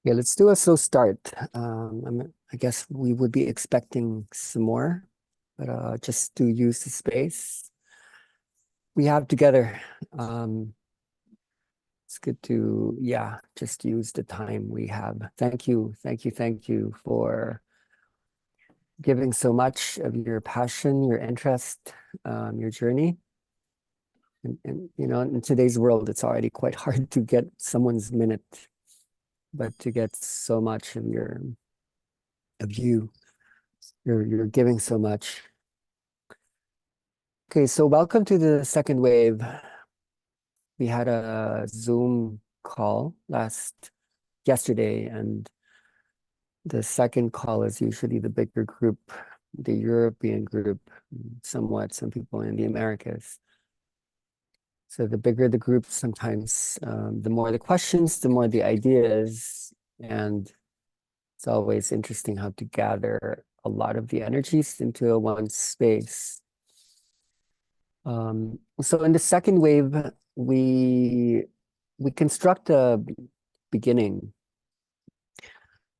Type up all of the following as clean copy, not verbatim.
Yeah, let's do a slow start. I guess we would be expecting some more, but just to use the space we have together. Um, it's good to, yeah, just use the time we have. Thank you for giving so much of your passion, your interest, your journey. And you know, in today's world, it's already quite hard to get someone's minute, but to get so much of you. You're giving so much. Okay, so welcome to the second wave. We had a Zoom call yesterday, and the second call is usually the bigger group, the European group, somewhat some people in the Americas. So the bigger the group, sometimes the more the questions, the more the ideas, and it's always interesting how to gather a lot of the energies into a one space. So in the second wave, we construct a beginning.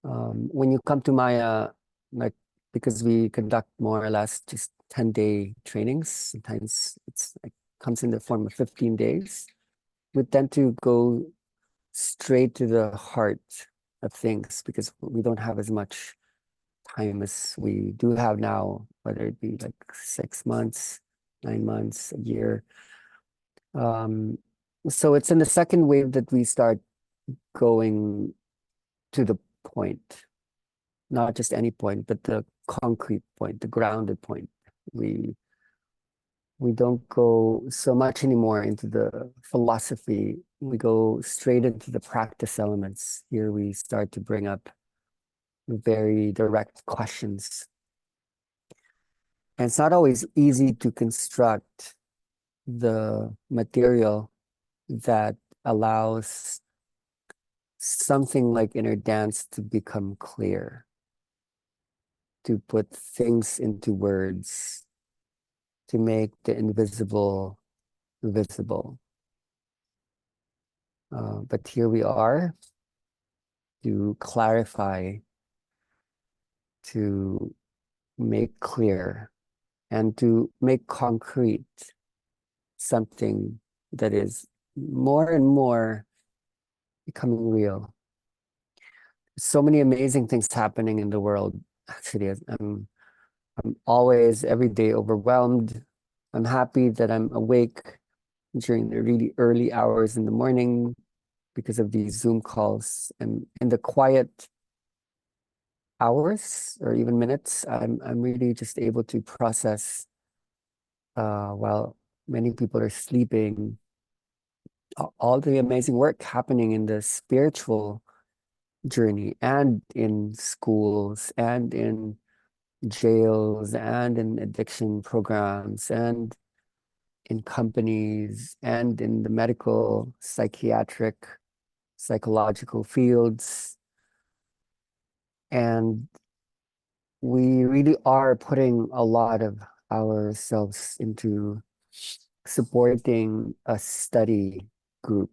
When you come to my like, because we conduct more or less just 10-day trainings, sometimes it's like comes in the form of 15 days. We tend to go straight to the heart of things because we don't have as much time as we do have now, whether it be like 6 months, 9 months, a year. So it's in the second wave that we start going to the point, not just any point, but the concrete point, the grounded point. We we don't go so much anymore into the philosophy. We go straight into the practice elements. Here we start to bring up very direct questions. And it's not always easy to construct the material that allows something like inner dance to become clear, to put things into words, to make the invisible visible. But here we are to clarify, to make clear, and to make concrete something that is more and more becoming real. So many amazing things happening in the world. Actually, I'm always every day overwhelmed. I'm happy that I'm awake during the really early hours in the morning because of these Zoom calls, and in the quiet hours or even minutes, I'm really just able to process while many people are sleeping, all the amazing work happening in the spiritual journey and in schools and in jails and in addiction programs and in companies and in the medical, psychiatric, psychological fields. And we really are putting a lot of ourselves into supporting a study group.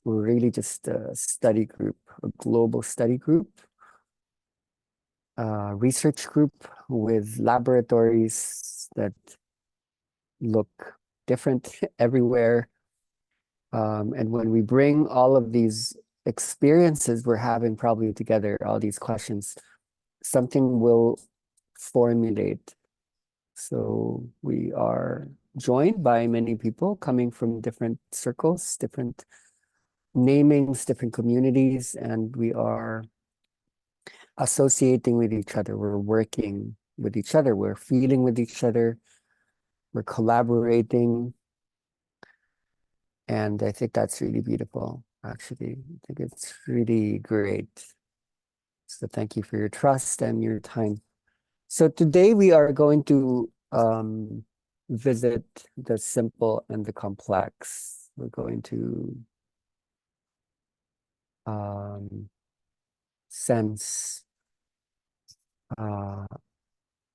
We're really just a study group, a global study group, a research group with laboratories that look different everywhere. And when we bring all of these experiences we're having probably together, all these questions, something will formulate. So we are joined by many people coming from different circles, different namings, different communities, and we are associating with each other. We're working with each other. We're feeling with each other. We're collaborating. And I think that's really beautiful, actually. I think it's really great. So thank you for your trust and your time. So today we are going to visit the simple and the complex. We're going to sense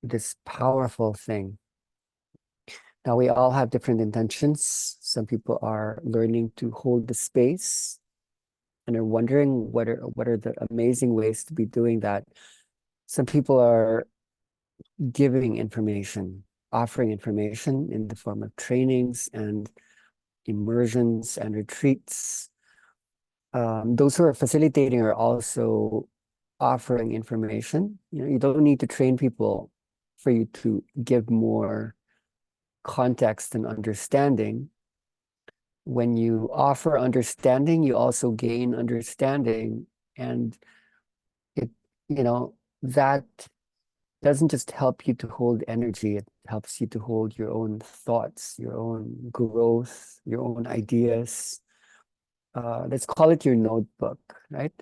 this powerful thing. Now, we all have different intentions. Some people are learning to hold the space and are wondering what are the amazing ways to be doing that. Some people are giving information, offering information in the form of trainings and immersions and retreats. Those who are facilitating are also offering information. You don't need to train people for you to give more context and understanding. When you offer understanding, you also gain understanding, and it, that doesn't just help you to hold energy, it helps you to hold your own thoughts, your own growth, your own ideas. Let's call it your notebook, right?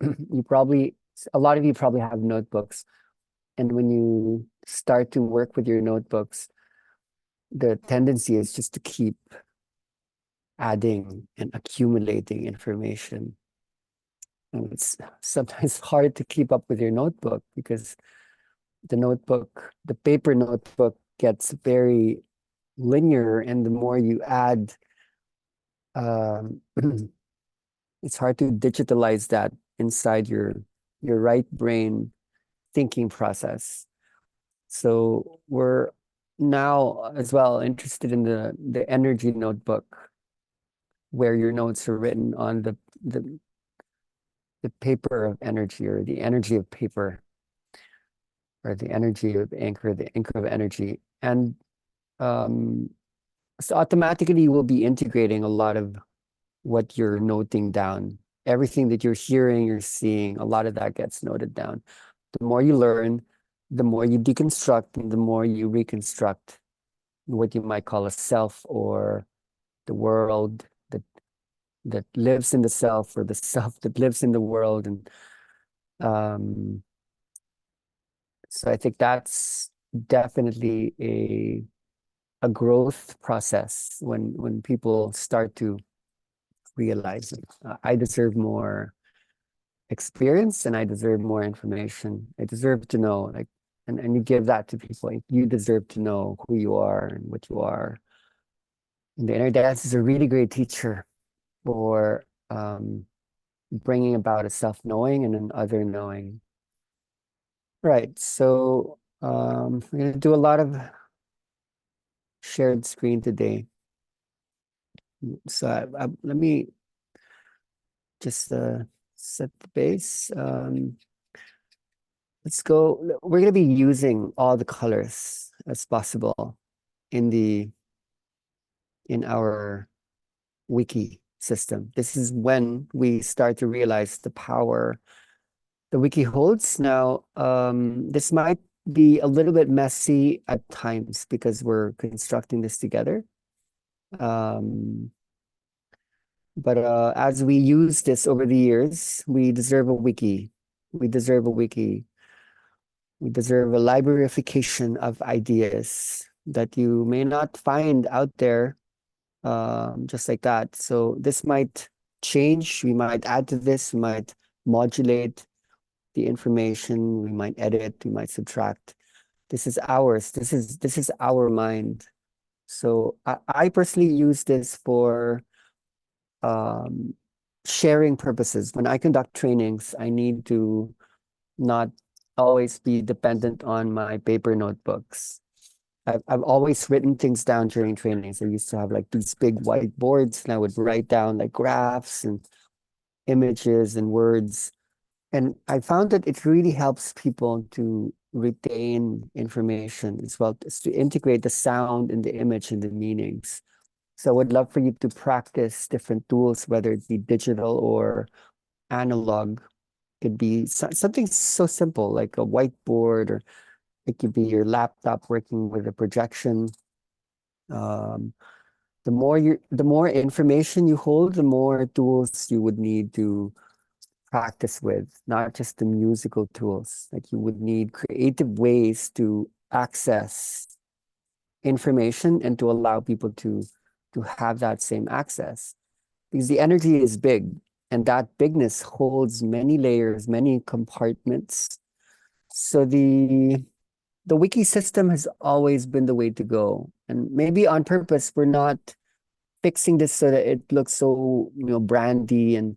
A lot of you probably have notebooks. And when you start to work with your notebooks, the tendency is just to keep adding and accumulating information. And it's sometimes hard to keep up with your notebook because the paper notebook gets very linear, and the more you add, um, it's hard to digitalize that inside your right brain thinking process. So we're now as well interested in the energy notebook, where your notes are written on the paper of energy, or the energy of paper, or the energy of anchor, the anchor of energy. And so automatically you will be integrating a lot of what you're noting down. Everything that you're hearing, you're seeing, a lot of that gets noted down. The more you learn, the more you deconstruct, and the more you reconstruct what you might call a self, or the world that lives in the self, or the self that lives in the world. And so I think that's definitely a growth process when people start to realize I deserve more experience, and I deserve more information. I deserve to know, like, and you give that to people. Like, you deserve to know who you are and what you are. And the inner dance is a really great teacher for bringing about a self-knowing and an other knowing. Right. So we're going to do a lot of shared screen today. So let me just set the base. Let's go. We're going to be using all the colors as possible in our wiki system. This is when we start to realize the power the wiki holds. Now, this might be a little bit messy at times because we're constructing this together. But as we use this over the years, we deserve a wiki. We deserve a wiki. We deserve a libraryification of ideas that you may not find out there just like that. So this might change. We might add to this. We might modulate the information. We might edit. We might subtract. This is ours. This is our mind. So I personally use this for sharing purposes. When I conduct trainings, I need to not always be dependent on my paper notebooks. I've always written things down during trainings. I used to have like these big whiteboards, and I would write down like graphs and images and words. And I found that it really helps people to retain information as well as to integrate the sound and the image and the meanings. So I would love for you to practice different tools, whether it be digital or analog. Could be something so simple like a whiteboard, or it could be your laptop working with a projection. The more information you hold, the more tools you would need to practice with, not just the musical tools. Like, you would need creative ways to access information and to allow people to have that same access. Because the energy is big, and that bigness holds many layers, many compartments. So the wiki system has always been the way to go. And maybe on purpose, we're not fixing this so that it looks so, brandy and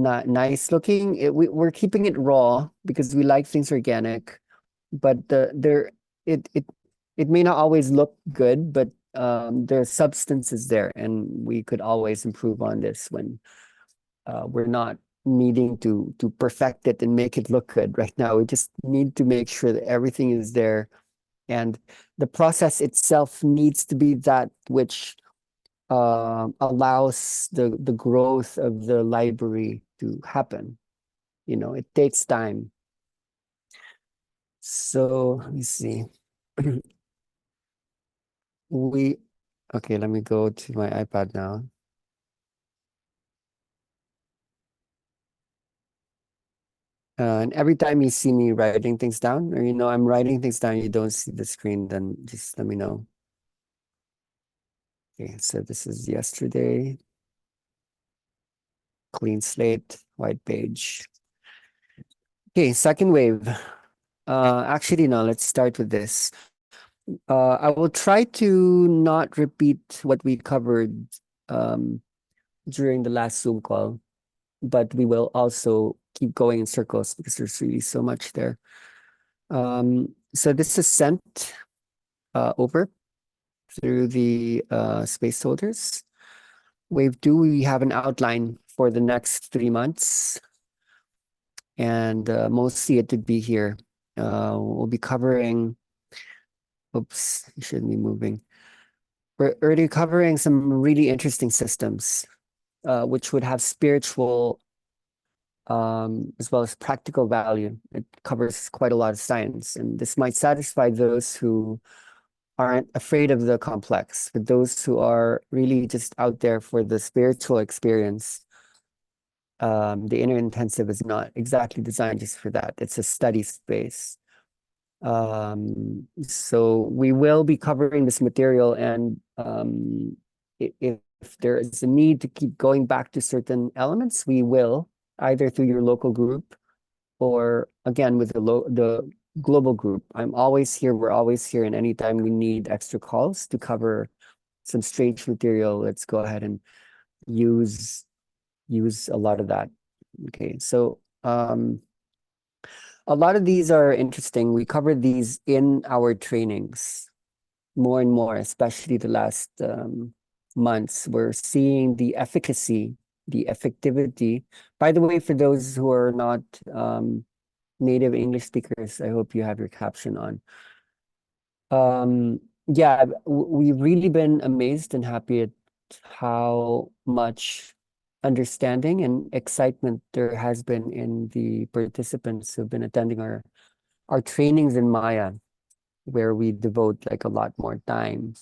not nice looking. We're keeping it raw because we like things organic, but it may not always look good, but the substance is there, and we could always improve on this when we're not needing to perfect it and make it look good right now. We just need to make sure that everything is there, and the process itself needs to be that which allows the growth of the library to happen. It takes time. So let me see. We okay, let me go to my iPad now. And every time you see me writing things down, or I'm writing things down, you don't see the screen, then just let me know. Okay, so this is yesterday. Clean slate, white page. Okay, second wave. Actually, no, let's start with this. I will try to not repeat what we covered um, during the last Zoom call, but we will also keep going in circles because there's really so much there. So this is sent over through the space holders. Wave 2, we have an outline for the next 3 months, and mostly it would be here. We'll be covering, oops, you shouldn't be moving. We're already covering some really interesting systems, which would have spiritual as well as practical value. It covers quite a lot of science, and this might satisfy those who aren't afraid of the complex, but those who are really just out there for the spiritual experience. The innerintensive is not exactly designed just for that. It's a study space. So we will be covering this material, and if there is a need to keep going back to certain elements, we will, either through your local group or again with the global group. I'm always here. We're always here, and anytime we need extra calls to cover some strange material, let's go ahead and use a lot of that. Okay, so a lot of these are interesting. We covered these in our trainings more and more, especially the last months. We're seeing the efficacy, the effectivity. By the way, for those who are not native English speakers, I hope you have your caption on. Yeah, we've really been amazed and happy at how much understanding and excitement there has been in the participants who've been attending our trainings in Maya, where we devote like a lot more time.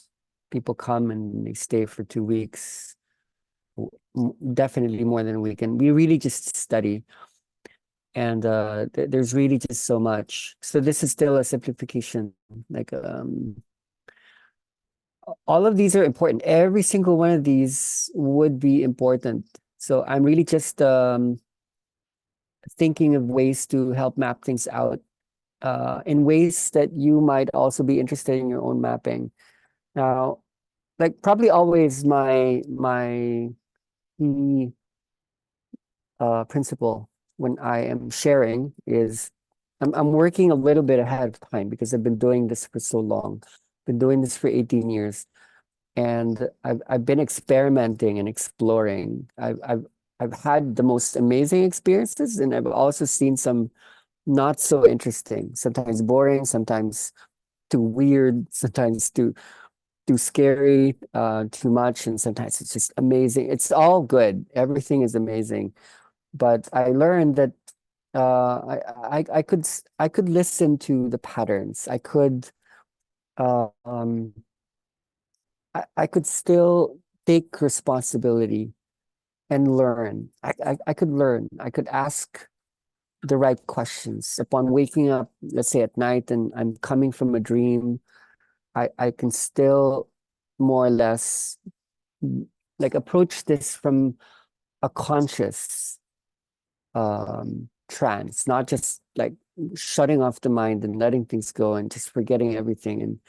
People come and they stay for 2 weeks, definitely more than a week, and we really just study. And there's really just so much. So this is still a simplification. Like all of these are important. Every single one of these would be important. So I'm really just thinking of ways to help map things out in ways that you might also be interested in your own mapping. Now, like probably always my key principle when I am sharing is I'm working a little bit ahead of time because I've been doing this for so long. Been doing this for 18 years. And I've been experimenting and exploring. I've had the most amazing experiences, and I've also seen some not so interesting, sometimes boring, sometimes too weird, sometimes too scary, too much, and sometimes it's just amazing. It's all good. Everything is amazing. But I learned that I could listen to the patterns. Uh, um I could still take responsibility and learn. I could learn. I could ask the right questions upon waking up, let's say at night, and I'm coming from a dream. I can still more or less like approach this from a conscious trance, not just like shutting off the mind and letting things go and just forgetting everything and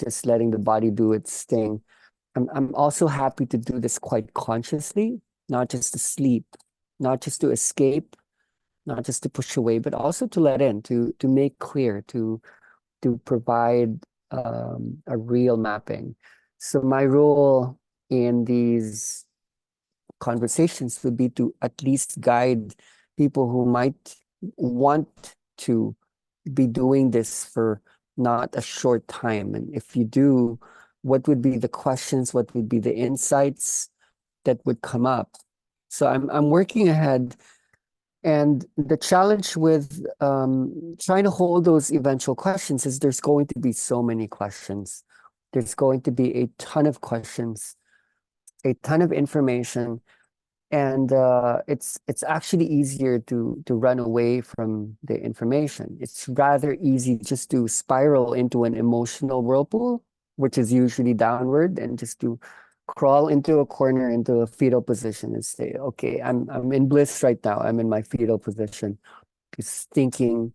just letting the body do its thing. I'm also happy to do this quite consciously, not just to sleep. not just to escape, not just to push away, but also to let in, to make clear, to provide a real mapping. So my role in these conversations would be to at least guide people who might want to be doing this for not a short time. And if you do, what would be the questions? What would be the insights that would come up? So I'm working ahead. And the challenge with trying to hold those eventual questions is there's going to be so many questions. There's going to be a ton of questions, a ton of information, and it's actually easier to run away from the information. It's rather easy just to spiral into an emotional whirlpool, which is usually downward, and just to crawl into a corner, into a fetal position, and say, okay, I'm in bliss right now. I'm in my fetal position. Because thinking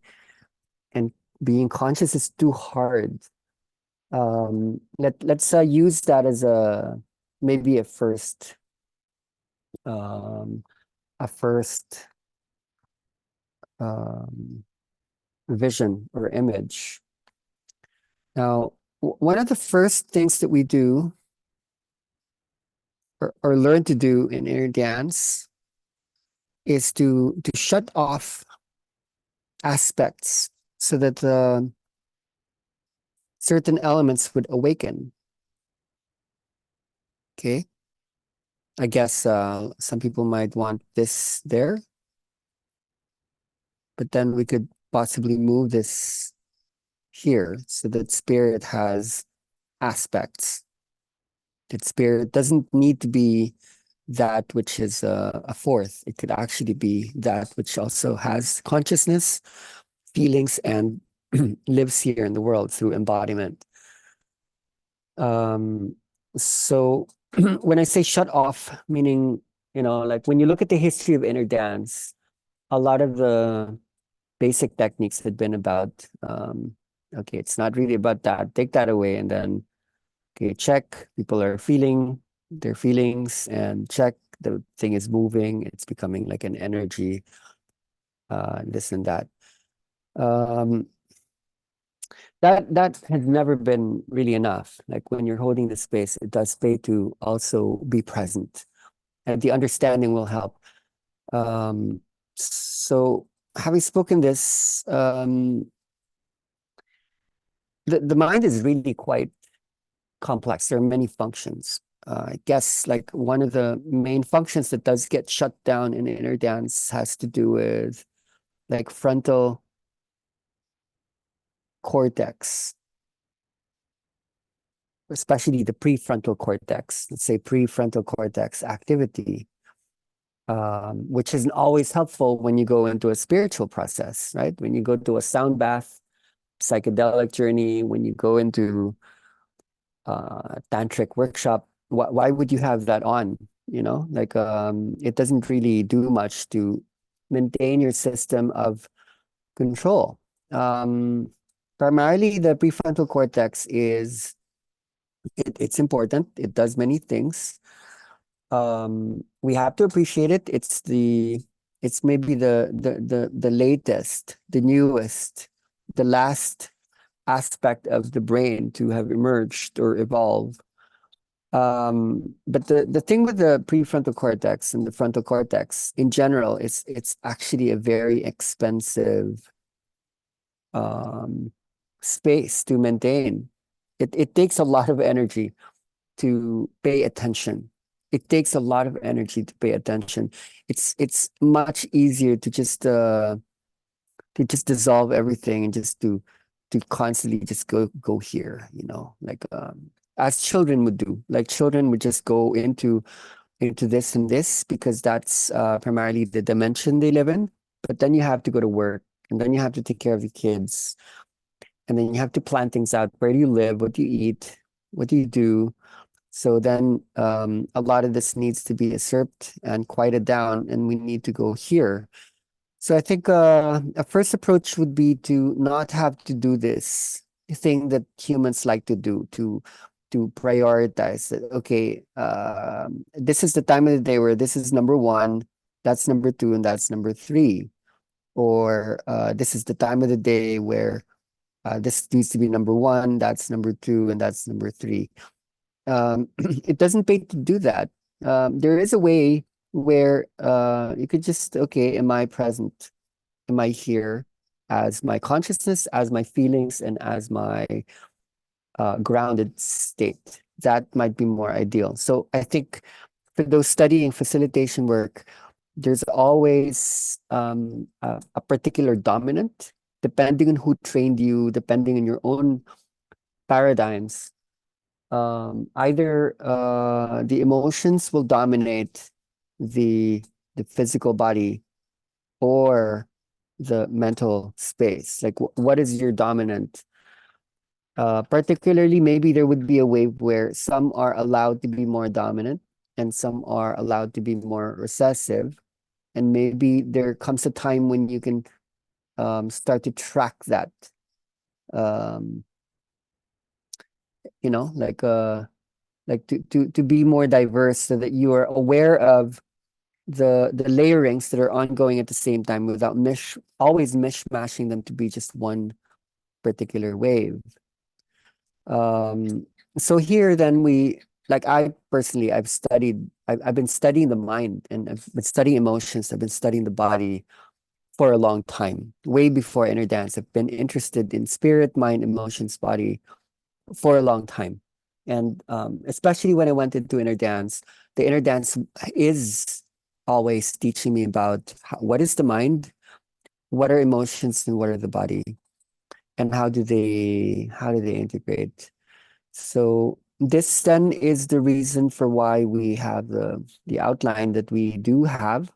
and being conscious is too hard. Let's use that as a maybe um, a first um, vision or image. Now, one of the first things that we do or learn to do in inner dance is to shut off aspects so that certain elements would awaken. Okay. I guess some people might want this there, but then we could possibly move this here so that spirit has aspects. That spirit doesn't need to be that which is a fourth. It could actually be that which also has consciousness, feelings, and lives here in the world through embodiment. Um, so when I say shut off, meaning, like when you look at the history of inner dance, a lot of the basic techniques had been about, okay, it's not really about that. Take that away, and then, okay, check. People are feeling their feelings, and check. The thing is moving. It's becoming like an energy, this and that. Um, that has never been really enough. Like when you're holding the space, it does pay to also be present, and the understanding will help. So having spoken this, the mind is really quite complex. There are many functions. I guess like one of the main functions that does get shut down in inner dance has to do with like frontal cortex, especially the prefrontal cortex. Let's say prefrontal cortex activity, which isn't always helpful when you go into a spiritual process, right? When you go to a sound bath, psychedelic journey, when you go into tantric workshop, why would you have that on? Like it doesn't really do much to maintain your system of control. Primarily, the prefrontal cortex it's important. It does many things. We have to appreciate it. It's maybe the latest, the newest, the last aspect of the brain to have emerged or evolved. But the thing with the prefrontal cortex and the frontal cortex in general is it's actually a very expensive space to maintain. It takes a lot of energy to pay attention. It takes a lot of energy to pay attention. It's much easier to just dissolve everything and just to constantly just go here, like as children would do. Like children would just go into this and this because that's primarily the dimension they live in. But then you have to go to work, and then you have to take care of the kids, and then you have to plan things out. Where do you live? What do you eat? What do you do? So then a lot of this needs to be usurped and quieted down, and we need to go here. So I think a first approach would be to not have to do this thing that humans like to do, to prioritize it. Okay, this is the time of the day where this is number one. that's number two, and that's number three. Or this is the time of the day where this needs to be number one, that's number two, and that's number three. It doesn't pay to do that. There is a way where you could just, okay, am I present? Am I here as my consciousness, as my feelings, and as my grounded state? That might be more ideal. So I think for those studying facilitation work, there's always a particular dominant, depending on who trained you, depending on your own paradigms. Either the emotions will dominate the the physical body or the mental space. Like, what is your dominant? Particularly, maybe there would be a wave where some are allowed to be more dominant and some are allowed to be more recessive. And maybe there comes a time when you can start to track that. Um, you know, like to be more diverse so that you are aware of the layerings that are ongoing at the same time without always mishmashing them to be just one particular wave. So here then like I personally, I've been studying the mind and I've been studying emotions, I've been studying the body for a long time, way before inner dance. I've been interested in spirit, mind, emotions, body for a long time. And especially when I went into inner dance, the inner dance is always teaching me about what is the mind, what are emotions, and what are the body, and how do they integrate. So this then is the reason for why we have the outline that we do have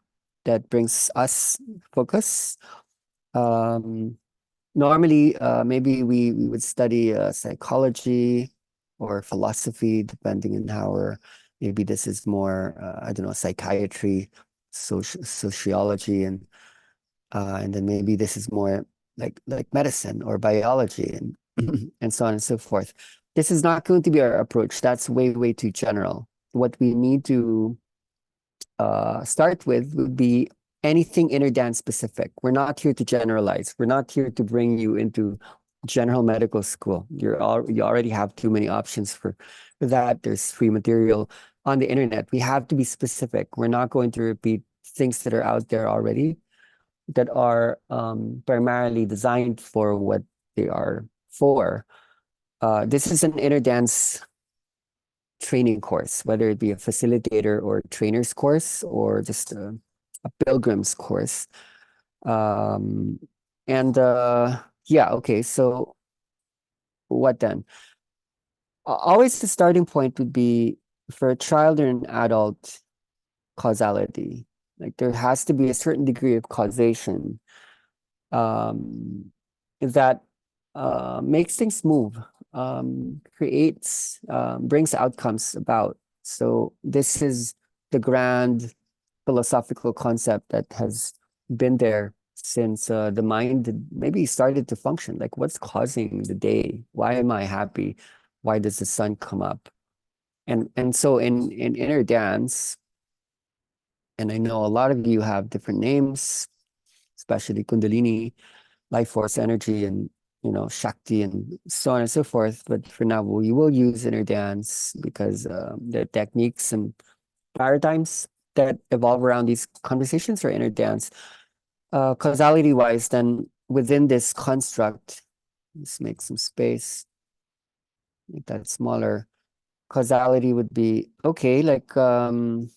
that brings us focus. Um, Normally, maybe we would study psychology or philosophy, depending on how we're, maybe this is more, I don't know, psychiatry, sociology, and then maybe this is more like medicine or biology and and so on and so forth. This is not going to be our approach. That's way too general. What we need to start with would be anything inner dance specific. We're not here to generalize. We're not here to bring you into general medical school. You already have too many options for that. There's free material on the internet. We have to be specific. We're not going to repeat things that are out there already that are primarily designed for what they are for. This is an inner dance training course, whether it be a facilitator or a trainer's course or just a pilgrim's course. Um, and yeah, okay, so what then? Always the starting point would be for a child or an adult causality. Like there has to be a certain degree of causation um, that makes things move, creates, brings outcomes about. So this is the grand philosophical concept that has been there since the mind maybe started to function. Like, what's causing the day? Why am I happy? Why does the sun come up? And so in inner dance, and I know a lot of you have different names, especially Kundalini, life force energy, and Shakti, and so on and so forth. But for now, we will use inner dance because the techniques and paradigms that evolve around these conversations are inner dance. Causality wise, then within this construct, let's make some space, make that smaller. Causality would be okay, like the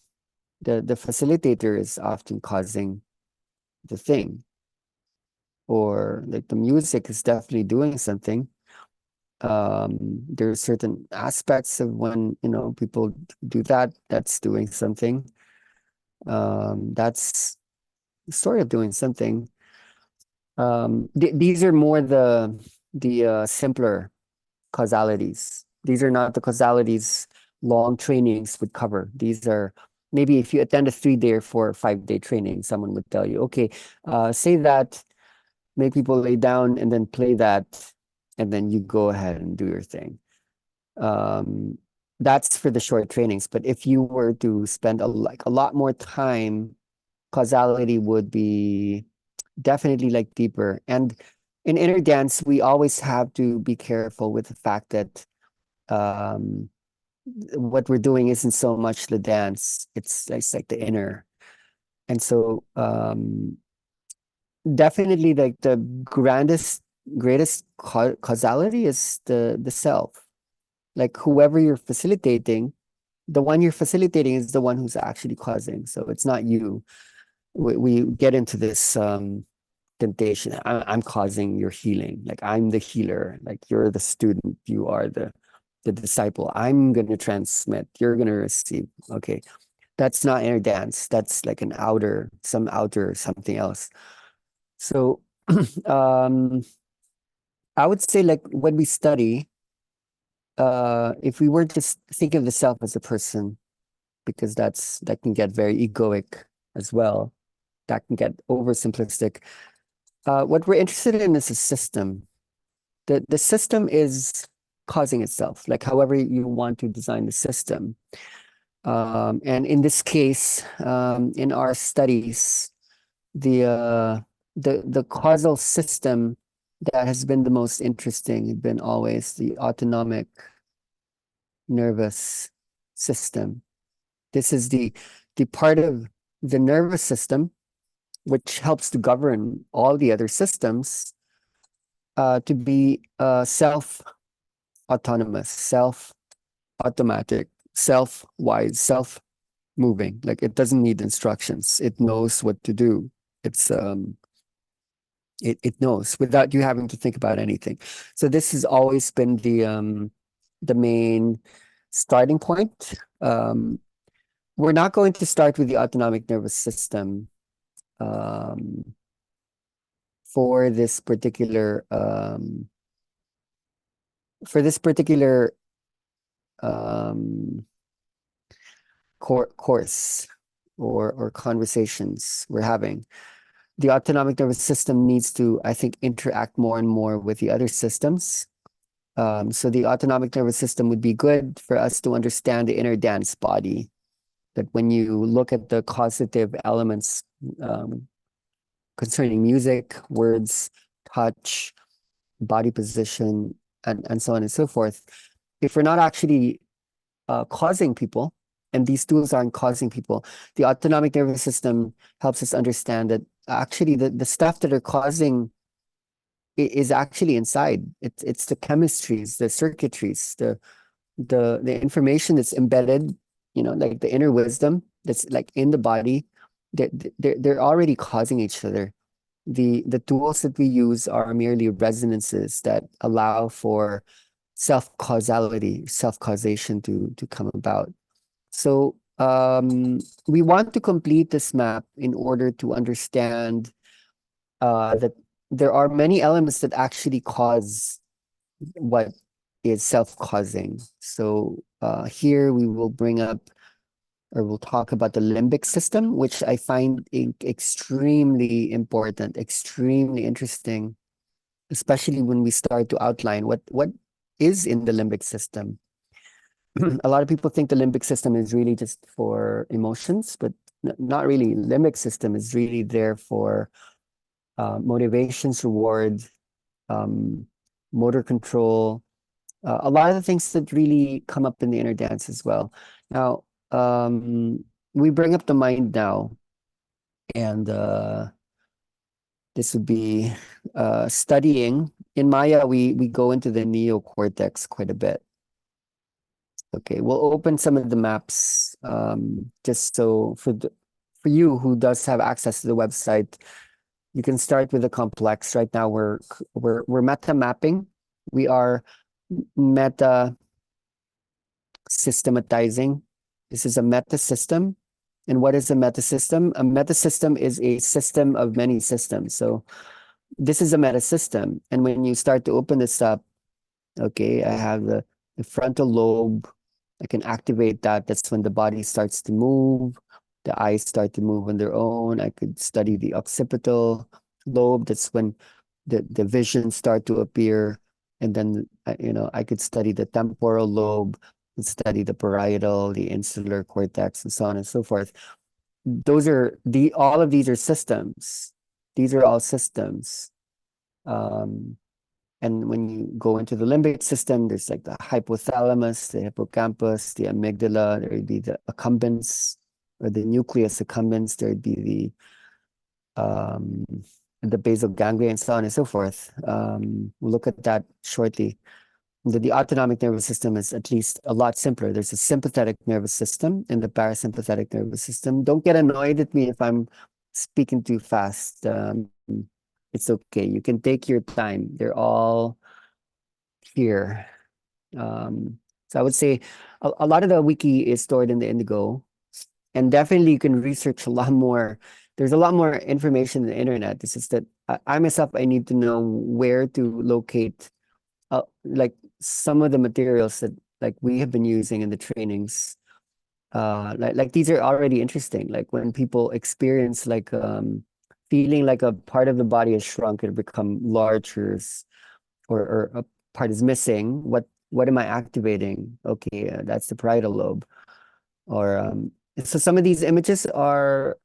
facilitator is often causing the thing, or like the music is definitely doing something. There are certain aspects of when people do that's doing something. That's the story of doing something. These are more the simpler causalities. These are not the causalities long trainings would cover. These are maybe if you attend a 3-day or 4 or 5-day training, someone would tell you, okay, say that, make people lay down, and then play that, and then you go ahead and do your thing. That's for the short trainings. But if you were to spend a lot more time causality would be definitely like deeper. And in inner dance, we always have to be careful with the fact that um, what we're doing isn't so much the dance, it's like the inner. And so definitely like the greatest causality is the self. Like whoever you're facilitating, the one you're facilitating is the one who's actually causing. So it's not you. We get into this temptation. I'm causing your healing. Like I'm the healer. Like you're the student. You are the disciple. I'm gonna transmit. You're gonna receive. Okay, that's not inner dance. That's like an some outer something else. So um, I would say like when we study, if we were to think of the self as a person, because that can get very egoic as well. That can get oversimplistic. What we're interested in is a system. The system is causing itself, like however you want to design the system. And in this case, in our studies, the the causal system that has been the most interesting has been always the autonomic nervous system. This is the part of the nervous system which helps to govern all the other systems to be self-autonomous, self-automatic, self-wise, self-moving. Like it doesn't need instructions. It knows what to do. It's it knows without you having to think about anything. So this has always been the main starting point. We're not going to start with the autonomic nervous system um, for this particular for this particular um, course or conversations we're having. The autonomic nervous system needs to, I think, interact more and more with the other systems. So the autonomic nervous system would be good for us to understand the inner dance body. That when you look at the causative elements um, concerning music, words, touch, body position, and so on and so forth, if we're not actually causing people, and these tools aren't causing people, the autonomic nervous system helps us understand that actually the stuff that are causing is actually inside. It's the chemistries, the circuitries, the information that's embedded, like the inner wisdom that's like in the body. They're already causing each other. The tools that we use are merely resonances that allow for self-causality, self-causation to come about. So we want to complete this map in order to understand that there are many elements that actually cause what is self-causing. So here we will bring up or we'll talk about the limbic system, which I find extremely important, extremely interesting, especially when we start to outline what is in the limbic system. A lot of people think the limbic system is really just for emotions, but not really. Limbic system is really there for motivations, reward, um, motor control, a lot of the things that really come up in the inner dance as well. Now, we bring up the mind now, and this would be studying. In Maya, we go into the neocortex quite a bit. Okay, we'll open some of the maps just so for you who does have access to the website, you can start with the complex. Right now, we're meta mapping. We are meta systematizing. This is a meta system. And what is a meta system? A meta system is a system of many systems. So this is a meta system. And when you start to open this up, okay, I have the frontal lobe. I can activate that. That's when the body starts to move. The eyes start to move on their own. I could study the occipital lobe. That's when the visions start to appear. And then, I could study the temporal lobe and study the parietal, the insular cortex, and so on and so forth. all of these are systems. These are all systems. And when you go into the limbic system, there's like the hypothalamus, the hippocampus, the amygdala, there would be the accumbens or the nucleus accumbens, there would be um, the basal ganglia and so on and so forth. We'll look at that shortly. The autonomic nervous system is at least a lot simpler. There's a sympathetic nervous system and the parasympathetic nervous system. Don't get annoyed at me if I'm speaking too fast. It's okay. You can take your time. They're all here. So I would say a lot of the wiki is stored in the Indigo, and definitely you can research a lot more. There's a lot more information on the internet. It's just that I myself, I need to know where to locate like some of the materials that like we have been using in the trainings. Like these are already interesting. Like when people experience like feeling like a part of the body is shrunk and become larger, or a part is missing. What am I activating? Okay, that's the parietal lobe. Or so some of these images are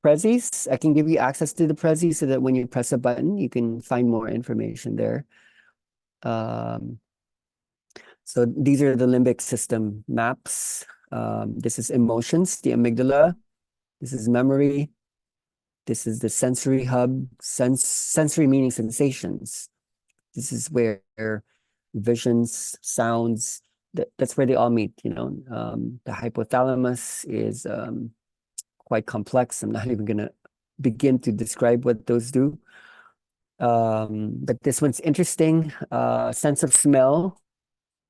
prezis. I can give you access to the prezi so that when you press a button, you can find more information there. So these are the limbic system maps. This is emotions, the amygdala. This is memory. This is the sensory hub, sensory meaning sensations. This is where visions, sounds, that's where they all meet, you know. The hypothalamus is quite complex. I'm not even gonna begin to describe what those do. But this one's interesting. Sense of smell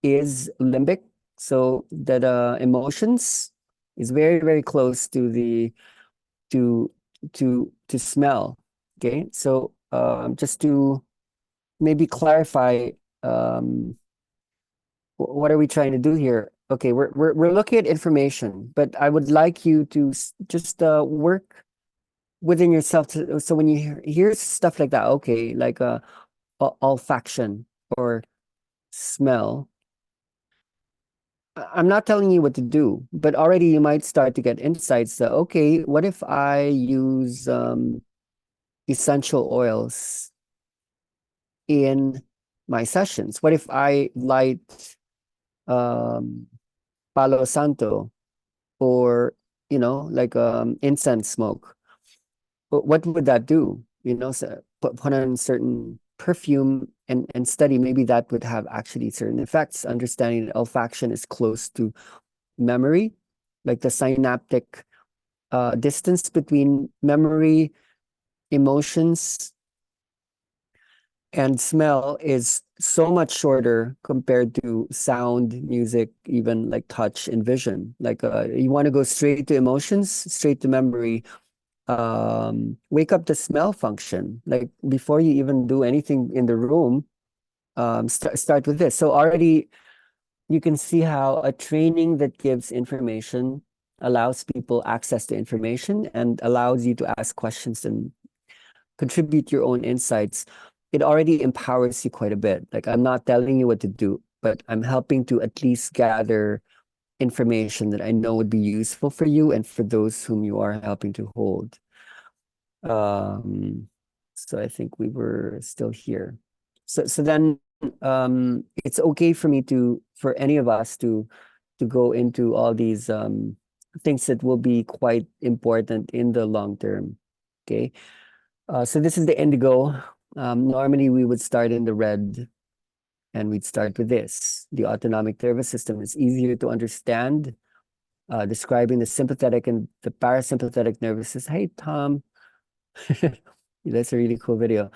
is limbic, so that emotions is very, very close to the to smell. Okay, so just to maybe clarify, what are we trying to do here? Okay, we're looking at information, but I would like you to just work within yourself so when you hear stuff like that, okay, like olfaction or smell, I'm not telling you what to do, but already you might start to get insights that, okay, what if I use essential oils in my sessions? What if I light um, Palo Santo, or, you know, like incense smoke? What would that do? You know, so put on certain perfume and study, maybe that would have actually certain effects. Understanding that olfaction is close to memory, like the synaptic distance between memory, emotions, and smell is so much shorter compared to sound, music, even like touch and vision. Like you want to go straight to emotions, straight to memory. Wake up the smell function. Like before you even do anything in the room, start with this. So already you can see how a training that gives information allows people access to information and allows you to ask questions and contribute your own insights. It already empowers you quite a bit. Like I'm not telling you what to do, but I'm helping to at least gather information that I know would be useful for you and for those whom you are helping to hold. So I think we were still here. So then it's okay for me for any of us to go into all these things that will be quite important in the long term. Okay. So this is the indigo. Normally we would start in the red, and we'd start with this. The autonomic nervous system is easier to understand, describing the sympathetic and the parasympathetic nervous system. Hey, Tom. That's a really cool video.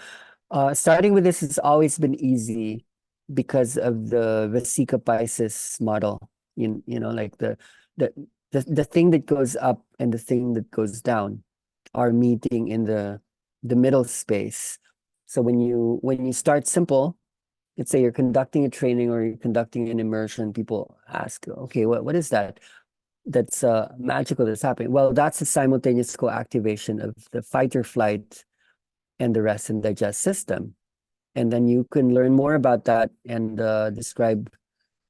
Starting with this has always been easy because of the Vesica Pisces model. You know, like the the thing that goes up and the thing that goes down are meeting in the middle space. So when you start simple, let's say you're conducting a training or you're conducting an immersion, people ask, okay, what is that? That's magical that's happening. Well, that's a simultaneous co-activation of the fight or flight and the rest and digest system. And then you can learn more about that and describe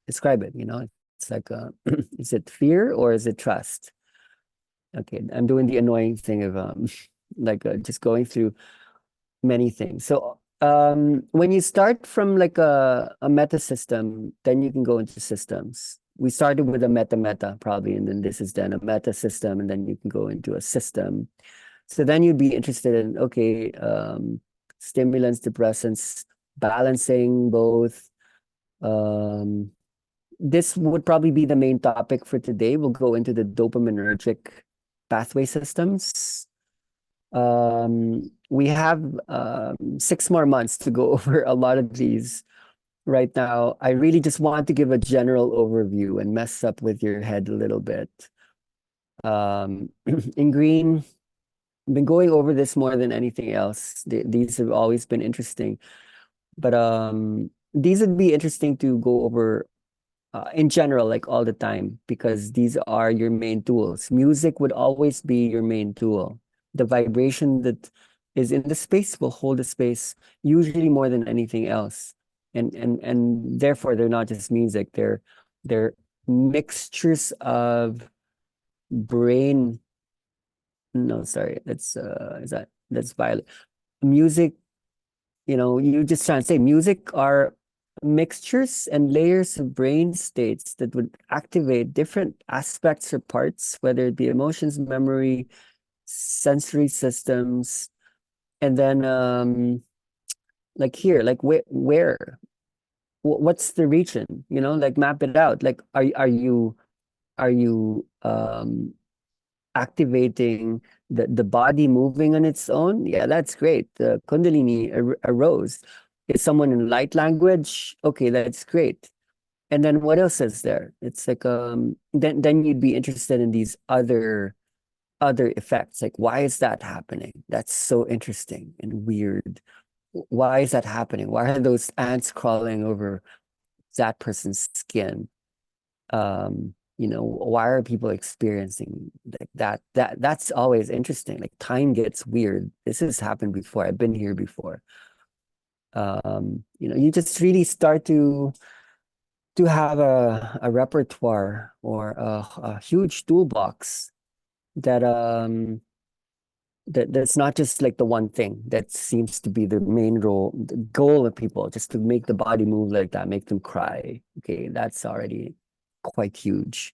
it. You know, it's like, is it fear or is it trust? Okay, I'm doing the annoying thing of like just going through many things. So when you start from like a meta system, then you can go into systems. We started with a meta probably, and then this is then a meta system, and then you can go into a system. So then you'd be interested in, okay, stimulants, depressants, balancing both. Um, this would probably be the main topic for today. We'll go into the dopaminergic pathway systems. We have 6 more months to go over a lot of these right now. I really just want to give a general overview and mess up with your head a little bit. In green, I've been going over this more than anything else. These have always been interesting, but these would be interesting to go over in general, like all the time, because these are your main tools. Music would always be your main tool. The vibration that is in the space will hold the space usually more than anything else. And therefore they're not just music, they're mixtures of brain. No, sorry, that's violet. Music, you just trying to say music are mixtures and layers of brain states that would activate different aspects or parts, whether it be emotions, memory, sensory systems, and then like here, like what's the region? Like map it out. Like are you activating the body moving on its own? Yeah, that's great. The Kundalini arose. Is someone in light language? Okay, that's great. And then what else is there? It's like then you'd be interested in these other effects. Like why is that happening? That's so interesting and weird. Why is that happening? Why are those ants crawling over that person's skin? Why are people experiencing like that? That's always interesting. Like time gets weird. This has happened before. I've been here before. You just really start to have a repertoire or a huge toolbox that's not just like the one thing that seems to be the main the goal of people, just to make the body move like that, make them cry. Okay, that's already quite huge.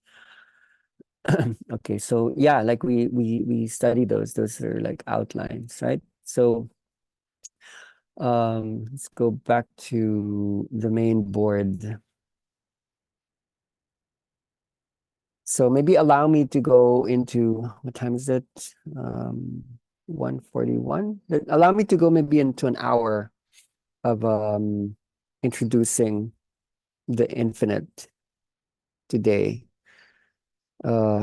Okay, so yeah, like we study those. Those are like outlines, right? So let's go back to the main board. So maybe allow me to go into, what time is it? 1:41. Allow me to go maybe into an hour of introducing the infinite today.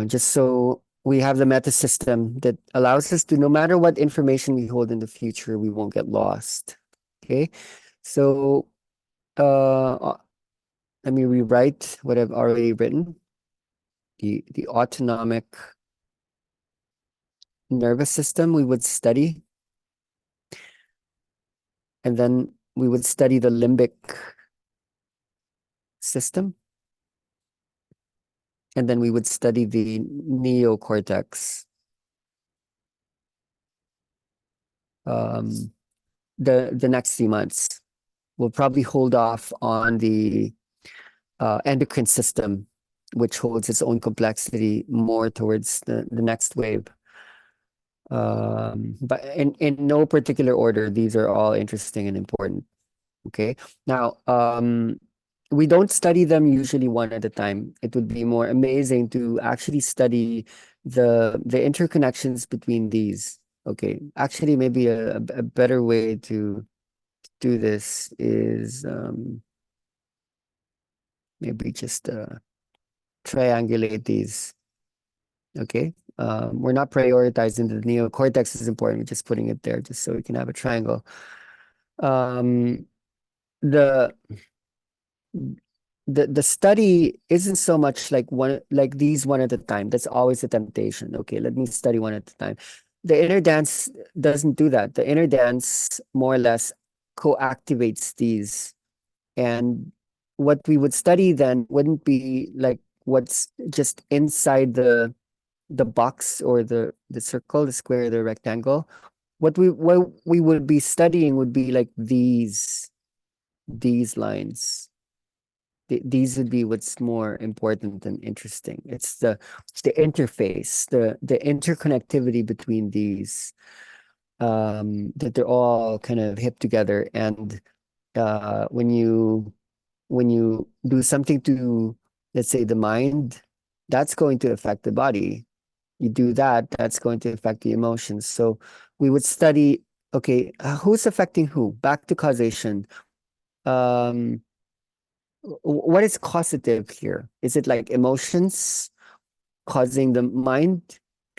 Just so we have the meta system that allows us to, no matter what information we hold in the future, we won't get lost. Okay. So let me rewrite what I've already written. The autonomic nervous system we would study, and then we would study the limbic system, and then we would study the neocortex. The next 3 months. We'll probably hold off on the endocrine system, which holds its own complexity more towards the next wave. But in no particular order, these are all interesting and important. Okay. Now, we don't study them usually one at a time. It would be more amazing to actually study the interconnections between these. Okay. Actually, maybe a better way to do this is maybe just triangulate these. Okay. We're not prioritizing the neocortex is important. We're just putting it there just so we can have a triangle. Um, the the study isn't so much like these one at a time. That's always a temptation. Okay, let me study one at a time. The inner dance doesn't do that. The inner dance more or less co-activates these. And what we would study then wouldn't be like what's just inside the box or the circle, the square, the rectangle, what we would be studying would be like these lines. These would be what's more important and interesting. It's the interface, the interconnectivity between these, that they're all kind of hip together. And when you do something to, let's say, the mind, that's going to affect the body. You do that, that's going to affect the emotions. So we would study, okay, who's affecting who? Back to causation. Um, what is causative here? Is it like emotions causing the mind,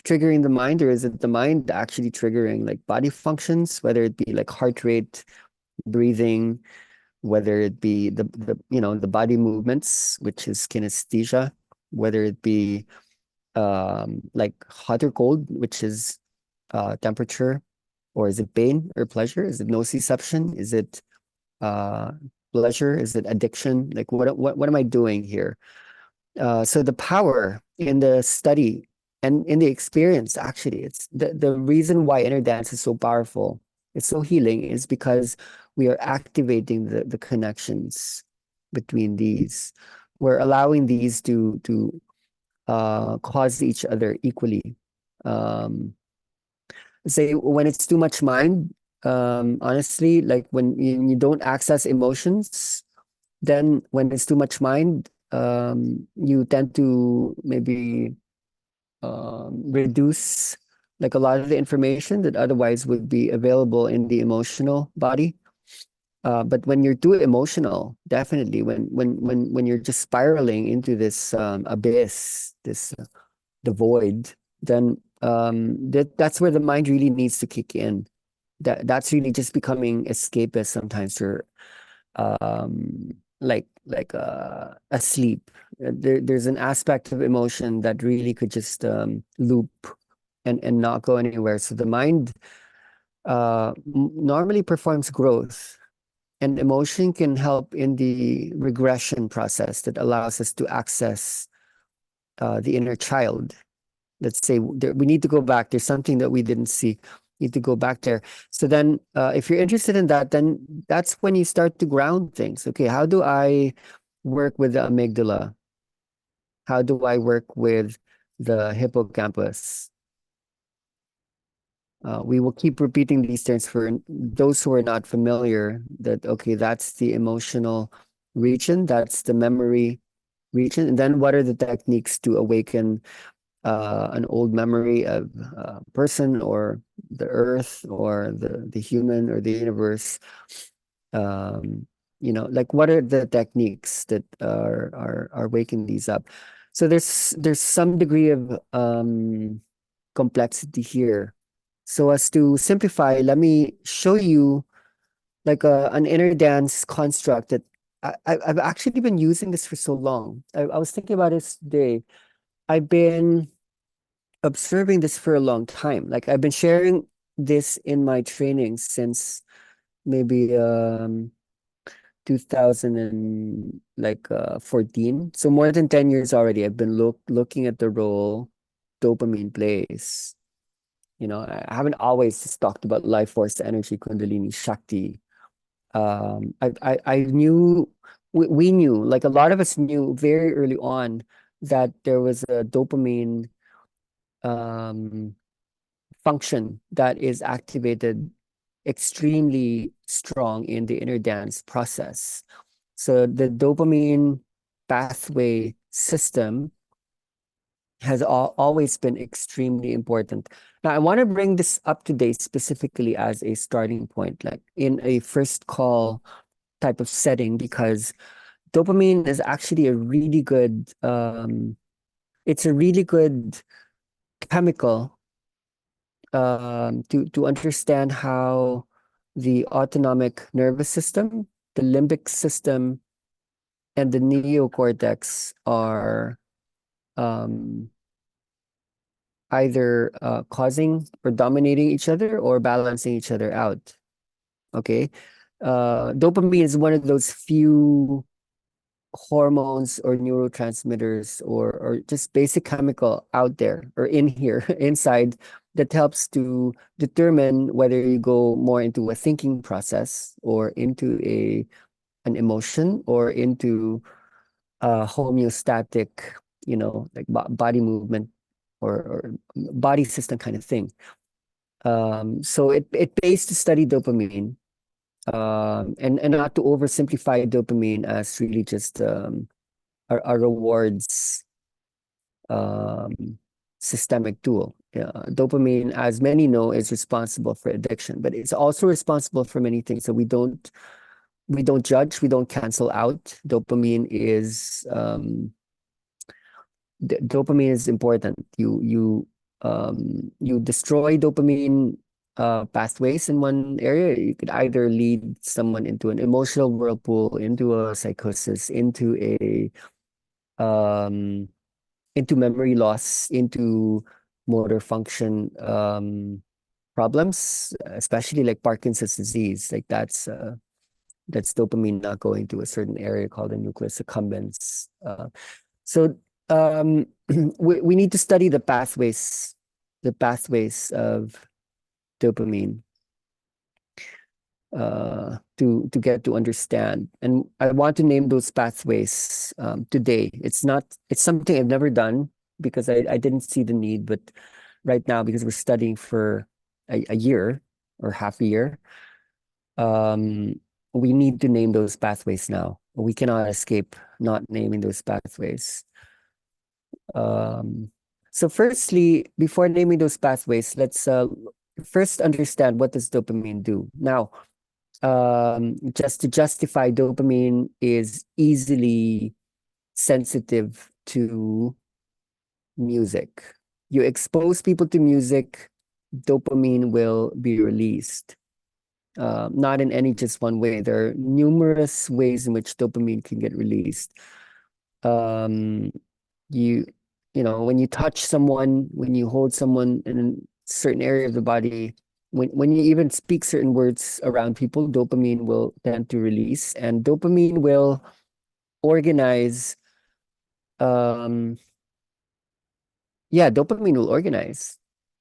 triggering the mind, or is it the mind actually triggering like body functions, whether it be like heart rate, breathing, whether it be the body movements, which is kinesthesia, whether it be like hot or cold, which is temperature, or is it pain or pleasure? Is it nociception? Is it uh pleasure? Is it addiction? Like what am I doing here? So the power in the study and in the experience, actually, it's the reason why inner dance is so powerful, it's so healing, is because we are activating the connections between these. We're allowing these to cause each other equally. Um, say when it's too much mind, honestly, like when you don't access emotions, then when it's too much mind, you tend to maybe reduce like a lot of the information that otherwise would be available in the emotional body. But when you're too emotional, definitely when you're just spiraling into this abyss, this the void, then that's where the mind really needs to kick in. That's really just becoming escapist sometimes, or asleep. There's an aspect of emotion that really could just loop and not go anywhere. So the mind normally performs growth, and emotion can help in the regression process that allows us to access the inner child. Let's say we need to go back. There's something that we didn't see. Need to go back there. So then, if you're interested in that, then that's when you start to ground things. Okay, how do I work with the amygdala? How do I work with the hippocampus? We will keep repeating these terms for those who are not familiar, that, okay, that's the emotional region, that's the memory region. And then what are the techniques to awaken an old memory of a person or the earth or the human or the universe? Like what are the techniques that are waking these up? So there's some degree of complexity here. So as to simplify, let me show you like an inner dance construct that I've actually been using this for so long. I was thinking about this today. I've been observing this for a long time. Like I've been sharing this in my training since maybe 2000 and like 14. So more than 10 years already. I've been looking at the role dopamine plays. I haven't always just talked about life force, energy, kundalini, shakti. I knew, we knew, like a lot of us knew very early on that there was a dopamine um, function that is activated extremely strong in the inner dance process. So the dopamine pathway system has always been extremely important. Now, I want to bring this up to date specifically as a starting point, like in a first call type of setting, because dopamine is actually a really good, it's a really good chemical to understand how the autonomic nervous system, the limbic system, and the neocortex are um, either causing or dominating each other or balancing each other out. Okay. Dopamine is one of those few hormones or neurotransmitters or just basic chemical out there or in here inside that helps to determine whether you go more into a thinking process or into an emotion or into a homeostatic, like body movement or body system kind of thing. So it pays to study dopamine, and not to oversimplify dopamine as really just a rewards um, systemic tool. Dopamine, as many know, is responsible for addiction, but it's also responsible for many things. So we don't judge, we don't cancel out. Dopamine is important. You destroy dopamine pathways in one area. You could either lead someone into an emotional whirlpool, into a psychosis, um, into memory loss, into motor function problems, especially like Parkinson's disease. Like that's dopamine not going to a certain area called the nucleus accumbens. So we need to study the pathways of dopamine to get to understand. And I want to name those pathways today. It's something I've never done because I didn't see the need, but right now, because we're studying for a year or half a year, we need to name those pathways now. We cannot escape not naming those pathways. Um, so firstly, before naming those pathways, let's first understand what does dopamine do. Now, just to justify, dopamine is easily sensitive to music. You expose people to music, dopamine will be released. Not in any just one way. There are numerous ways in which dopamine can get released. Um, you when you touch someone, when you hold someone in a certain area of the body, when you even speak certain words around people, dopamine will tend to release, and dopamine will organize. Um, yeah, dopamine will organize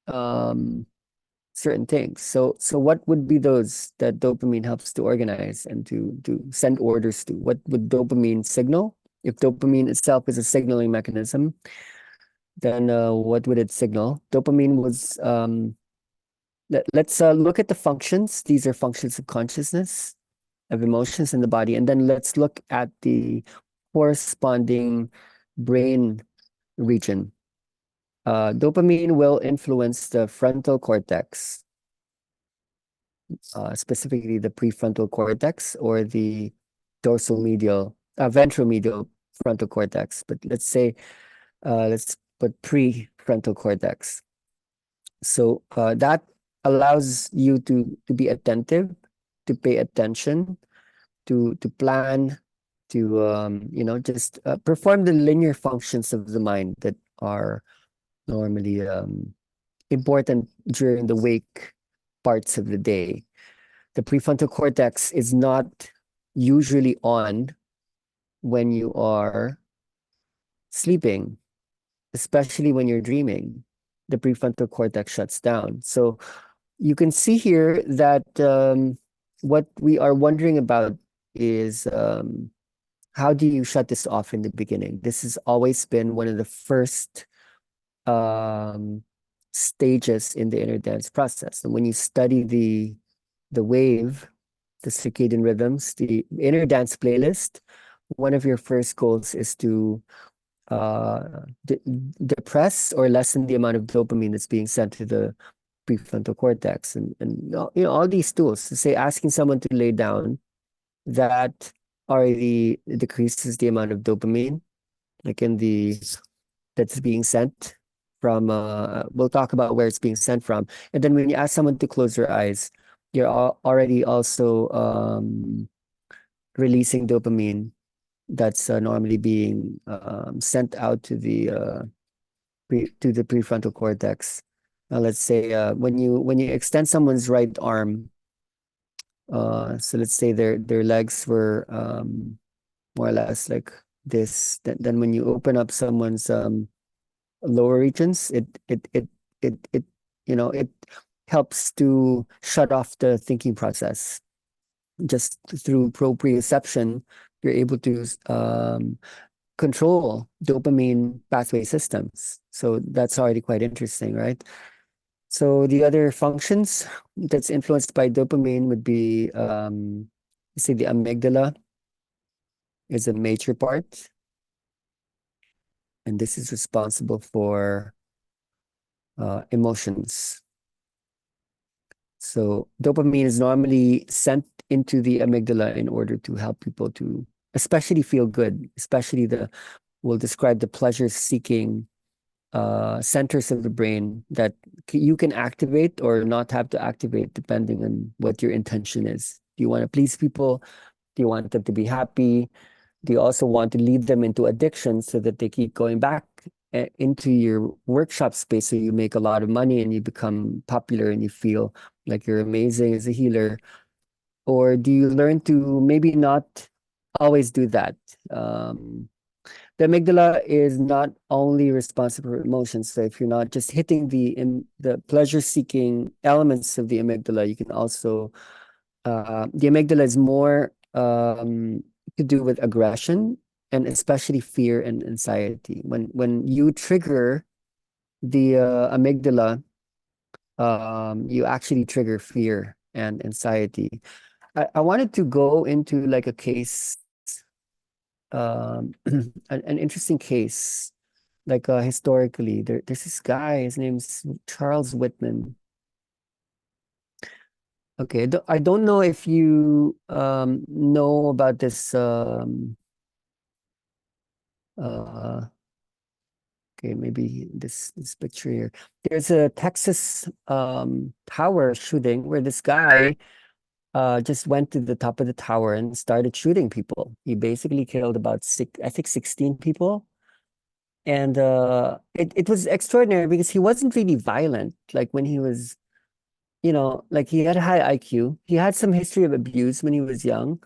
um, certain things. So what would be those that dopamine helps to organize and to send orders to? What would dopamine signal? If dopamine itself is a signaling mechanism, then what would it signal? Dopamine was let's look at the functions. These are functions of consciousness, of emotions in the body, and then let's look at the corresponding brain region. Dopamine will influence the frontal cortex, specifically the prefrontal cortex or the ventromedial frontal cortex. But let's put prefrontal cortex. So that allows you to be attentive, to pay attention, to plan, to just perform the linear functions of the mind that are normally important during the wake parts of the day. The prefrontal cortex is not usually on when you are sleeping, especially when you're dreaming. The prefrontal cortex shuts down. So you can see here that what we are wondering about is how do you shut this off in the beginning? This has always been one of the first um, stages in the inner dance process. And when you study the wave, the circadian rhythms, the inner dance playlist, one of your first goals is to de depress or lessen the amount of dopamine that's being sent to the prefrontal cortex. And all these tools, to say asking someone to lay down, that already decreases the amount of dopamine, like that's being sent from we'll talk about where it's being sent from. And then when you ask someone to close their eyes, you're already also releasing dopamine that's normally being sent out to the prefrontal cortex. Let's say when you extend someone's right arm, so let's say their legs were more or less like then when you open up someone's lower regions, it it helps to shut off the thinking process. Just through proprioception, you're able to control dopamine pathway systems. So that's already quite interesting, right? So the other functions that's influenced by dopamine would be, say, the amygdala is a major part, and this is responsible for emotions. So dopamine is normally sent into the amygdala in order to help people to especially feel good, especially we'll describe the pleasure-seeking centers of the brain that you can activate or not have to activate depending on what your intention is. Do you want to please people? Do you want them to be happy? Do you also want to lead them into addiction so that they keep going back into your workshop space so you make a lot of money and you become popular and you feel like you're amazing as a healer? Or do you learn to maybe not always do that? The amygdala is not only responsible for emotions. So if you're not just hitting the pleasure-seeking elements of the amygdala, you can also the amygdala is more to do with aggression and especially fear and anxiety. When you trigger the amygdala, you actually trigger fear and anxiety. I wanted to go into like a case, an interesting case, like historically. There's this guy, his name's Charles Whitman. Okay, I don't know if you know about this uh okay, maybe this picture here. There's a Texas tower shooting where this guy just went to the top of the tower and started shooting people. He basically killed about I think 16 people. And it was extraordinary because he wasn't really violent. Like when he was, like he had a high IQ. He had some history of abuse when he was young.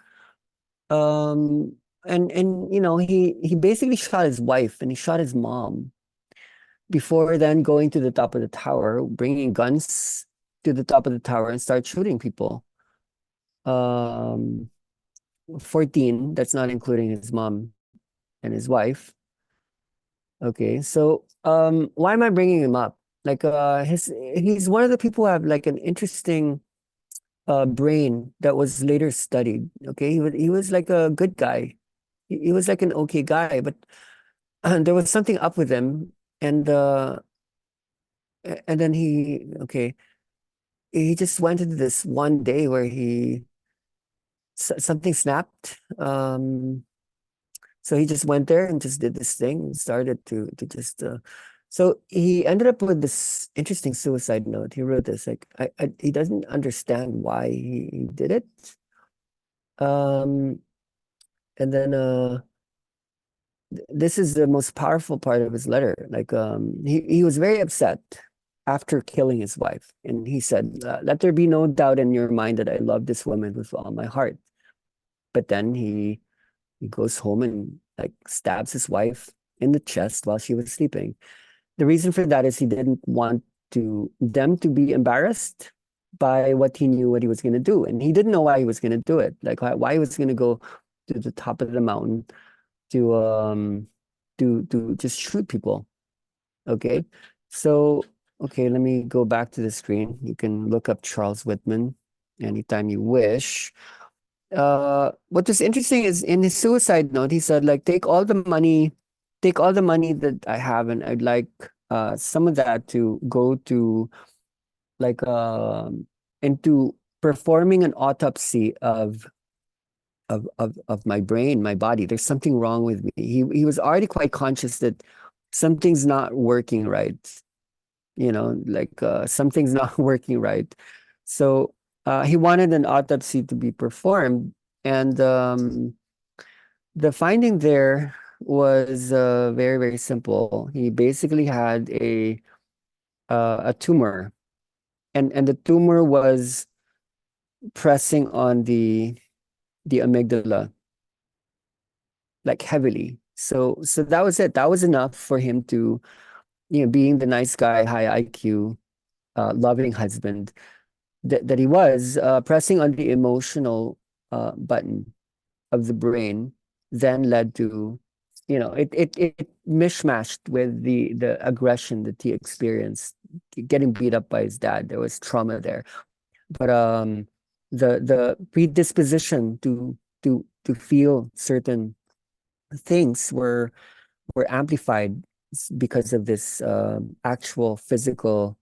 Um, and he basically shot his wife and he shot his mom before then going to the top of the tower, bringing guns to the top of the tower and start shooting people. Um, 14, that's not including his mom and his wife. Okay, so why am I bringing him up? Like he's one of the people who have like an interesting brain that was later studied. Okay, he was like a good guy. He was like an okay guy, but there was something up with him, and and then he just went into this one day where something snapped. So he just went there and just did this thing and started to just so he ended up with this interesting suicide note. He wrote this like he doesn't understand why he did it. Um and then this is the most powerful part of his letter. Like he was very upset after killing his wife. And he said, let there be no doubt in your mind that I love this woman with all my heart. But then he goes home and like stabs his wife in the chest while she was sleeping. The reason for that is he didn't want them to be embarrassed by what he knew what he was going to do, and he didn't know why he was going to do it. Like why he was going to go to the top of the mountain to just shoot people. Okay, so okay, let me go back to the screen. You can look up Charles Whitman anytime you wish. What was interesting is in his suicide note, he said, like, take all the money that I have, and I'd like some of that to go to like into performing an autopsy of my brain, my body. There's something wrong with me. He was already quite conscious that something's not working right. Like something's not working right. So he wanted an autopsy to be performed, and the finding there was very, very simple. He basically had a tumor, and the tumor was pressing on the amygdala like heavily. So that was it. That was enough for him to, being the nice guy, high IQ, loving husband that he was, pressing on the emotional button of the brain then led to, it mishmashed with the aggression that he experienced, getting beat up by his dad. There was trauma there, but the predisposition to feel certain things were amplified because of this actual physical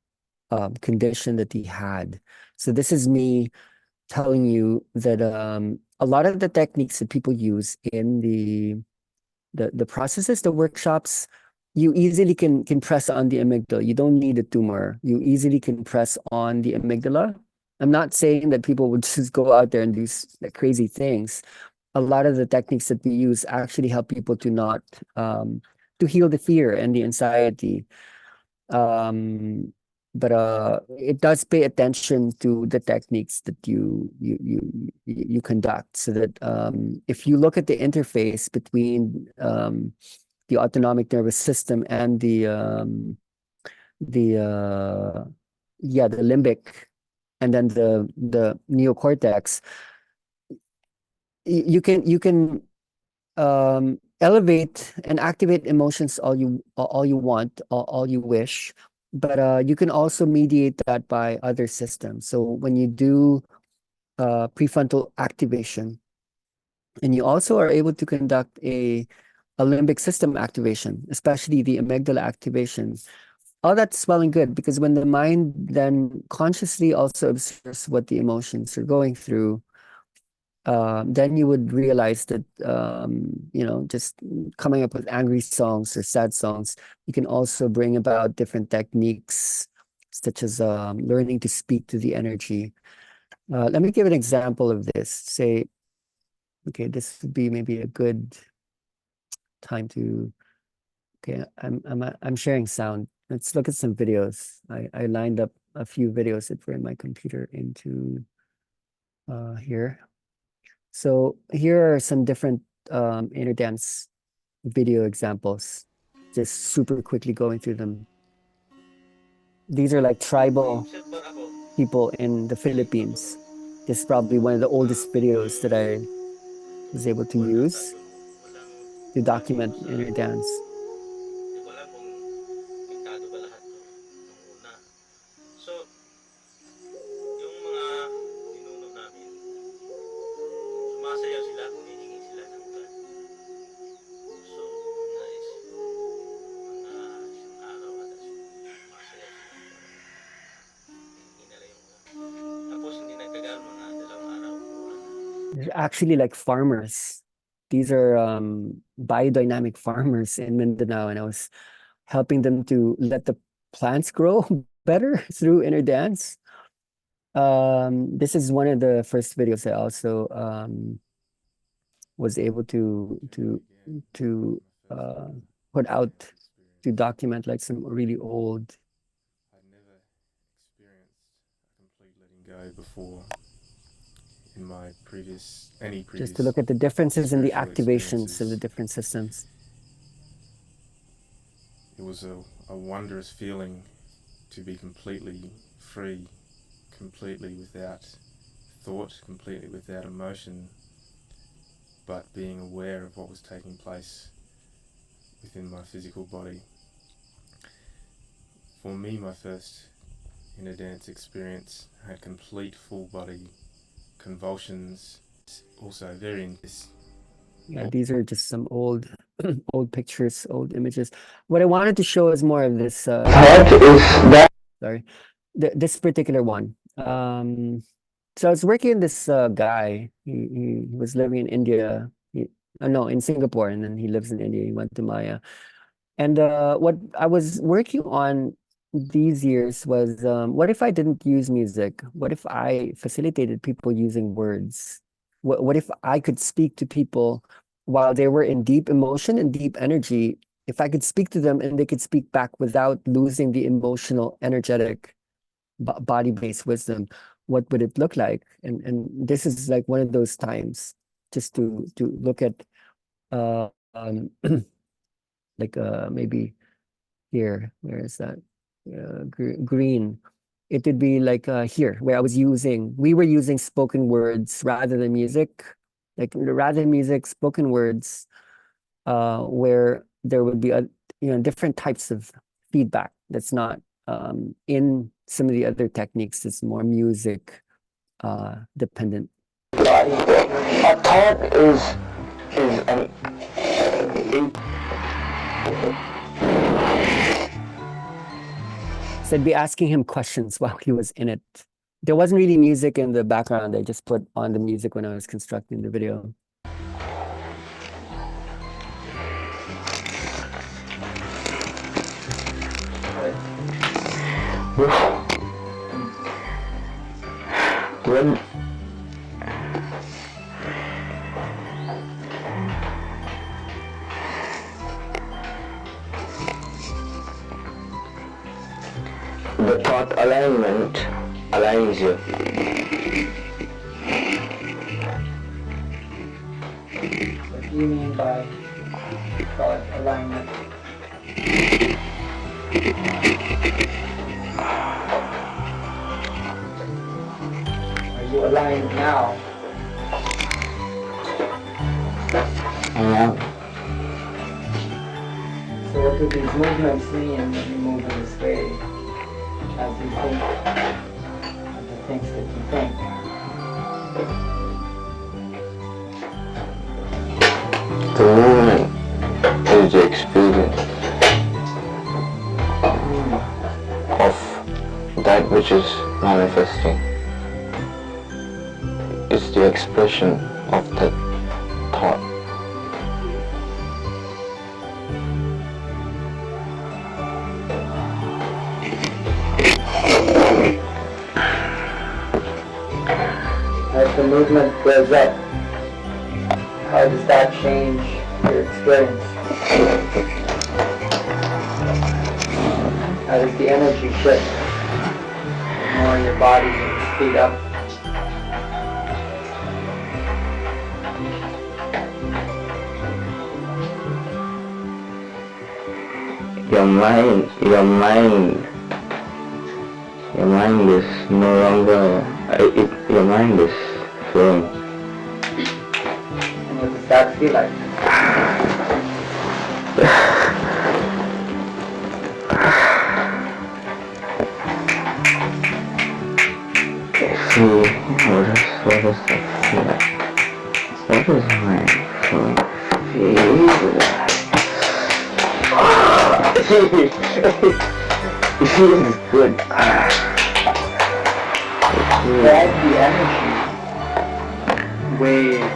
condition that he had. So this is me telling you that a lot of the techniques that people use in the processes, the workshops, you easily can press on the amygdala. You don't need a tumor. You easily can press on the amygdala. I'm not saying that people would just go out there and do crazy things. A lot of the techniques that we use actually help people to not to heal the fear and the anxiety. Um, but it does pay attention to the techniques that you conduct, so that if you look at the interface between the autonomic nervous system and the the limbic, and then the neocortex, you can elevate and activate emotions all you want, all you wish, but you can also mediate that by other systems. So when you do prefrontal activation, and you also are able to conduct a limbic system activation, especially the amygdala activation, all that's well and good, because when the mind then consciously also observes what the emotions are going through, then you would realize that just coming up with angry songs or sad songs, you can also bring about different techniques, such as learning to speak to the energy. Let me give an example of this. Say, okay, this would be maybe a good time to. Okay, I'm sharing sound. Let's look at some videos. I lined up a few videos that were in my computer into here. So here are some different inner dance video examples, just super quickly going through them. These are like tribal people in the Philippines. This is probably one of the oldest videos that I was able to use to document inner dance. They're actually like farmers. These are biodynamic farmers in Mindanao, and I was helping them to let the plants grow better through inner dance. This is one of the first videos I also was able to uh, put out to document like some really old. I'd never experienced a complete letting go before in my Just to previous look at the differences in the spiritual activations of the experiences. different systems. It was a wondrous feeling to be completely free, completely without thought, completely without emotion, but being aware of what was taking place within my physical body. For me, my first inner dance experience had complete full body convulsions, also very intense. Yeah, these are just some old old pictures, old images. What I wanted to show is more of this sorry, this particular one. So I was working with this guy. He was living in India. No, in Singapore, and then he lives in India. He went to Maya. And what I was working on these years was, what if I didn't use music? What if I facilitated people using words? What if I could speak to people while they were in deep emotion and deep energy? If I could speak to them and they could speak back without losing the emotional, energetic, body-based wisdom, what would it look like? And this is like one of those times, just to look at like maybe here, where is that? Green. It would be like here, where we were using spoken words rather than music. Like rather than music, spoken words, where there would be different types of feedback that's not in some of the other techniques. It's more music dependent. A thought is an So I'd be asking him questions while he was in it. There wasn't really music in the background. I just put on the music when I was constructing the video. when the thought alignment aligns you. What do you mean by thought alignment? Are you aligned now? Yeah. So what do these movements mean when you move in this way? As you think of the things that you think. The movement is the experience of that which is manifesting. It's the expression of that thought. As the movement goes up, how does that change your experience? How does the energy shift? The more your body speed up. Your mind is no longer, your mind is flowing. And what does that feel like? See, what does that feel like? What is my it feels good. That the energy, wave,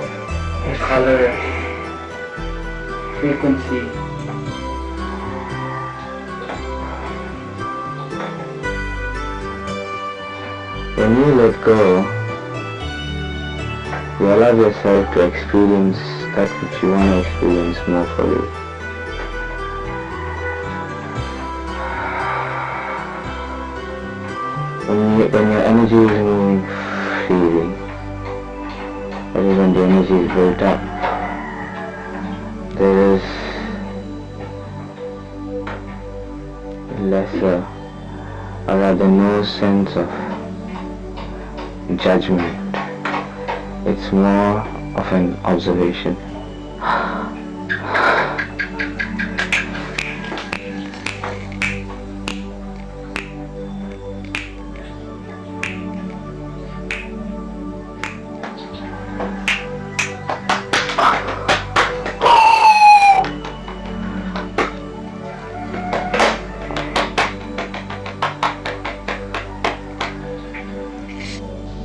color, frequency. When you let go, you allow yourself to experience that which you want to experience more fully. When your energy is moving freely, that is when the energy is built up, there is lesser, or rather no sense of judgment. It's more of an observation.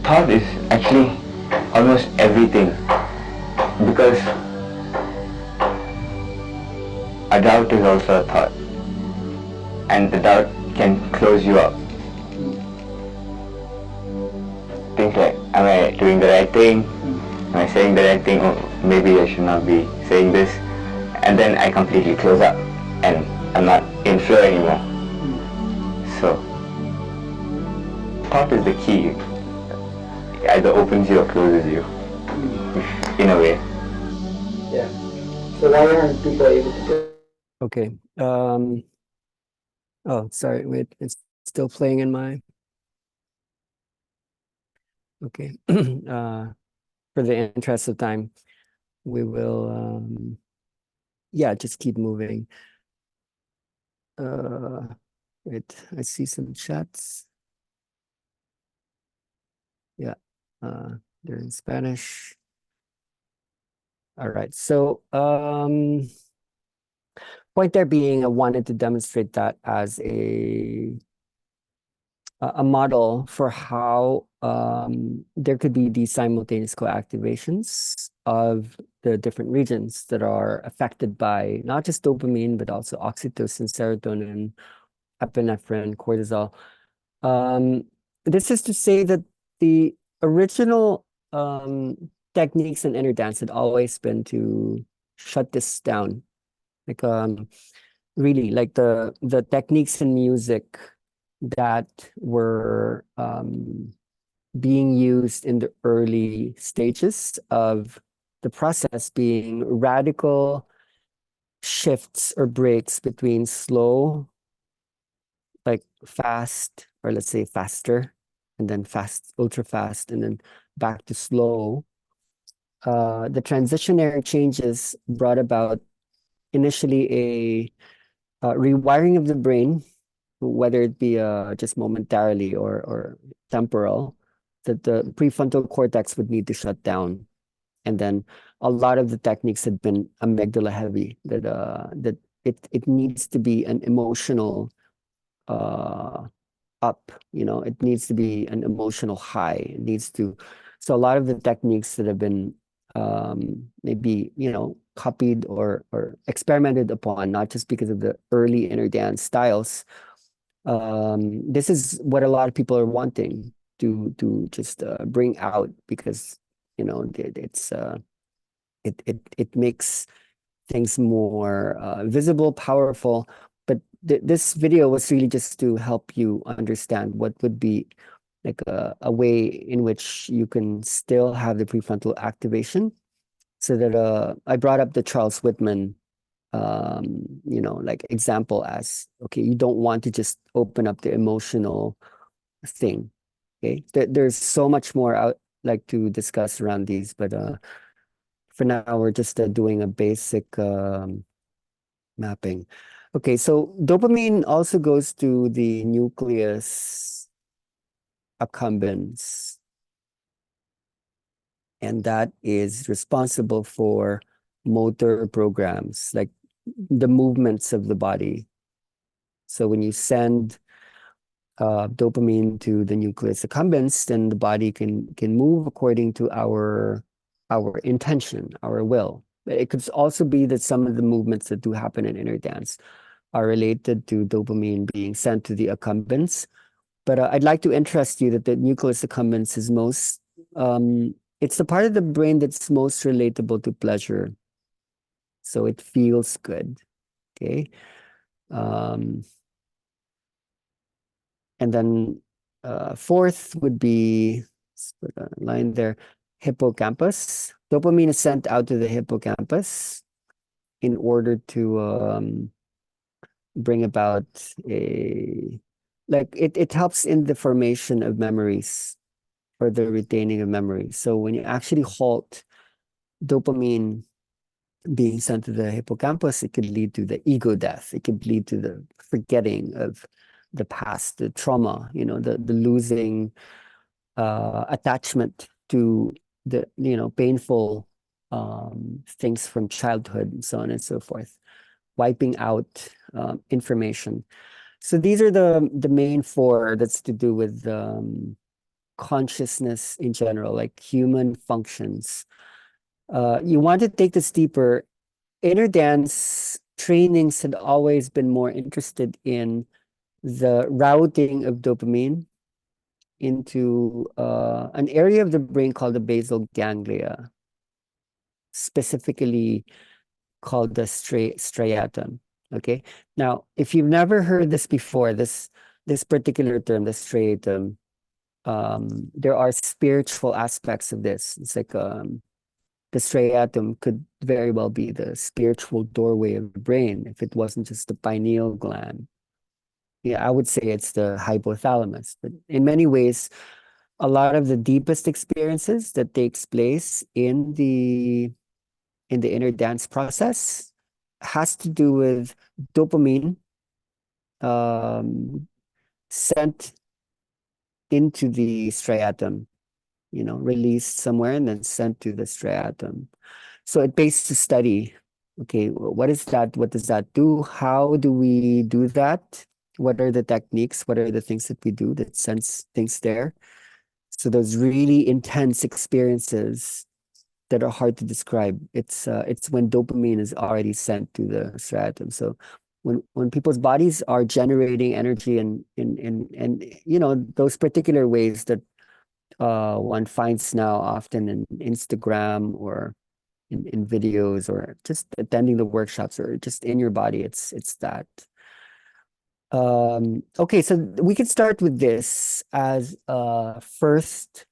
Thought is actually almost everything, because a doubt is also a thought, and the doubt can close you up. Things like, am I doing the right thing? Am I saying the right thing? Oh, maybe I should not be saying this. And then I completely close up and I'm not in flow anymore. So thought is the key. It either opens you or closes you, in a way. Yeah. So why aren't people able to do? Okay. Oh, sorry. Wait, it's still playing in my. Okay. For the interest of time, we will. Yeah, just keep moving. Wait, I see some chats. Yeah, they're in Spanish. All right. So, point there being, I wanted to demonstrate that as a model for how there could be these simultaneous coactivations of the different regions that are affected by not just dopamine, but also oxytocin, serotonin, epinephrine, cortisol. This is to say that the original techniques in inner dance had always been to shut this down. Like really, like the techniques in music that were being used in the early stages of the process being radical shifts or breaks between slow, like fast, or let's say faster, and then fast, ultra fast, and then back to slow. The transitionary changes brought about initially a rewiring of the brain, whether it be just momentarily or temporal, that the prefrontal cortex would need to shut down. And then a lot of the techniques had been amygdala heavy, that it needs to be an emotional uh, up, it needs to be an emotional high. It needs to, so a lot of the techniques that have been maybe, copied or experimented upon, not just because of the early inner dance styles. This is what a lot of people are wanting to just bring out because, it makes things more visible, powerful. But this video was really just to help you understand what would be like a way in which you can still have the prefrontal activation. So that I brought up the Charles Whitman, like example as, okay, you don't want to just open up the emotional thing. Okay, there's so much more out like to discuss around these, but for now we're just doing a basic mapping. Okay, so dopamine also goes to the nucleus accumbens, and that is responsible for motor programs, like the movements of the body. So when you send dopamine to the nucleus accumbens, then the body can move according to our intention, our will. It could also be that some of the movements that do happen in inner dance are related to dopamine being sent to the accumbens. But I'd like to interest you that the nucleus accumbens is it's the part of the brain that's most relatable to pleasure. So it feels good, okay? And then fourth would be, let's put a line there, hippocampus. Dopamine is sent out to the hippocampus in order to bring about it helps in the formation of memories or the retaining of memories. So when you actually halt dopamine being sent to the hippocampus, it could lead to the ego death. It could lead to the forgetting of the past, the trauma, the losing attachment to the, painful things from childhood and so on and so forth, wiping out information. So these are the main four that's to do with consciousness in general, like human functions. You want to take this deeper. Inner dance trainings had always been more interested in the routing of dopamine into an area of the brain called the basal ganglia, specifically called the striatum. Okay. Now, if you've never heard this before, this particular term, the striatum, there are spiritual aspects of this. It's like the striatum could very well be the spiritual doorway of the brain if it wasn't just the pineal gland. Yeah, I would say it's the hypothalamus, but in many ways, a lot of the deepest experiences that takes place in the inner dance process has to do with dopamine sent into the striatum, released somewhere and then sent to the striatum. So it pays to study. Okay, what is that? What does that do? How do we do that? What are the techniques? What are the things that we do that sends things there? So those really intense experiences that are hard to describe. It's when dopamine is already sent to the striatum. So when people's bodies are generating energy and those particular ways that one finds now often in Instagram or in videos or just attending the workshops or just in your body, it's that. Okay, so we can start with this as a first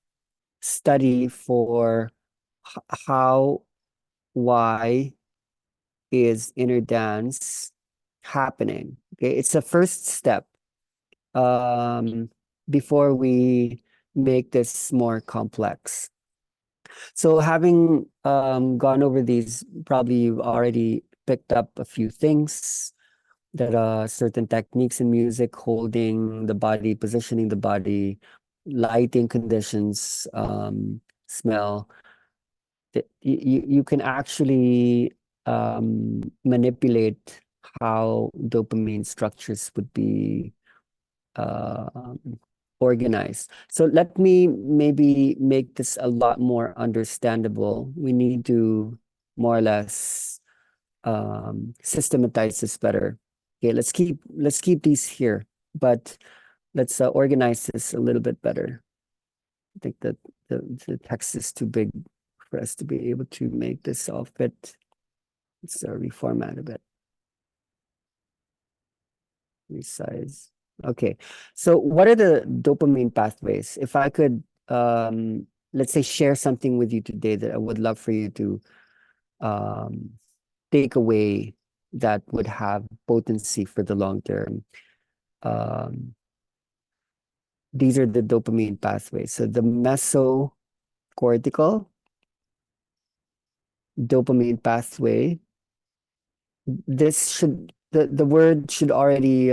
study for how, why is inner dance happening. Okay, it's a first step before we make this more complex. So having gone over these, probably you've already picked up a few things, that certain techniques in music, holding the body, positioning the body, lighting conditions, smell, that you can actually manipulate how dopamine structures would be organized. So let me maybe make this a lot more understandable. We need to more or less systematize this better. Okay, let's keep these here, but let's organize this a little bit better. I think that the text is too big for us to be able to make this all fit. Let's reformat a bit. Resize. Okay, so what are the dopamine pathways? If I could, let's say, share something with you today that I would love for you to take away that would have potency for the long term. These are the dopamine pathways. So the mesocortical dopamine pathway, the word should already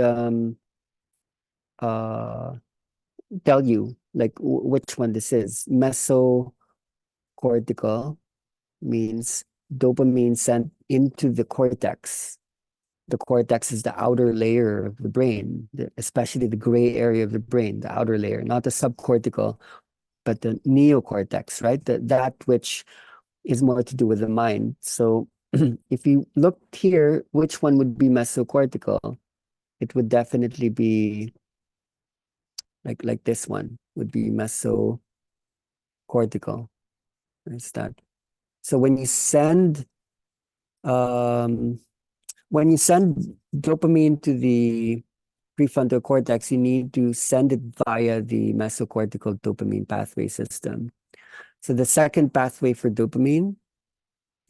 tell you like which one this is. Mesocortical means dopamine sent into the cortex. The cortex is the outer layer of the brain, especially the gray area of the brain, the outer layer, not the subcortical, but the neocortex, right? That which is more to do with the mind. So if you look here, which one would be mesocortical? It would definitely be like this one would be mesocortical. Where's that? So when you send dopamine to the prefrontal cortex, you need to send it via the mesocortical dopamine pathway system. So the second pathway for dopamine,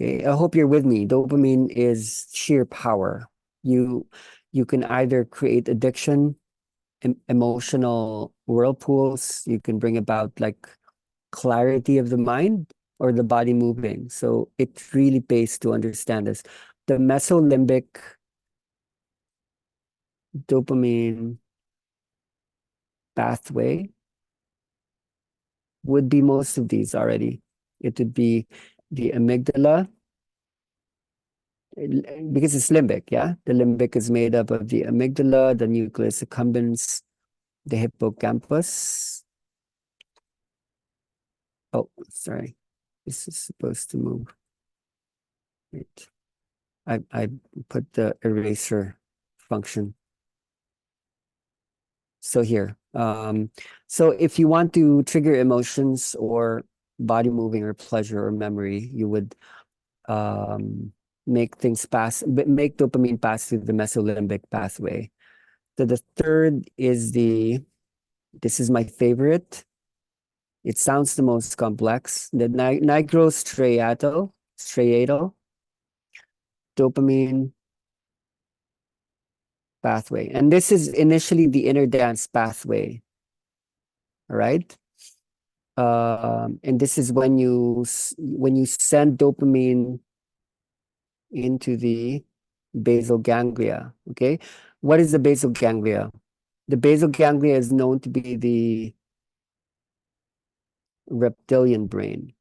okay, I hope you're with me. Dopamine is sheer power. You can either create addiction, emotional whirlpools. You can bring about like clarity of the mind or the body moving. So it really pays to understand this. The mesolimbic dopamine pathway would be most of these already. It would be the amygdala, because it's limbic, yeah? The limbic is made up of the amygdala, the nucleus accumbens, the hippocampus. Oh, sorry. This is supposed to move. Wait. I put the eraser function. So here. So if you want to trigger emotions or body moving or pleasure or memory, you would make dopamine pass through the mesolimbic pathway. So the third is this is my favorite, It sounds the most complex. The nigrostriatal dopamine pathway. And this is initially the inner dance pathway. All right. And this is when you send dopamine into the basal ganglia. Okay. What is the basal ganglia? The basal ganglia is known to be the reptilian brain.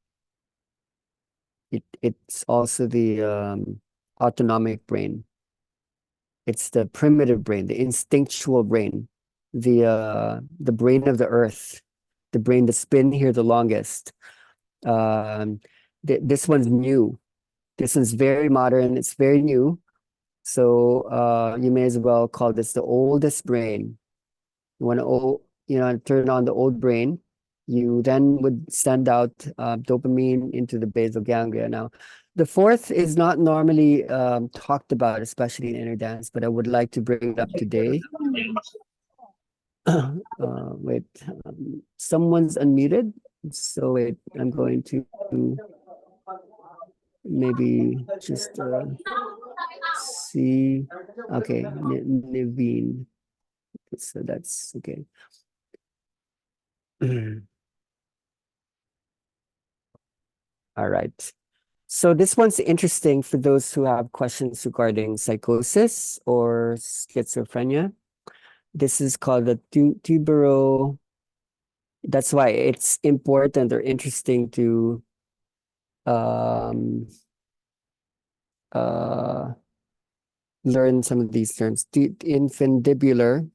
It's also the autonomic brain. It's the primitive brain, the instinctual brain, the brain of the earth, the brain that's been here the longest. This one's new. This one's very modern. It's very new. So you may as well call this the oldest brain. You want to turn on the old brain. You then would send out dopamine into the basal ganglia. Now, the fourth is not normally talked about, especially in inner dance, but I would like to bring it up today. Wait, someone's unmuted. So wait, I'm going to maybe just see. Okay, Naveen. So that's okay. All right. So this one's interesting for those who have questions regarding psychosis or schizophrenia. This is called the tubero. That's why it's important or interesting to learn some of these terms. Infundibular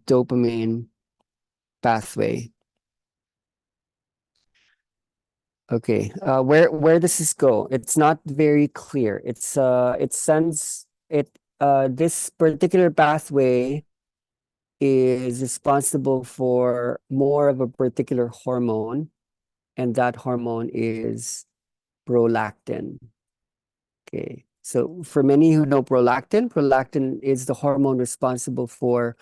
dopamine pathway. Okay, where does this go? It's not very clear. It's this particular pathway is responsible for more of a particular hormone, and that hormone is prolactin. Okay, so for many who know prolactin is the hormone responsible for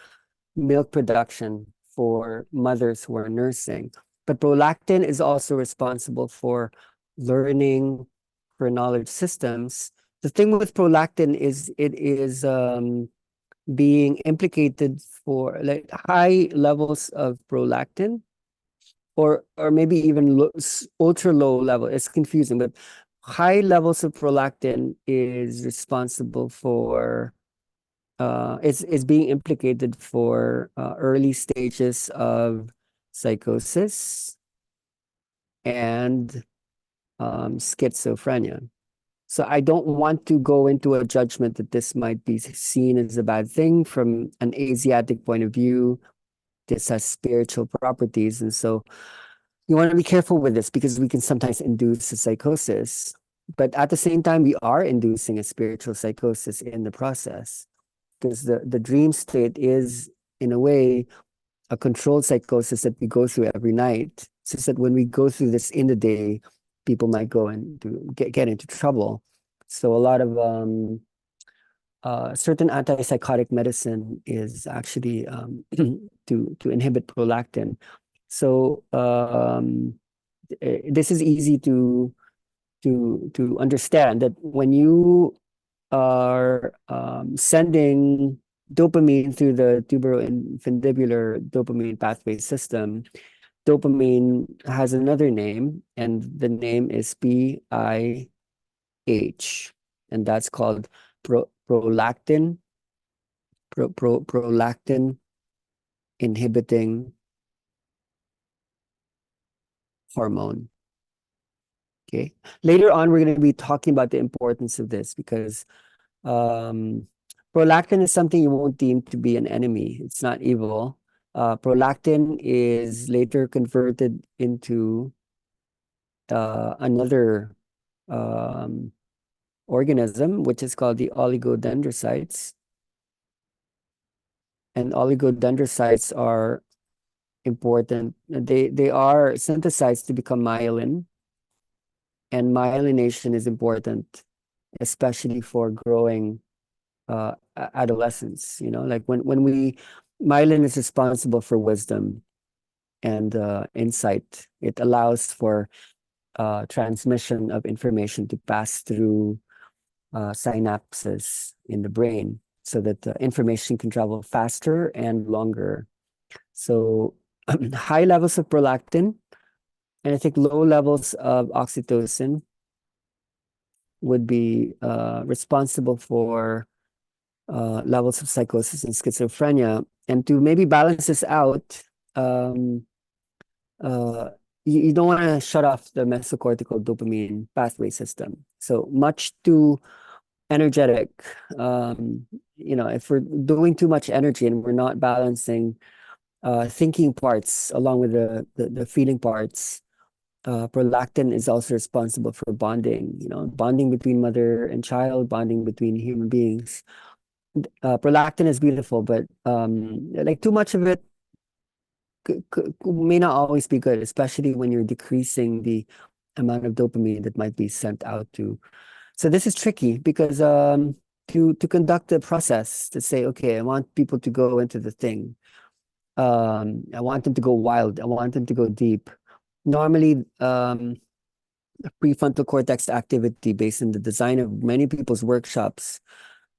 milk production for mothers who are nursing. But prolactin is also responsible for learning, for knowledge systems. The thing with prolactin is it is being implicated for like high levels of prolactin, or maybe even ultra low level. It's confusing, but high levels of prolactin is responsible for is being implicated for early stages of psychosis and schizophrenia. So I don't want to go into a judgment that this might be seen as a bad thing from an Asiatic point of view. This has spiritual properties. And so you want to be careful with this because we can sometimes induce a psychosis. But at the same time, we are inducing a spiritual psychosis in the process. Because the dream state is, in a way, a controlled psychosis that we go through every night. It's just that when we go through this in the day, people might go and get into trouble. So a lot of certain antipsychotic medicine is actually to inhibit prolactin. So this is easy to understand that when you are sending dopamine through the tuberoinfundibular dopamine pathway system. Dopamine has another name, and the name is PIH, and that's called prolactin inhibiting hormone. Okay. Later on, we're going to be talking about the importance of this because prolactin is something you won't deem to be an enemy. It's not evil. Prolactin is later converted into another organism, which is called the oligodendrocytes. And oligodendrocytes are important. They are synthesized to become myelin. And myelination is important especially for growing adolescents. Like when myelin is responsible for wisdom and insight. It allows for transmission of information to pass through synapses in the brain so that the information can travel faster and longer. So high levels of prolactin and I think low levels of oxytocin would be responsible for levels of psychosis and schizophrenia. And to maybe balance this out, you don't want to shut off the mesocortical dopamine pathway system. So much too energetic. If we're doing too much energy and we're not balancing thinking parts along with the feeling parts, prolactin is also responsible for bonding, bonding between mother and child, bonding between human beings. Prolactin is beautiful, but like too much of it may not always be good, especially when you're decreasing the amount of dopamine that might be sent out to. So this is tricky because to conduct the process, to say, okay, I want people to go into the thing. I want them to go wild. I want them to go deep. Normally, prefrontal cortex activity based on the design of many people's workshops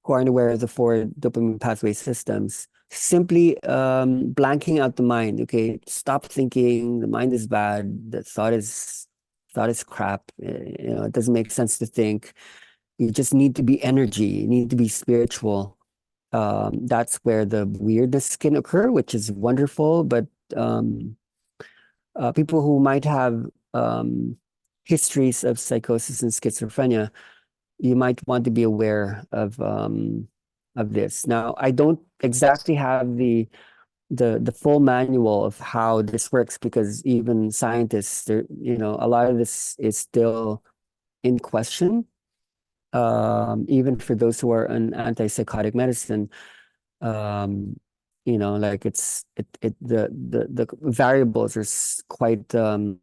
who aren't aware of the four dopamine pathway systems, simply blanking out the mind. Okay, stop thinking. The mind is bad. The thought is crap. It doesn't make sense to think. You just need to be energy. You need to be spiritual. That's where the weirdness can occur, which is wonderful. But people who might have histories of psychosis and schizophrenia, you might want to be aware of this. Now, I don't exactly have the full manual of how this works because even scientists, a lot of this is still in question. Even for those who are on antipsychotic medicine, like the variables are quite so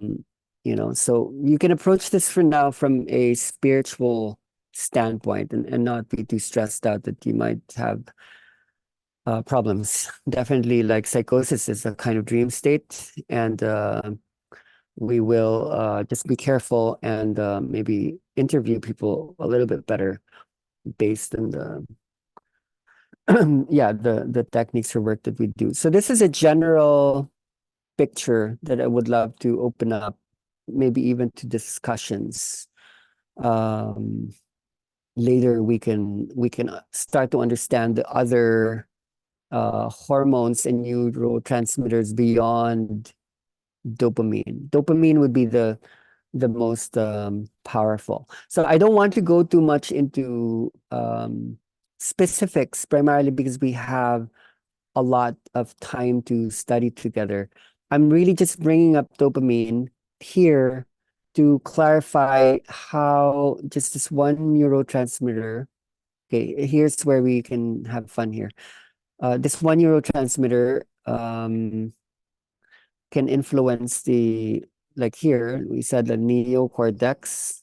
you can approach this for now from a spiritual standpoint and not be too stressed out that you might have problems. Definitely, like psychosis is a kind of dream state, and we will just be careful and maybe interview people a little bit better based on the the techniques for work that we do. So this is a general picture that I would love to open up, maybe even to discussions. Later we can start to understand the other hormones and neurotransmitters beyond dopamine. Dopamine would be the most powerful. So I don't want to go too much into specifics, primarily because we have a lot of time to study together. I'm really just bringing up dopamine here to clarify how just this one neurotransmitter. Okay, here's where we can have fun here. This one neurotransmitter can influence like here, we said the neocortex,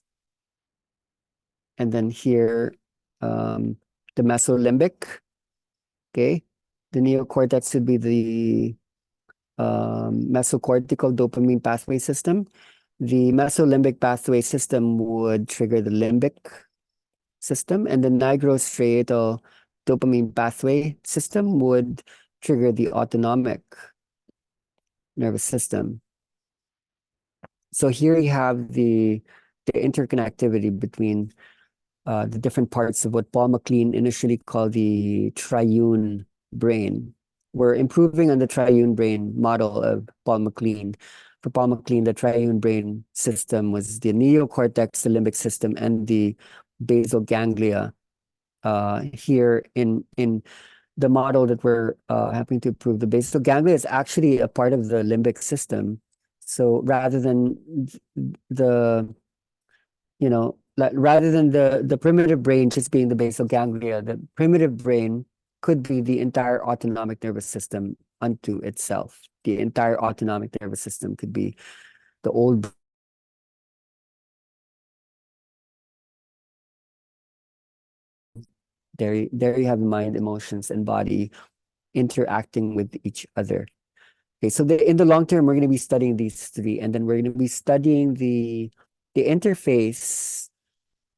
and then here, the mesolimbic, okay? The neocortex would be the mesocortical dopamine pathway system. The mesolimbic pathway system would trigger the limbic system, and the nigrostriatal dopamine pathway system would trigger the autonomic nervous system. So here you have the interconnectivity between the different parts of what Paul MacLean initially called the triune brain. We're improving on the triune brain model of Paul MacLean. For Paul MacLean, the triune brain system was the neocortex, the limbic system, and the basal ganglia. Here in the model that we're having to improve, the basal ganglia is actually a part of the limbic system. So rather than rather than the primitive brain just being the basal ganglia, the primitive brain could be the entire autonomic nervous system unto itself. The entire autonomic nervous system could be the old There you have mind, emotions, and body interacting with each other. Okay, so in the long term, we're going to be studying these three, and then we're going to be studying the interface.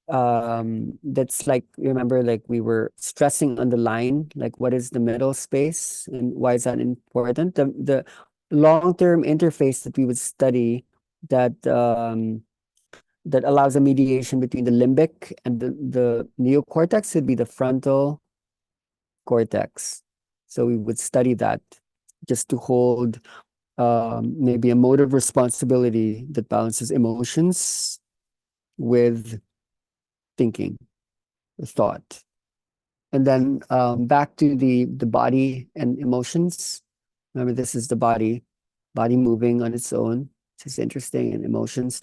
That's like, remember, like we were stressing on the line, like what is the middle space and why is that important? The long-term interface that we would study that that allows a mediation between the limbic and the neocortex would be the frontal cortex. So we would study that just to hold maybe a mode of responsibility that balances emotions with thinking, thought. And then back to the body and emotions. Remember, this is the body moving on its own. This is interesting, and emotions.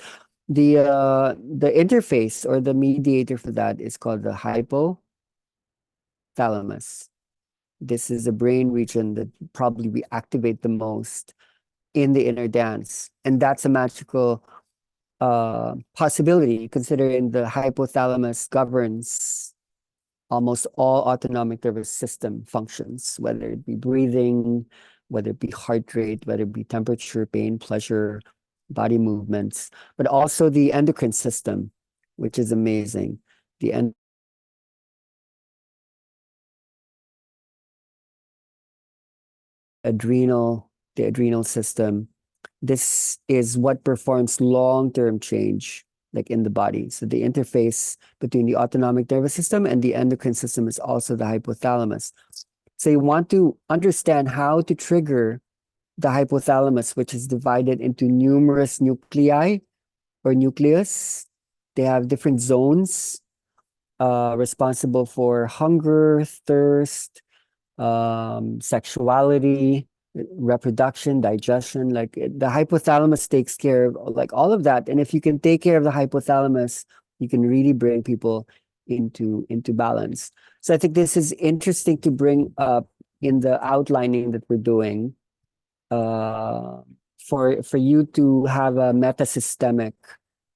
The interface or the mediator for that is called the hypothalamus. This is a brain region that probably we activate the most in the inner dance. And that's a magical possibility, considering the hypothalamus governs almost all autonomic nervous system functions, whether it be breathing, whether it be heart rate, whether it be temperature, pain, pleasure, body movements, but also the endocrine system, which is amazing. The adrenal system. This is what performs long-term change, like in the body. So the interface between the autonomic nervous system and the endocrine system is also the hypothalamus. So you want to understand how to trigger the hypothalamus, which is divided into numerous nuclei or nucleus. They have different zones responsible for hunger, thirst, sexuality, reproduction, digestion. Like the hypothalamus takes care of like all of that. And if you can take care of the hypothalamus, you can really bring people into balance. So I think this is interesting to bring up in the outlining that we're doing, for you to have a metasystemic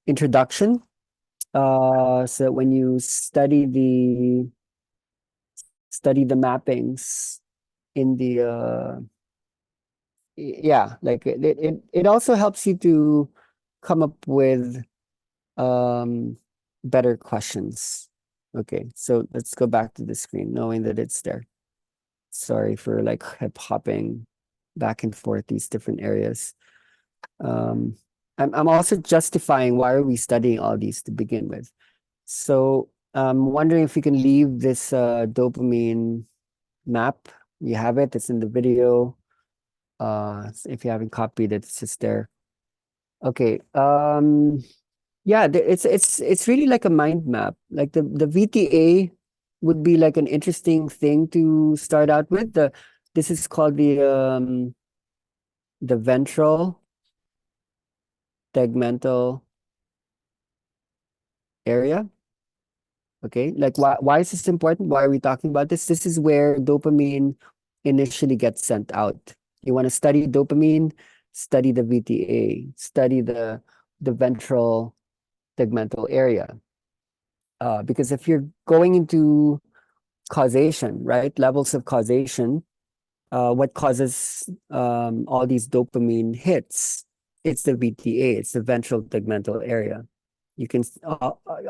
introduction. So when you study the mappings in the yeah, like it also helps you to come up with better questions. Okay, so let's go back to the screen, knowing that it's there. Sorry for like hip hopping back and forth these different areas. I'm also justifying why are we studying all these to begin with. So I'm wondering if we can leave this dopamine map. You have it, it's in the video. If you haven't copied it, it's just there. Okay. Yeah, it's really like a mind map. Like the VTA would be like an interesting thing to start out with. This is called the ventral tegmental area. Okay, like why is this important? Why are we talking about this? This is where dopamine initially gets sent out. You want to study dopamine, study the VTA, study the ventral tegmental area. Because if you're going into causation, right, levels of causation, what causes all these dopamine hits? It's the VTA, it's the ventral tegmental area. You can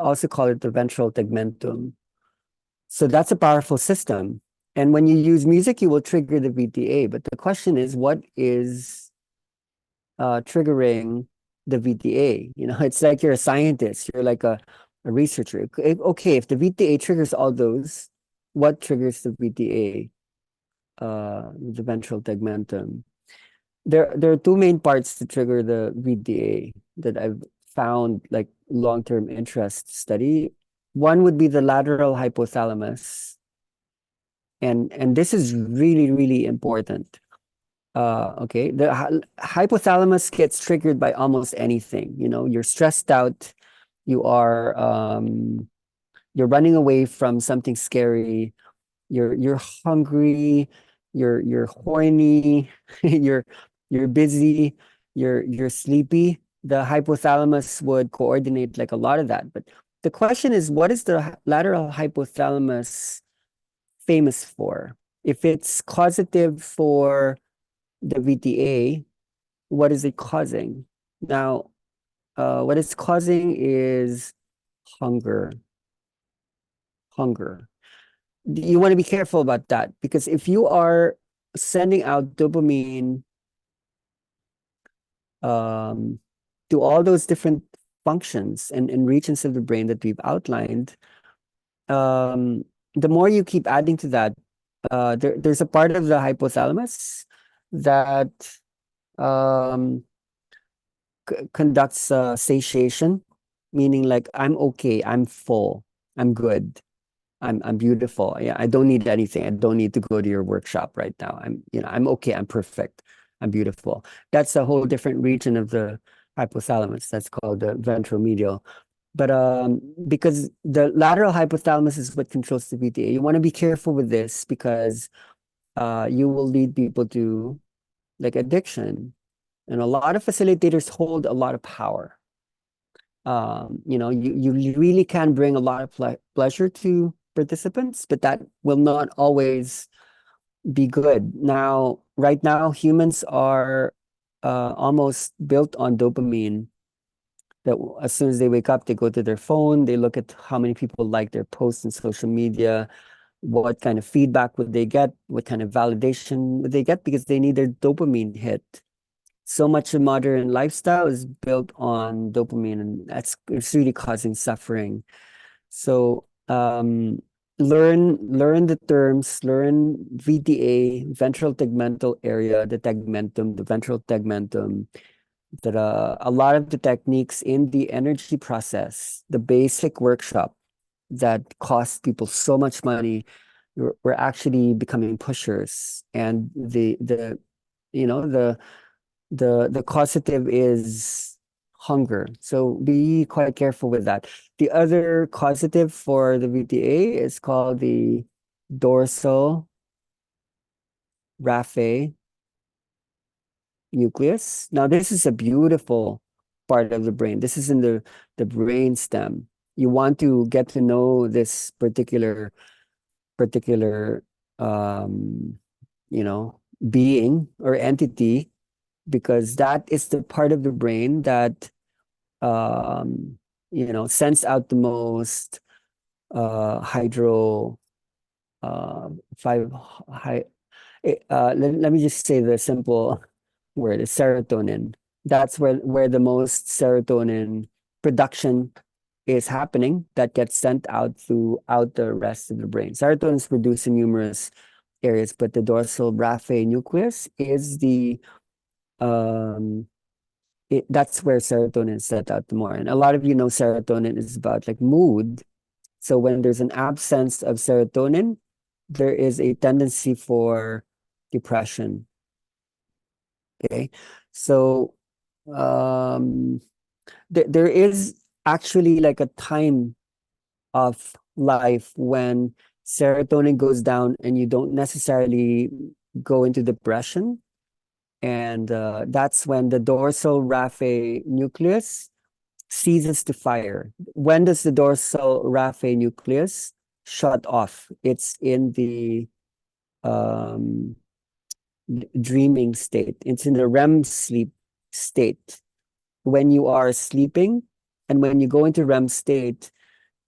also call it the ventral tegmentum. So that's a powerful system. And when you use music, you will trigger the VTA. But the question is, what is triggering the VTA? You know, it's like you're a scientist. You're like a researcher. Okay, if the VTA triggers all those, what triggers the VTA? The ventral tegmentum. There are two main parts to trigger the VTA that I've found like long-term interest study. One would be the lateral hypothalamus. And this is really, really important. Okay, the hypothalamus gets triggered by almost anything. You know, you're stressed out, you are you're running away from something scary, you're hungry, you're horny, you're busy, you're sleepy. The hypothalamus would coordinate like a lot of that. But the question is, what is the lateral hypothalamus famous for? If it's causative for the VTA, what is it causing? Now, what it's causing is hunger. Hunger. You want to be careful about that, because if you are sending out dopamine to all those different functions and regions of the brain that we've outlined, the more you keep adding to that, there's a part of the hypothalamus that conducts satiation, meaning like, I'm okay, I'm full, I'm good, I'm beautiful. Yeah, I don't need anything. I don't need to go to your workshop right now. I'm okay, I'm perfect, I'm beautiful. That's a whole different region of the hypothalamus. That's called the ventromedial. But because the lateral hypothalamus is what controls the VTA, you want to be careful with this, because you will lead people to like addiction. And a lot of facilitators hold a lot of power. You really can bring a lot of pleasure to participants, but that will not always be good. Now, right now, humans are almost built on dopamine. That as soon as they wake up, they go to their phone, they look at how many people like their posts on social media, what kind of feedback would they get, what kind of validation would they get, because they need their dopamine hit. So much of modern lifestyle is built on dopamine, and it's really causing suffering. So learn the terms, learn VTA, ventral tegmental area, the tegmentum, the ventral tegmentum, that a lot of the techniques in the energy process, the basic workshop that costs people so much money, we're actually becoming pushers. And the causative is hunger. So be quite careful with that. The other causative for the VTA is called the dorsal raphe nucleus. Now, this is a beautiful part of the brain. This is in the brain stem. You want to get to know this particular being or entity, because that is the part of the brain that sends out the most hydro five high let me just say the simple word is serotonin. That's where the most serotonin production is happening, that gets sent out throughout the rest of the brain. Serotonin is produced in numerous areas, but the dorsal raphe nucleus is that's where serotonin is sent out the more. And a lot of serotonin is about like mood. So when there's an absence of serotonin, there is a tendency for depression. Okay, so there is actually like a time of life when serotonin goes down and you don't necessarily go into depression. And that's when the dorsal raphe nucleus ceases to fire. When does the dorsal raphe nucleus shut off? It's in the dreaming state. It's in the REM sleep state. When you are sleeping and when you go into REM state,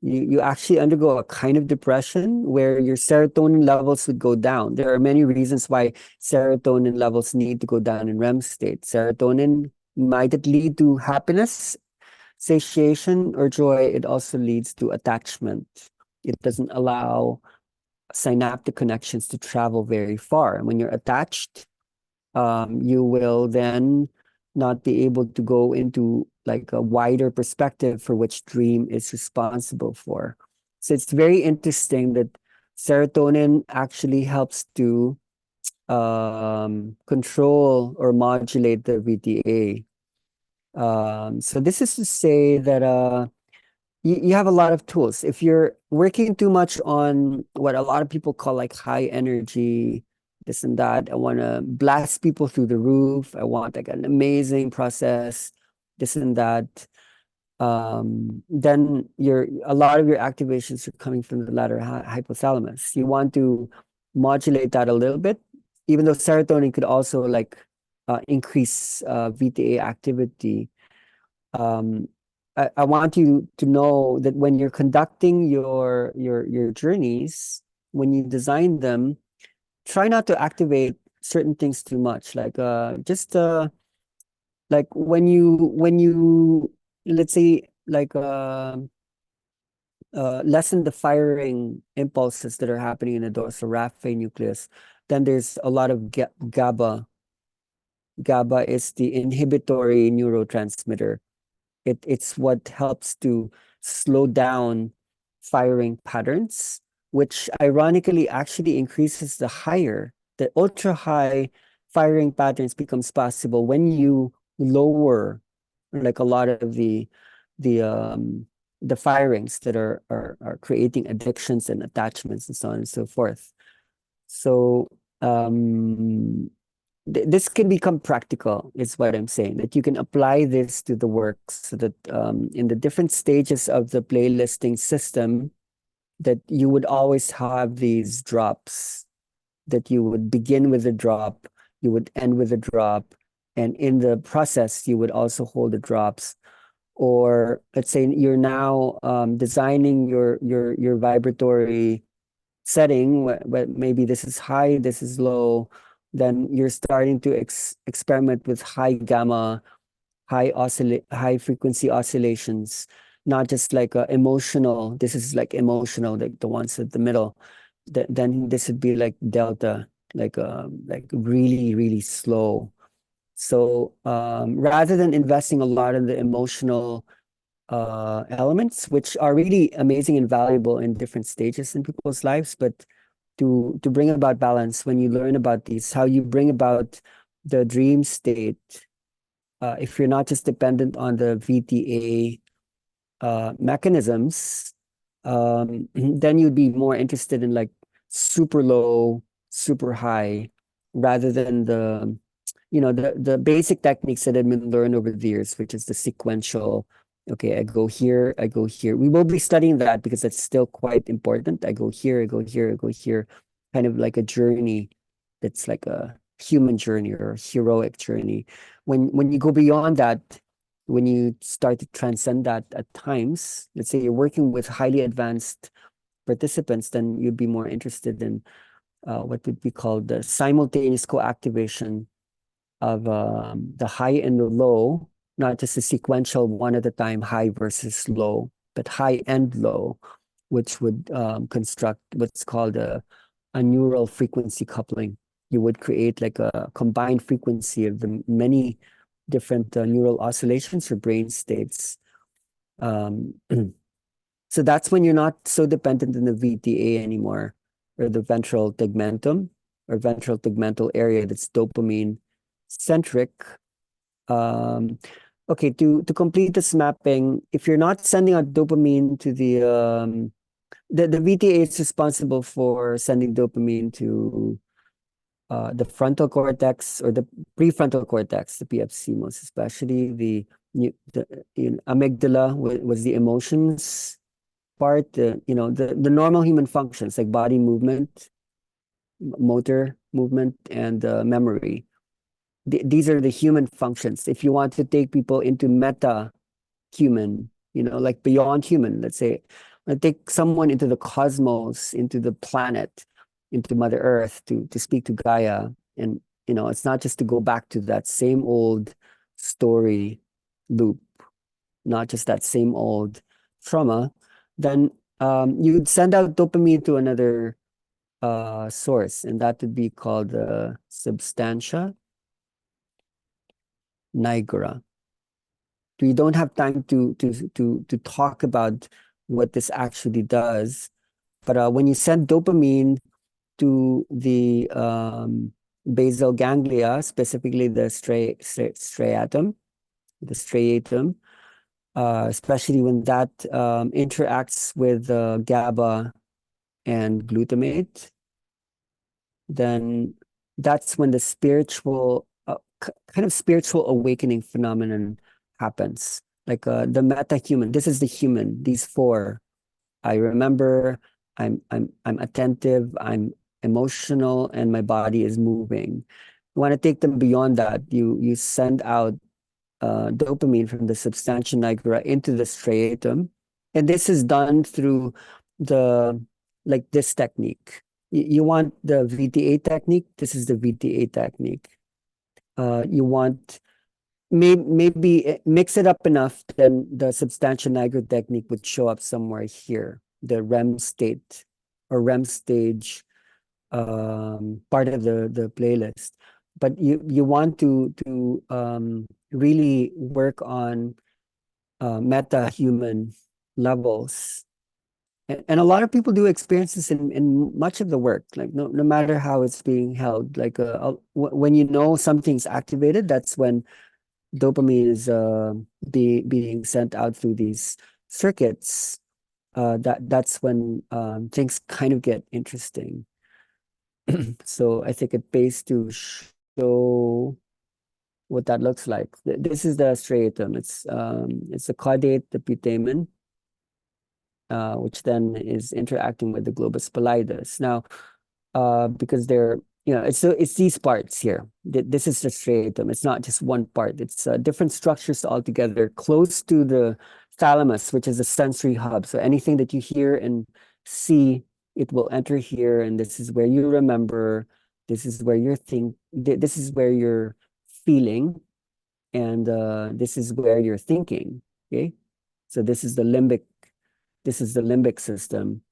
you actually undergo a kind of depression where your serotonin levels would go down. There are many reasons why serotonin levels need to go down in REM state. Serotonin might lead to happiness, satiation, or joy. It also leads to attachment. It doesn't allow synaptic connections to travel very far. And when you're attached, you will then not be able to go into like a wider perspective for which dream is responsible for. So it's very interesting that serotonin actually helps to control or modulate the VTA. So this is to say that you have a lot of tools. If you're working too much on what a lot of people call like high energy, this and that, I want to blast people through the roof, I want like an amazing process, this and that. then a lot of your activations are coming from the lateral hypothalamus. You want to modulate that a little bit, even though serotonin could also like increase VTA activity. I want you to know that when you're conducting your journeys, when you design them, try not to activate certain things too much. Like just like when you let's say like lessen the firing impulses that are happening in the dorsal nucleus, then there's a lot of GABA. GABA is the inhibitory neurotransmitter. It's what helps to slow down firing patterns, which ironically actually increases the ultra high firing patterns becomes possible when you lower like a lot of the firings that are creating addictions and attachments and so on and so forth. So this can become practical, is what I'm saying, that you can apply this to the work so that in the different stages of the playlisting system, that you would always have these drops, that you would begin with a drop, you would end with a drop, and in the process, you would also hold the drops. Or let's say you're now designing your vibratory setting, maybe this is high, this is low, then you're starting to experiment with high gamma, high frequency oscillations, not just like emotional. This is like emotional, like the ones at the middle. Then this would be like delta, like really, really slow. So rather than investing a lot in the emotional elements, which are really amazing and valuable in different stages in people's lives, but to bring about balance, when you learn about these, how you bring about the dream state, if you're not just dependent on the VTA mechanisms, then you'd be more interested in like super low, super high, rather than the basic techniques that have been learned over the years, which is the sequential. Okay, I go here, I go here. We will be studying that because that's still quite important. I go here, I go here, I go here. Kind of like a journey that's like a human journey or a heroic journey. When you go beyond that, when you start to transcend that at times, let's say you're working with highly advanced participants, then you'd be more interested in what would be called the simultaneous co-activation of the high and the low, not just a sequential one at a time, high versus low, but high and low, which would construct what's called a neural frequency coupling. You would create like a combined frequency of the many different neural oscillations or brain states. So that's when you're not so dependent on the VTA anymore, or the ventral tegmentum or ventral tegmental area that's dopamine centric. Okay, to complete this mapping, if you're not sending out dopamine to the VTA is responsible for sending dopamine to the frontal cortex or the prefrontal cortex, the PFC most especially. The amygdala was the emotions part, the normal human functions like body movement, motor movement, and memory. These are the human functions. If you want to take people into meta human, like beyond human, let's say, take someone into the cosmos, into the planet, into Mother Earth to speak to Gaia. And, it's not just to go back to that same old story loop, not just that same old trauma, then you'd send out dopamine to another source, and that would be called the substantia nigra. We don't have time to talk about what this actually does, but when you send dopamine to the basal ganglia, specifically the striatum, especially when that interacts with GABA and glutamate, then that's when the spiritual kind of spiritual awakening phenomenon happens. like the meta-human. This is the human, these four. I remember, I'm attentive, I'm emotional, and my body is moving. You want to take them beyond that. You send out dopamine from the substantia nigra into the striatum, and this is done through the like this technique. You want the VTA technique. This is the VTA technique. You want maybe mix it up enough, then the substantia nigra technique would show up somewhere here, the REM state or REM stage part of the playlist. But you want to really work on meta-human levels. And a lot of people do experience this in much of the work, like no matter how it's being held. Like when you know something's activated, that's when dopamine is being sent out through these circuits. That's when things kind of get interesting. So I think it pays to show what that looks like. This is the striatum. It's a caudate, the putamen, which then is interacting with the globus pallidus. Now, because they're, it's these parts here. This is the striatum. It's not just one part. It's different structures altogether close to the thalamus, which is a sensory hub. So anything that you hear and see, it will enter here, and this is where you remember. This is where you're This is where you're feeling, and this is where you're thinking. Okay, so this is the limbic. This is the limbic system.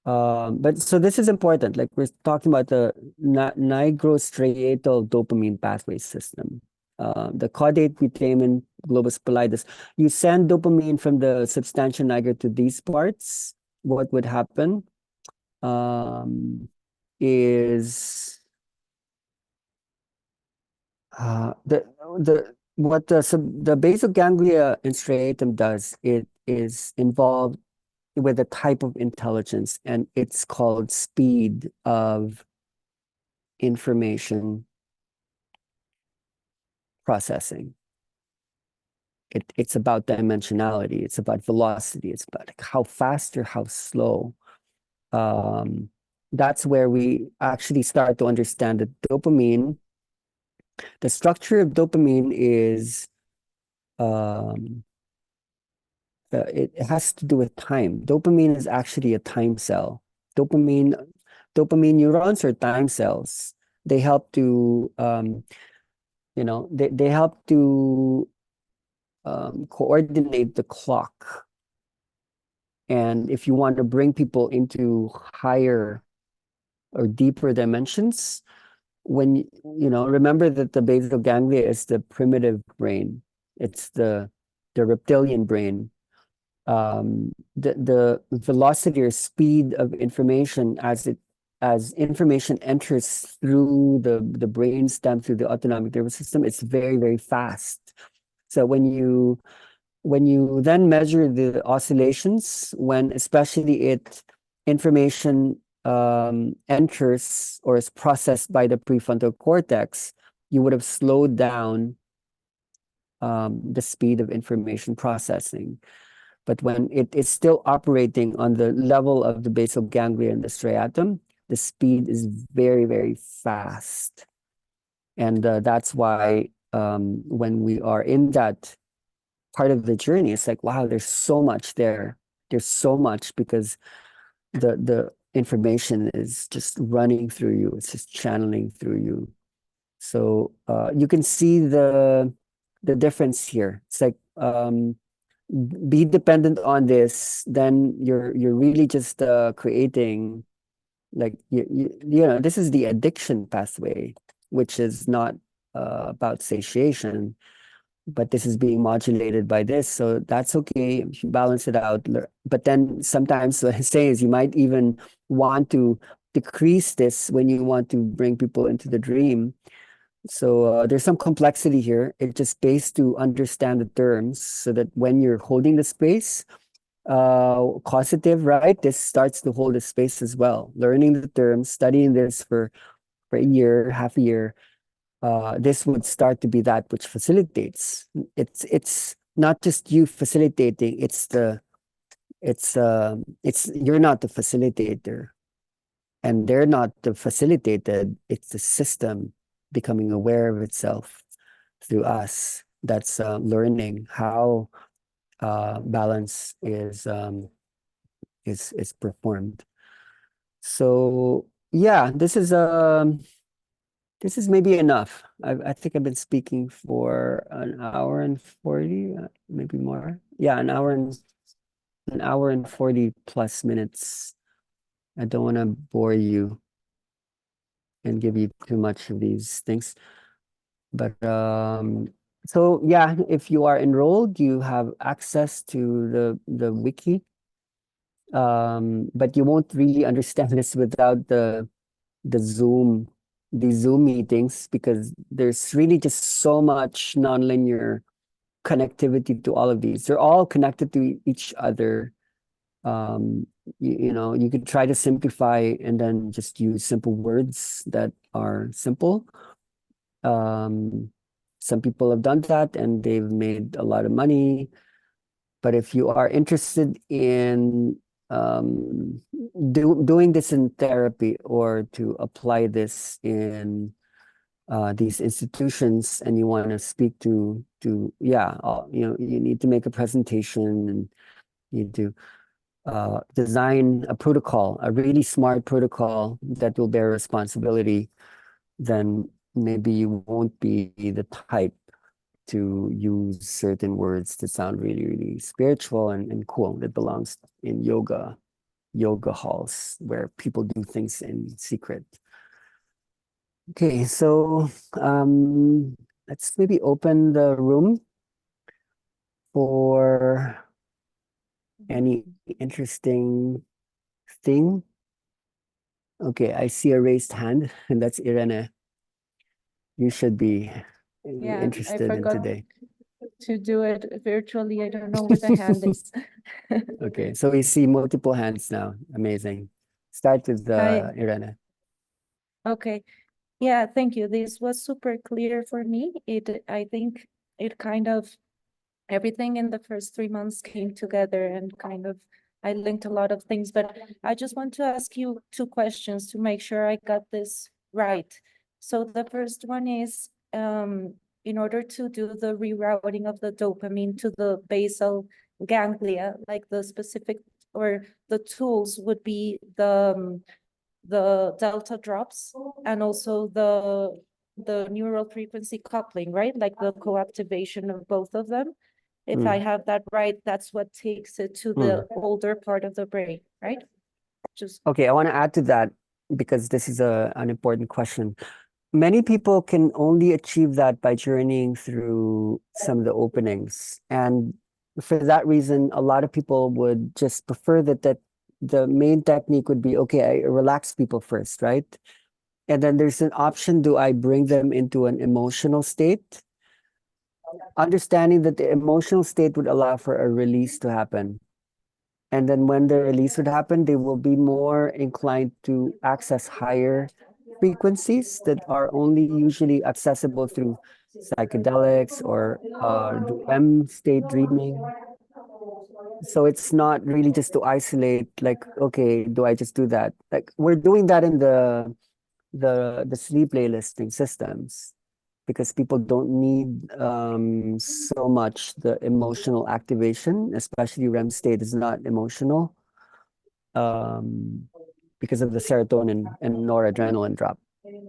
But so this is important. Like we're talking about the nigrostriatal dopamine pathway system. The caudate putamen globus pallidus. You send dopamine from the substantia nigra to these parts. What would happen is the basal ganglia in striatum does, it is involved with a type of intelligence, and it's called speed of information processing. It's about dimensionality, it's about velocity, it's about like how fast or how slow. That's where we actually start to understand that dopamine, the structure of dopamine is it has to do with time. Dopamine is actually a time cell. Dopamine neurons are time cells. They help to they help to coordinate the clock. And if you want to bring people into higher or deeper dimensions, when remember that the basal ganglia is the primitive brain. It's the reptilian brain. The velocity or speed of information as information enters through the brain stem, through the autonomic nervous system, it's very, very fast. So when you then measure the oscillations, when especially information enters or is processed by the prefrontal cortex, you would have slowed down the speed of information processing. But when it is still operating on the level of the basal ganglia and the striatum, the speed is very, very fast. And that's why when we are in that part of the journey, it's like, wow, there's so much there. There's so much, because the information is just running through you. It's just channeling through you. So you can see the difference here. It's like be dependent on this, then you're really just creating, like this is the addiction pathway, which is not about satiation, but this is being modulated by this, so that's okay if you balance it out. But then sometimes what I say is you might even want to decrease this when you want to bring people into the dream. So there's some complexity here. It just pays to understand the terms so that when you're holding the space, causative, right? This starts to hold the space as well. Learning the terms, studying this for a year, half a year, this would start to be that which facilitates. It's not just you facilitating, it's you're not the facilitator, and they're not the facilitated. It's the system becoming aware of itself through us that's learning how balance is performed. So yeah, this is maybe enough. I think I've been speaking for an hour and 40, maybe more. Yeah, an hour and 40 plus minutes. I don't want to bore you and give you too much of these things. But so yeah, if you are enrolled, you have access to the wiki. But you won't really understand this without the Zoom, these Zoom meetings, because there's really just so much nonlinear connectivity to all of these. They're all connected to each other. You could try to simplify and then just use simple words that are simple. Some people have done that and they've made a lot of money. But if you are interested in doing this in therapy, or to apply this in these institutions, and you want to speak to you need to make a presentation, and you need to design a protocol, a really smart protocol that will bear responsibility, then maybe you won't be the type to use certain words that sound really, really spiritual and cool, that belongs in yoga halls where people do things in secret. Okay, so let's maybe open the room for any interesting thing. Okay, I see a raised hand, and that's Irene. You should be Yeah, I interested in forgot today. to do it virtually. I don't know where the hand is. Okay, so we see multiple hands now. Amazing. Start with Hi. Irene. Okay. Yeah, thank you. This was super clear for me. I think it kind of, everything in the first 3 months came together, and kind of I linked a lot of things, but I just want to ask you 2 questions to make sure I got this right. So the first one is, in order to do the rerouting of the dopamine to the basal ganglia, like the specific or the tools would be the delta drops, and also the neural frequency coupling, right? Like the co-activation of both of them. If I have that right, that's what takes it to the older part of the brain, right? Okay, I want to add to that, because this is an important question. Many people can only achieve that by journeying through some of the openings. And for that reason, a lot of people would just prefer that the main technique would be, okay, I relax people first, right? And then there's an option, do I bring them into an emotional state? Understanding that the emotional state would allow for a release to happen. And then when the release would happen, they will be more inclined to access higher frequencies that are only usually accessible through psychedelics or REM state dreaming. So it's not really just to isolate, like, okay, do I just do that? Like, we're doing that in the sleep playlisting systems, because people don't need so much the emotional activation, especially REM state is not emotional, because of the serotonin and noradrenaline drop.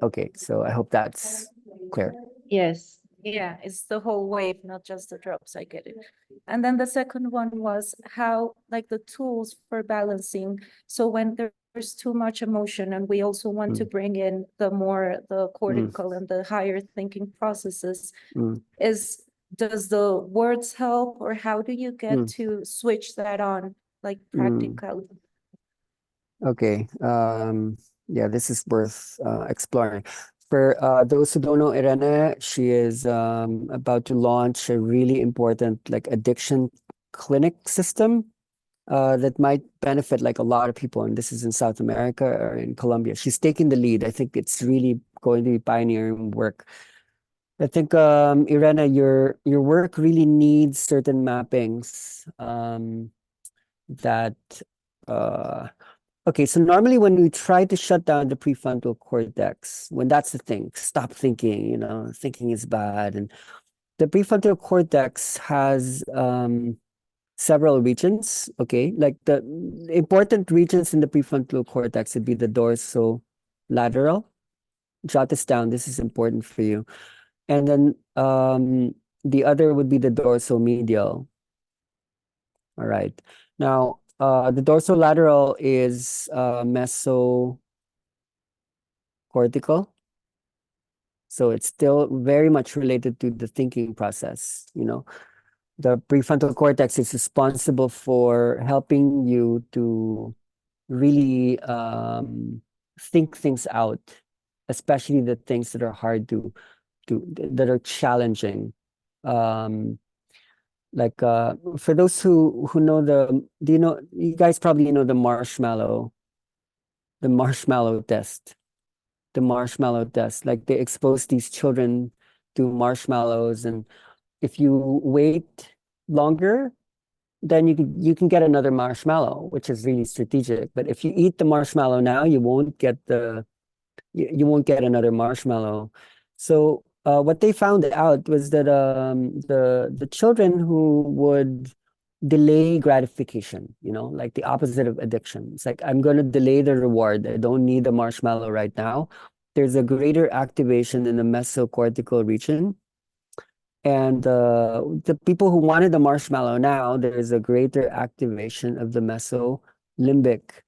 Okay, so I hope that's clear. Yes. Yeah, it's the whole wave, not just the drops. I get it. And then the second one was how, like, the tools for balancing. So when there's too much emotion, and we also want to bring in the cortical and the higher thinking processes, does the words help, or how do you get to switch that on, like, practically? Okay. Yeah, this is worth exploring. For those who don't know Irene, she is about to launch a really important, like, addiction clinic system that might benefit, like, a lot of people. And this is in South America or in Colombia. She's taking the lead. I think it's really going to be pioneering work. I think, Irena, your work really needs certain mappings that okay, so normally when we try to shut down the prefrontal cortex, when that's the thing, stop thinking, thinking is bad. And the prefrontal cortex has several regions, okay? Like the important regions in the prefrontal cortex would be the dorsolateral. Jot this down, this is important for you. And then the other would be the dorsomedial. All right. Now, the dorsolateral is mesocortical. So it's still very much related to the thinking process. The prefrontal cortex is responsible for helping you to really think things out, especially the things that are hard that are challenging. Like for those who know you guys probably know the marshmallow test. The marshmallow test. Like they expose these children to marshmallows, and if you wait longer, then you can get another marshmallow, which is really strategic. But if you eat the marshmallow now, you won't get another marshmallow. So what they found out was that the children who would delay gratification, like the opposite of addiction. It's like, I'm going to delay the reward. I don't need the marshmallow right now. There's a greater activation in the mesocortical region. And the people who wanted the marshmallow now, there's a greater activation of the mesolimbic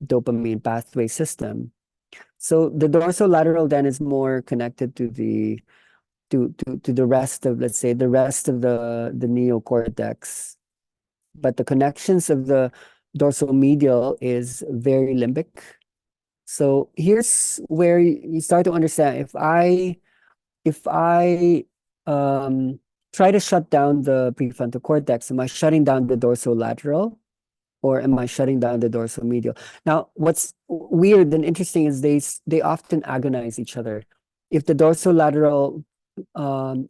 dopamine pathway system. So the dorsolateral then is more connected to the rest of, let's say, the rest of the neocortex. But the connections of the dorsomedial is very limbic. So here's where you start to understand, if I try to shut down the prefrontal cortex, am I shutting down the dorsolateral or am I shutting down the dorsomedial? Now, what's weird and interesting is they often agonize each other. If the dorsolateral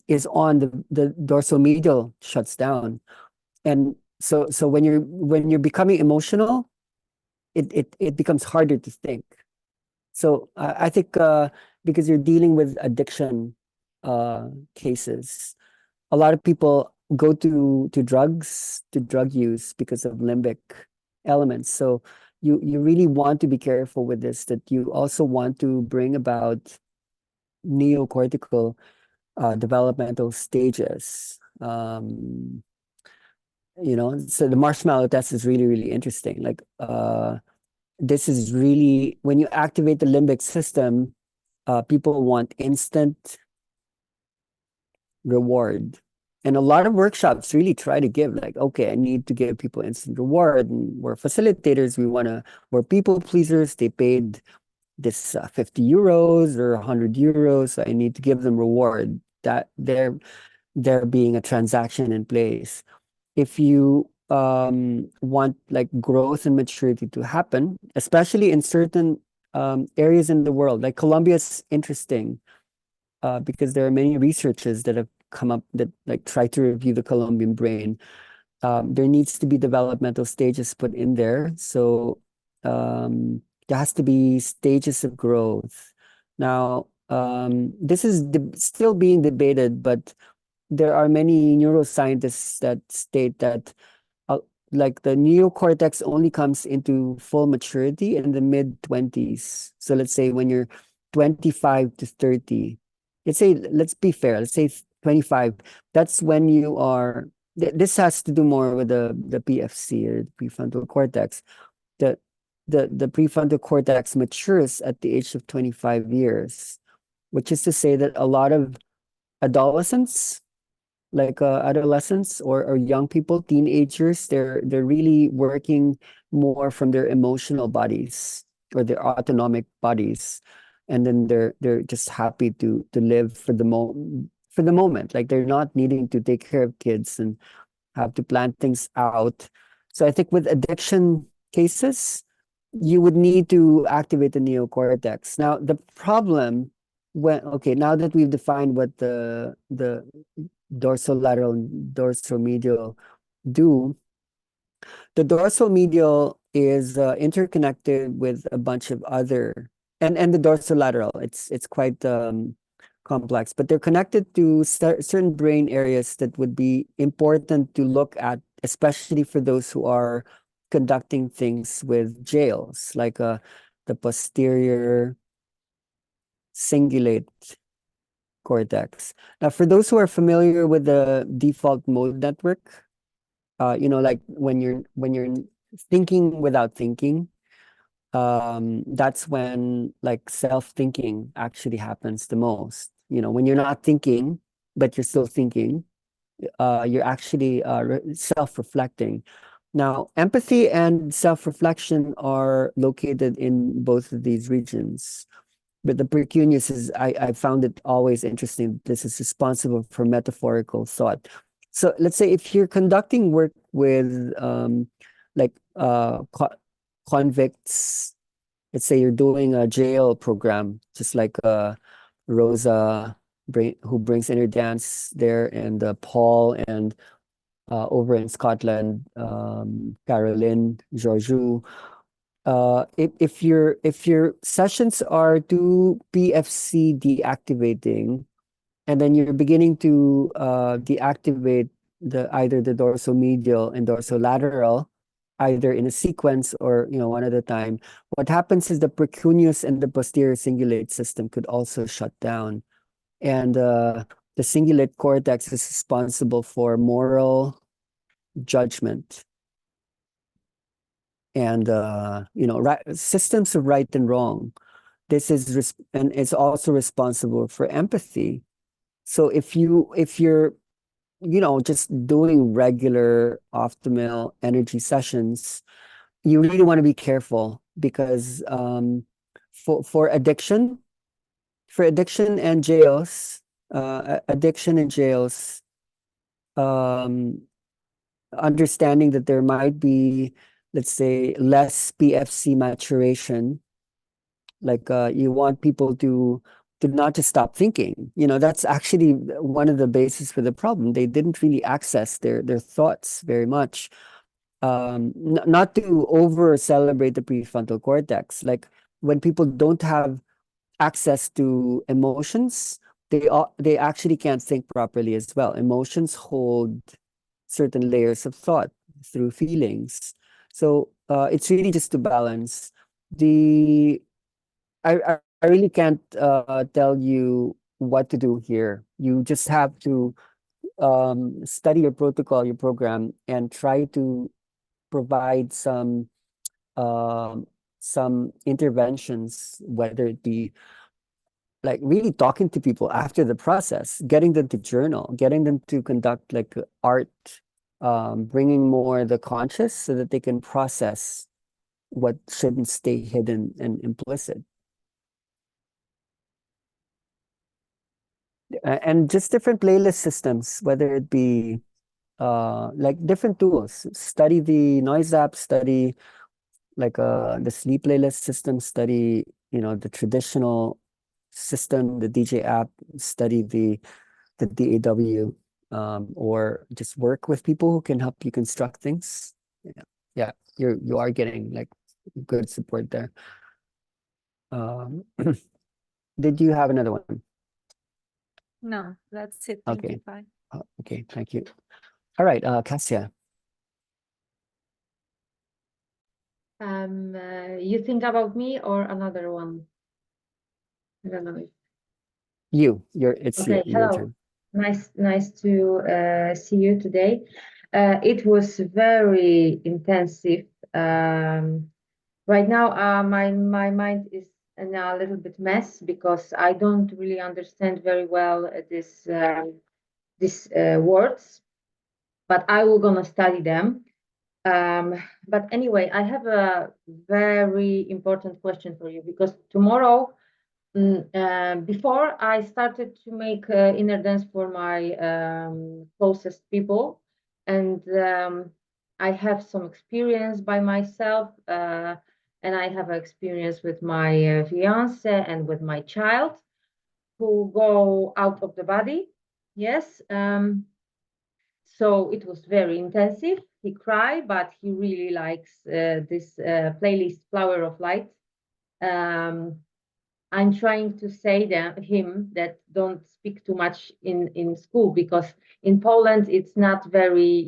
is on, the dorsomedial shuts down. And so when you're becoming emotional, it becomes harder to think. So I think because you're dealing with addiction cases, a lot of people go to drugs, to drug use because of limbic elements. So you really want to be careful with this, that you also want to bring about neocortical developmental stages. So the marshmallow test is really, really interesting. Like this is really, when you activate the limbic system, people want instant reward. And a lot of workshops really try to give, like, okay, I need to give people instant reward. And we're facilitators. We're people pleasers. They paid this 50 euros or 100 euros. So I need to give them reward. That there being a transaction in place. If you want like growth and maturity to happen, especially in certain areas in the world, like Colombia is interesting because there are many researchers that have come up that like try to review the Colombian brain. There needs to be developmental stages put in there. So there has to be stages of growth. Now, this is still being debated, but there are many neuroscientists that state that like the neocortex only comes into full maturity in the mid-20s. So let's say when you're 25 to 30, let's be fair, let's say 25, that's when you are, this has to do more with the PFC, or the prefrontal cortex. The prefrontal cortex matures at the age of 25 years, which is to say that a lot of adolescents, like adolescents or young people, teenagers, they're really working more from their emotional bodies or their autonomic bodies, and then they're just happy to live for the moment. Like they're not needing to take care of kids and have to plan things out. So I think with addiction cases, you would need to activate the neocortex. Now the problem okay, now that we've defined what the dorsolateral and dorsomedial do, the dorsomedial is interconnected with a bunch of other, and the dorsolateral, it's quite complex, but they're connected to certain brain areas that would be important to look at, especially for those who are conducting things with jails, like the posterior cingulate cortex. Now, for those who are familiar with the default mode network, like when you're thinking without thinking, that's when like self-thinking actually happens the most. When you're not thinking, but you're still thinking, you're actually self-reflecting. Now, empathy and self-reflection are located in both of these regions. But the precuneus is, I found it always interesting. This is responsible for metaphorical thought. So let's say if you're conducting work with like convicts, let's say you're doing a jail program, just like Rosa, who brings inner dance there, and Paul, and over in Scotland, Caroline, Georgiou. If your sessions are too PFC deactivating, and then you're beginning to deactivate either the dorsomedial and dorsolateral, either in a sequence or one at a time, what happens is the precuneus and the posterior cingulate system could also shut down, and the cingulate cortex is responsible for moral judgment and systems of right and wrong. This is and it's also responsible for empathy. So if you're just doing regular optimal energy sessions, you really want to be careful, because for addiction and jails, um, understanding that there might be, let's say, less PFC maturation, like you want people to not just stop thinking. That's actually one of the bases for the problem. They didn't really access their thoughts very much. Not to over celebrate the prefrontal cortex. Like when people don't have access to emotions, they actually can't think properly as well. Emotions hold certain layers of thought through feelings. So it's really just to balance. The I really can't tell you what to do here. You just have to study your protocol, your program, and try to provide um, some interventions, whether it be like really talking to people after the process, getting them to journal, getting them to conduct like art, bringing more the conscious so that they can process what shouldn't stay hidden and implicit. And just different playlist systems, whether it be like different tools. Study the noise app, study like the sleep playlist system, study the traditional system, the DJ app, study the DAW, or just work with people who can help you construct things. Yeah, you are getting like good support there. Did you have another one? No, that's it. Thank Okay. you. Bye. Okay, thank you. All right, Cassia. You think about me or another one? I don't know. It's Okay, your hello. turn. Nice to see you today. It was very intensive. Right now, my mind is in a little bit mess because I don't really understand very well these words, but I will gonna study them. But anyway, I have a very important question for you because tomorrow, before I started to make inner dance for my closest people, and I have some experience by myself, and I have experience with my fiance and with my child. to go out of the body. Yes. So it was very intensive. He cried, but he really likes this playlist, Flower of Light. I'm trying to say him that don't speak too much in school, because in Poland it's not very,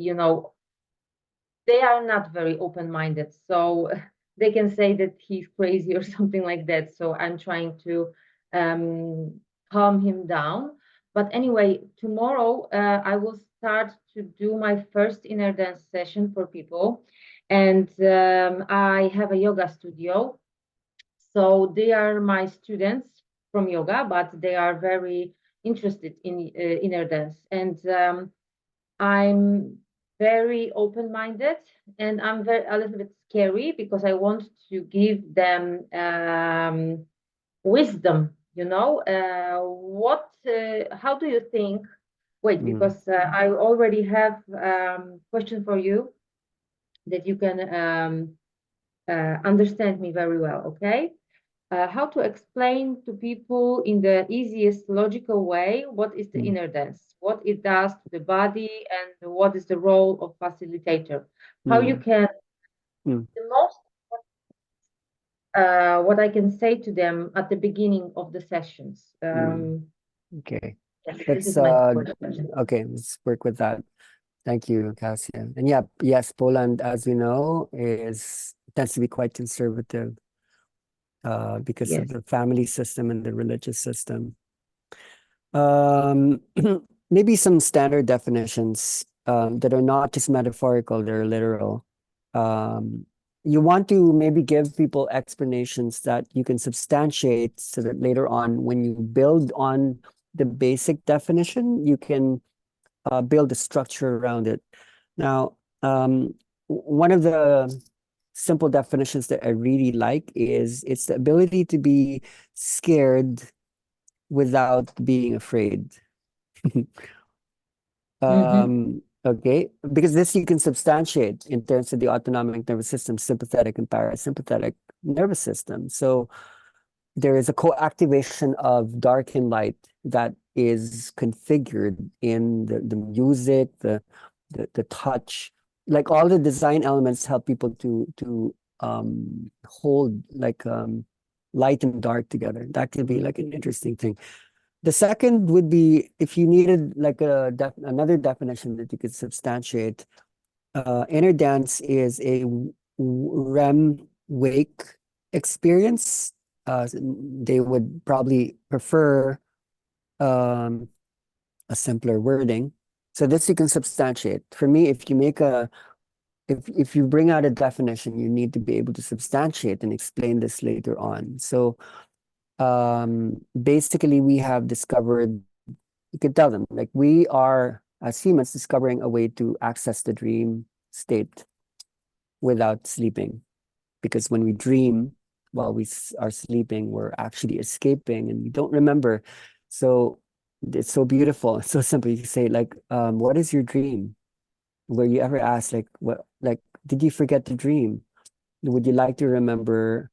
they are not very open-minded. So they can say that he's crazy or something like that. So I'm trying to calm him down. But anyway, tomorrow I will start to do my first inner dance session for people. And I have a yoga studio. So they are my students from yoga, but they are very interested in inner dance. And I'm very open-minded, and I'm a little bit scary, because I want to give them wisdom. How do you think? Wait, because I already have question for you that you can understand me very well. Okay. How to explain to people in the easiest logical way what is the inner dance, what it does to the body, and what is the role of facilitator. How you can the most what I can say to them at the beginning of the sessions. Okay. Yes, this Let's is my question. okay, let's work with that. Thank you, Cassia. And yeah, yes, Poland, as we know, tends to be quite conservative because of Yes. the family system and the religious system. Maybe some standard definitions that are not just metaphorical, they're literal. You want to maybe give people explanations that you can substantiate so that later on, when you build on the basic definition, you can build a structure around it. Now, one of the simple definitions that I really like is it's the ability to be scared without being afraid. Okay, because this you can substantiate in terms of the autonomic nervous system, sympathetic and parasympathetic nervous system. So there is a co-activation of dark and light that is configured in the music, the touch, like all the design elements help people to hold like light and dark together. That could be like an interesting thing. The second would be if you needed like another definition that you could substantiate. Inner dance is a REM wake experience. They would probably prefer a simpler wording. So this you can substantiate. For me, if you bring out a definition, you need to be able to substantiate and explain this later on. So basically we have discovered, you could tell them, like we are as humans discovering a way to access the dream state without sleeping. Because when we dream while we are sleeping, we're actually escaping and we don't remember. So it's so beautiful. It's so simple. You can say like, what is your dream? Were you ever asked like, did you forget the dream? Would you like to remember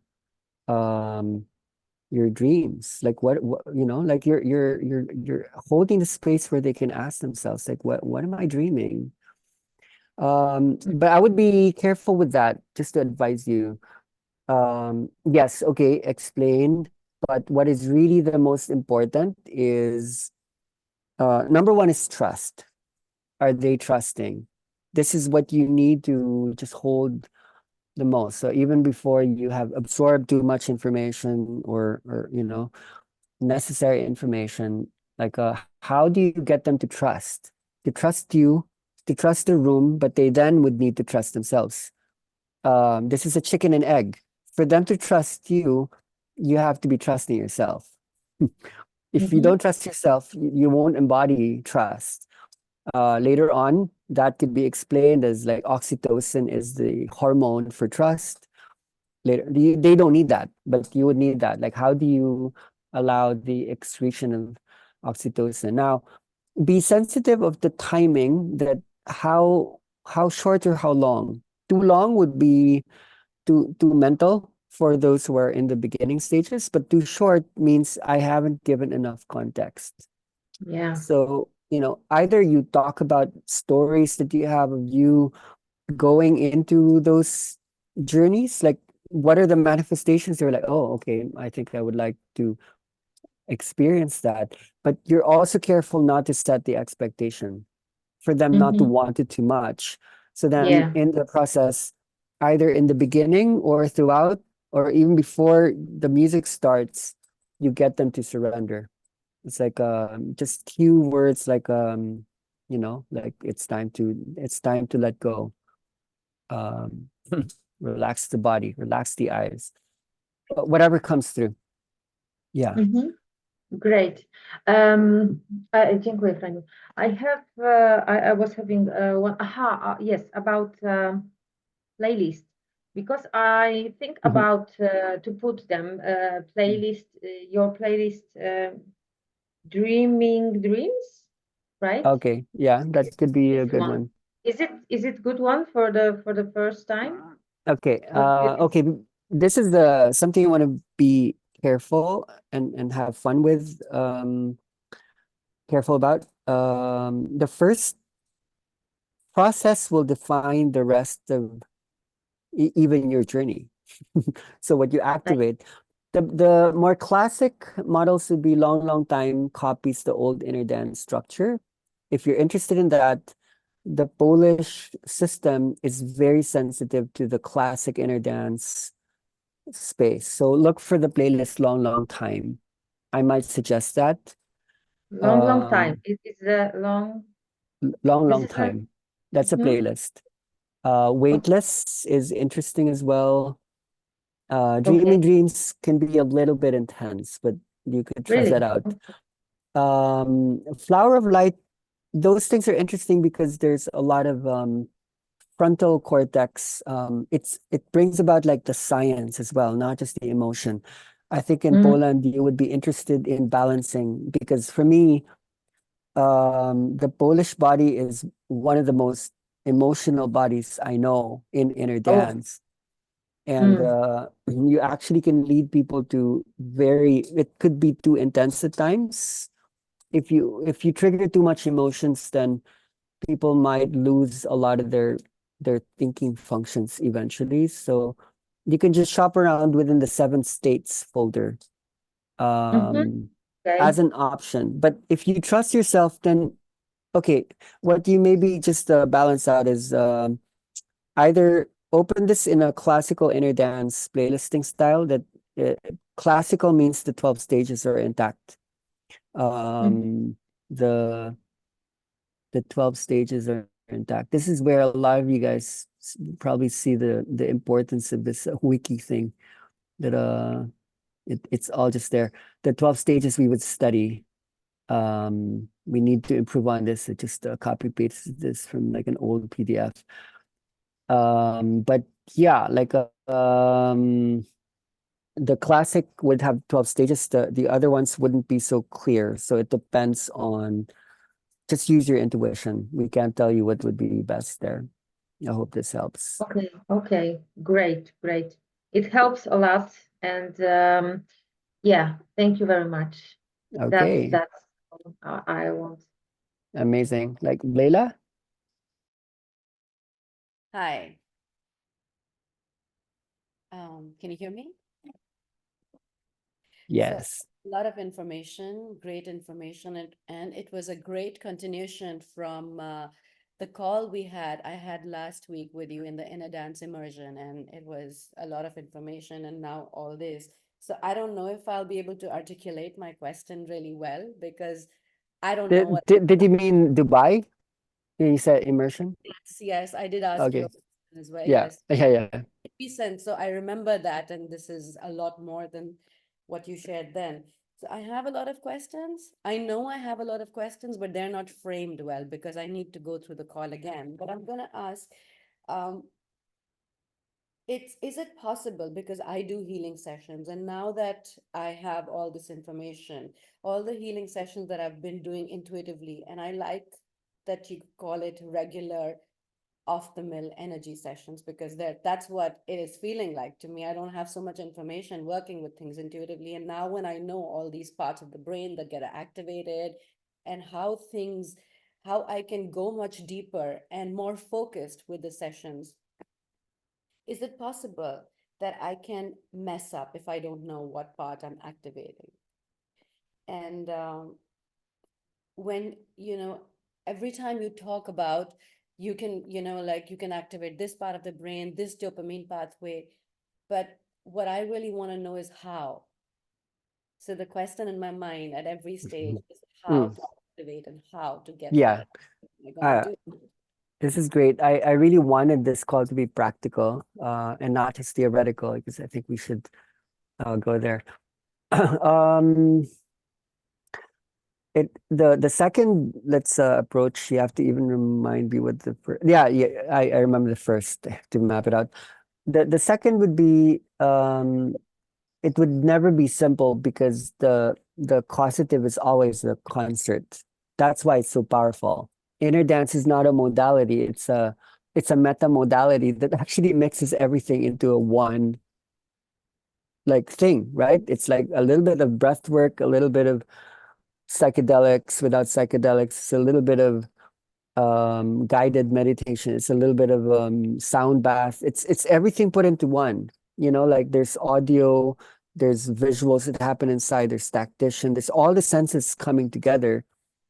your dreams? Like what like you're holding the space where they can ask themselves, like, what am I dreaming? But I would be careful with that, just to advise you. Yes, okay, explained. But what is really the most important is number one is trust. Are they trusting? This is what you need to just hold the most. So even before you have absorbed too much information or necessary information, like how do you get them to trust you, to trust the room, but they then would need to trust themselves. This is a chicken and egg. For them to trust you, you have to be trusting yourself. If you don't trust yourself, you won't embody trust. Later on, that could be explained as like oxytocin is the hormone for trust. Later, they don't need that, but you would need that. Like, how do you allow the excretion of oxytocin? Now, be sensitive of the timing, that how short or how long. Too long would be too mental for those who are in the beginning stages, but too short means I haven't given enough context. Yeah. So, either you talk about stories that you have of you going into those journeys, like what are the manifestations? They're like, oh, okay, I think I would like to experience that. But you're also careful not to set the expectation for them not to want it too much. So then Yeah. in the process, either in the beginning or throughout, or even before the music starts, you get them to surrender. It's like just few words like like it's time to let go. Um relax the body, relax the eyes. Whatever comes through. Yeah. Great. Dziękuję, Franiu. I was having one, yes, about playlist, because I think Mhm. about to put them playlist, your playlist, Dreaming Dreams, right? Okay. Yeah, that could be a This good one. one. Is it good one for the first time? Okay. What do you think? Okay. This is the something you want to be careful and have fun with. Careful about. The first process will define the rest of even your journey. So what you activate, the more classic models would be long time copies the old inner dance structure. If you're interested in that, the Polish system is very sensitive to the classic inner dance space. So look for the playlist long time. I might suggest that. Long time. Um, It's a long. This long is a. time. That's a Mhm. playlist. Okay. Weightless is interesting as well. Okay. Dreaming Dreams can be a little bit intense, but you could try that Really? out. Flower of Light, those things are interesting because there's a lot of frontal cortex. It brings about like the science as well, not just the emotion. I think in Mm. Poland you would be interested in balancing, because for me, the Polish body is one of the most emotional bodies I know in inner Oh. dance. And Mm. you actually can lead people to it could be too intense at times. If you trigger too much emotions, then people might lose a lot of their thinking functions eventually. So you can just shop around within the seven states folder Mm-hmm. um, Okay. as an option. But if you trust yourself, then okay, what you maybe just balance out is either open this in a classical inner dance playlisting style that uh, classical means the 12 stages are intact. Mm. Um, the the 12 stages are intact. This is where a lot of you guys probably see the importance of this wiki thing, that it's all just there. The 12 stages we would study. We need to improve on this. I just copy pasted this from like an old PDF. But yeah, like the classic would have 12 stages. The other ones wouldn't be so clear. So it depends on, just use your intuition. We can't tell you what would be best there. I hope this helps. Okay. Okay. Great. Great. It helps a lot. And yeah, thank you very much. Okay, That's all I want. amazing. Like Layla? Hi. Can you hear me? So Yes. a lot of information, great information, and it was a great continuation from the call I had last week with you in the inner dance immersion, and it was a lot of information, and now all this. So I don't know if I'll be able to articulate my question really well because I don't know what. Did you mean Dubai? You said immersion? Yes, I did ask you Okay. a question as well. Yeah. Yes. Yeah. Recent, so I remember that, and this is a lot more than what you shared then. So I have a lot of questions. I know I have a lot of questions, but they're not framed well because I need to go through the call again. But I'm gonna ask, um, is it possible, because I do healing sessions, and now that I have all this information, all the healing sessions that I've been doing intuitively, and I like that you call it regular off the mill energy sessions, because that's what it is feeling like to me. I don't have so much information working with things intuitively. And now when I know all these parts of the brain that get activated and how I can go much deeper and more focused with the sessions, is it possible that I can mess up if I don't know what part I'm activating? And when, every time you talk about, you can, like you can activate this part of the brain, this dopamine pathway, but what I really want to know is how. So the question in my mind at every stage is how Mm. to activate and how to get Yeah. there. What am I gonna do? This is great. I really wanted this call to be practical, and not just theoretical, because I think we should go there. Um, the second, let's approach. You have to even remind me what the first. Yeah, I remember the first. I have to map it out. The second would be it would never be simple because the causative is always the concert. That's why it's so powerful. Inner dance is not a modality. It's a meta modality that actually mixes everything into a one like thing, right? It's like a little bit of breath work, a little bit of psychedelics without psychedelics, it's a little bit of guided meditation, it's a little bit of sound bath. It's everything put into one. Like there's audio, there's visuals that happen inside, there's tactician, there's all the senses coming together.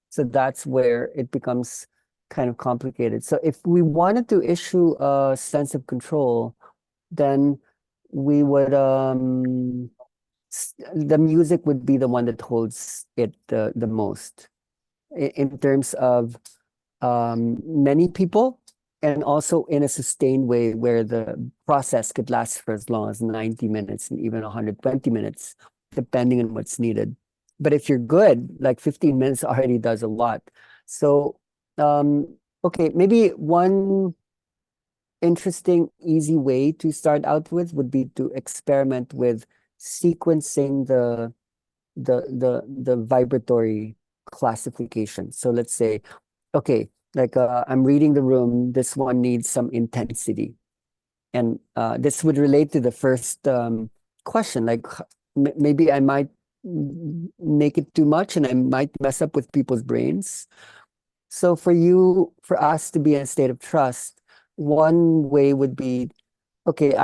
So that's where it becomes kind of complicated. So if we wanted to issue a sense of control, then we would the music would be the one that holds it the most in terms of many people, and also in a sustained way where the process could last for as long as 90 minutes and even 120 minutes, depending on what's needed. But if you're good, like 15 minutes already does a lot. So, okay, maybe one interesting, easy way to start out with would be to experiment with sequencing the vibratory classification. So let's say, okay, like I'm reading the room, this one needs some intensity. And this would relate to the first question, like maybe I might make it too much and I might mess up with people's brains. So for us to be in a state of trust, one way would be, okay,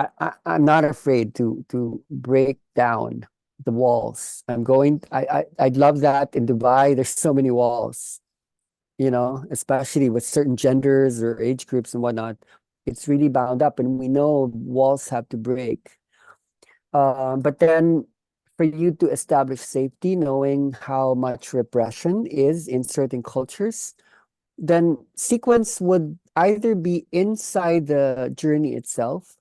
I'm not afraid to break down the walls. I'd love that in Dubai. There's so many walls, especially with certain genders or age groups and whatnot. It's really bound up, and we know walls have to break. But then for you to establish safety, knowing how much repression is in certain cultures, then sequence would either be inside the journey itself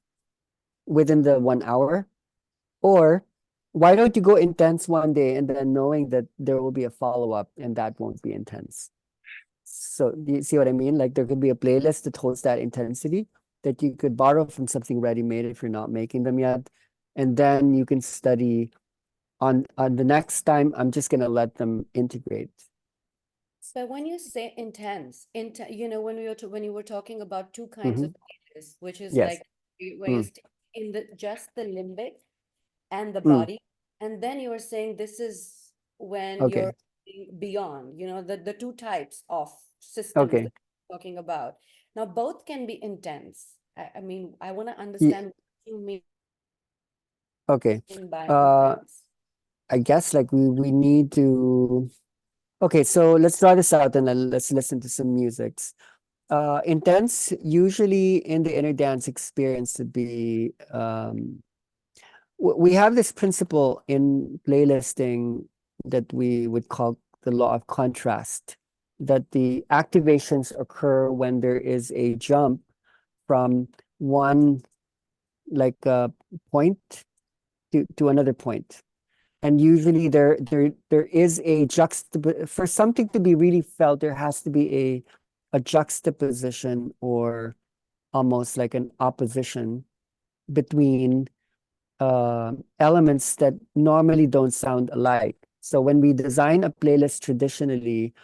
within the 1 hour, or why don't you go intense one day and then knowing that there will be a follow-up and that won't be intense. So do you see what I mean? Like there could be a playlist that holds that intensity that you could borrow from something ready-made if you're not making them yet. And then you can study on the next time, I'm just gonna let them integrate. So when you say intense, when you were talking about two kinds of phases, which is Yes. like where you Mm. stay in just the limbic and the Mm. body, and then you were saying this is when you're Okay. beyond, the two types of systems Okay. that you're talking about. Now both can be intense. I mean, I want to Ye- understand what you mean Okay. by Uh, intense. I guess like we need to. Okay, so let's draw this out and then let's listen to some musics. Intense, usually in the inner dance experience, would be we have this principle in playlisting that we would call the law of contrast, that the activations occur when there is a jump from one like point to another point. And usually there is a for something to be really felt, there has to be a juxtaposition or almost like an opposition between elements that normally don't sound alike. So when we design a playlist traditionally,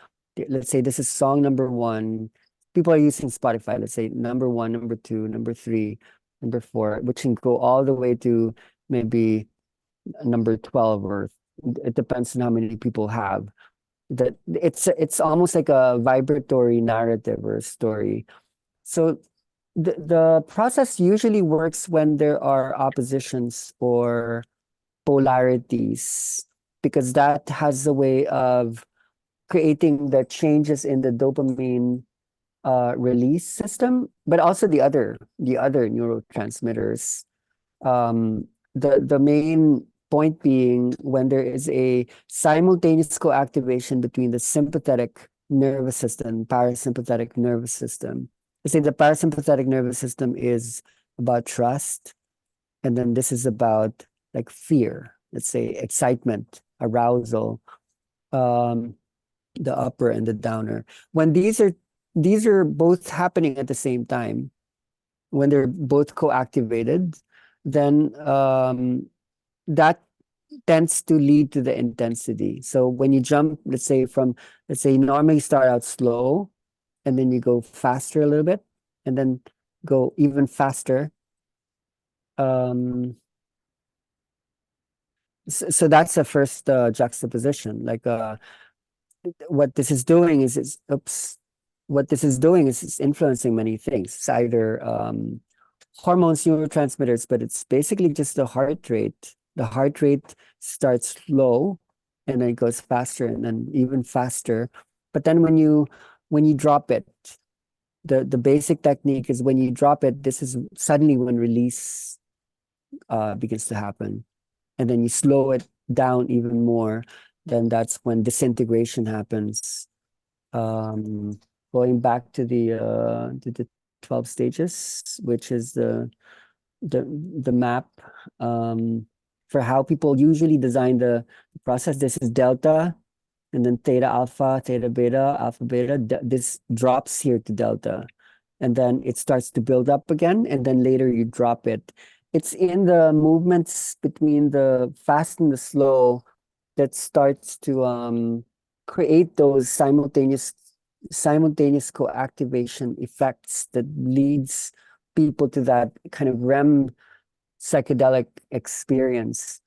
let's say this is song number one, people are using Spotify, let's say number 1, number 2, number 3, number 4, which can go all the way to maybe number 12, or it depends on how many people have. That it's almost like a vibratory narrative or a story. So the process usually works when there are oppositions or polarities, because that has a way of creating the changes in the dopamine release system, but also the other neurotransmitters. The main point being when there is a simultaneous co-activation between the sympathetic nervous system, parasympathetic nervous system. Let's say the parasympathetic nervous system is about trust, and then this is about like fear, let's say excitement, arousal, the upper and the downer. When these are both happening at the same time, when they're both co-activated, then that tends to lead to the intensity. So when you jump, let's say you normally start out slow, and then you go faster a little bit, and then go even faster. So that's the first juxtaposition. Like what this is doing is it's influencing many things. It's either hormones, neurotransmitters, but it's basically just the heart rate. The heart rate starts low, and then it goes faster, and then even faster. But then when you drop it, the basic technique is when you drop it, this is suddenly when release begins to happen. And then you slow it down even more, then that's when disintegration happens. Going back to the 12 stages, which is the map for how people usually design the process. This is delta, and then theta alpha, theta beta, alpha beta. This drops here to delta, and then it starts to build up again, and then later you drop it. It's in the movements between the fast and the slow that starts to create those simultaneous co-activation effects that leads people to that kind of REM psychedelic experience.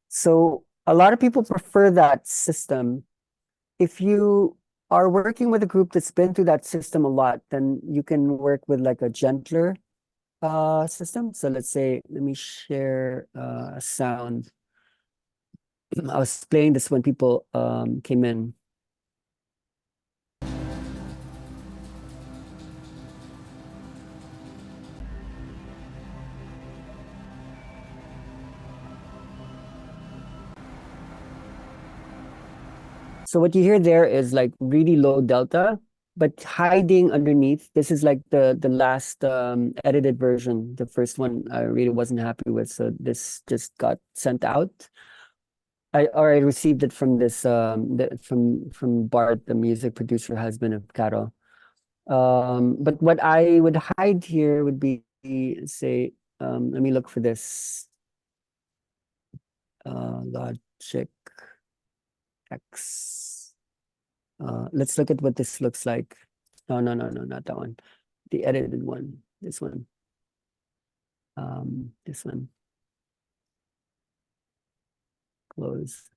So a lot of people prefer that system. If you are working with a group that's been through that system a lot, then you can work with like a gentler system. So let's say, let me share a sound. I was playing this when people came in. So what you hear there is like really low delta, but hiding underneath, this is like the last edited version. The first one I really wasn't happy with, so this just got sent out. I received it from this from Bart, the music producer, husband of Caro. But what I would hide here would be, say, let me look for this. Logic X. Let's look at what this looks like. No, not that one. The edited one. This one. This one. Close.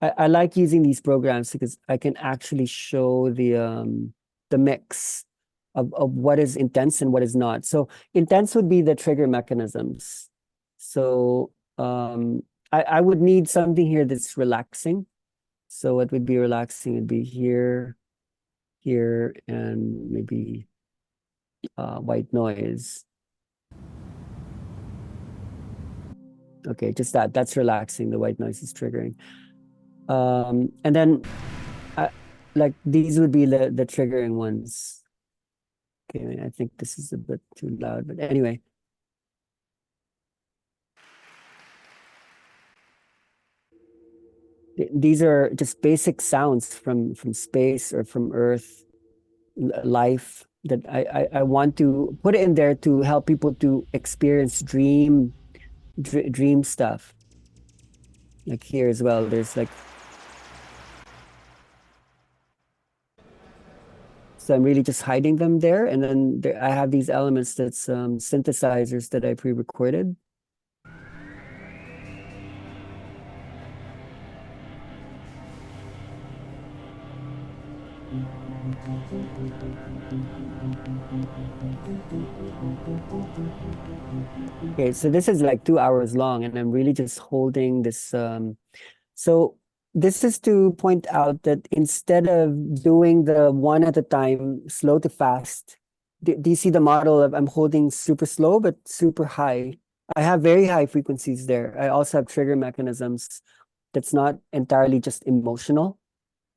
I like using these programs because I can actually show the mix of what is intense and what is not. So intense would be the trigger mechanisms. So I would need something here that's relaxing. So what would be relaxing would be here, and maybe white noise. Okay, just that. That's relaxing. The white noise is triggering. And then like these would be the triggering ones. Okay, I think this is a bit too loud, but anyway. These are just basic sounds from space or from Earth, life, that I want to put it in there to help people to experience dream stuff. Like here as well, there's like So I'm really just hiding them there. And then I have these elements that's synthesizers that I pre-recorded. Okay, so this is like 2 hours long, and I'm really just holding this. So this is to point out that instead of doing the one at a time, slow to fast, do you see the model of I'm holding super slow but super high? I have very high frequencies there. I also have trigger mechanisms that's not entirely just emotional.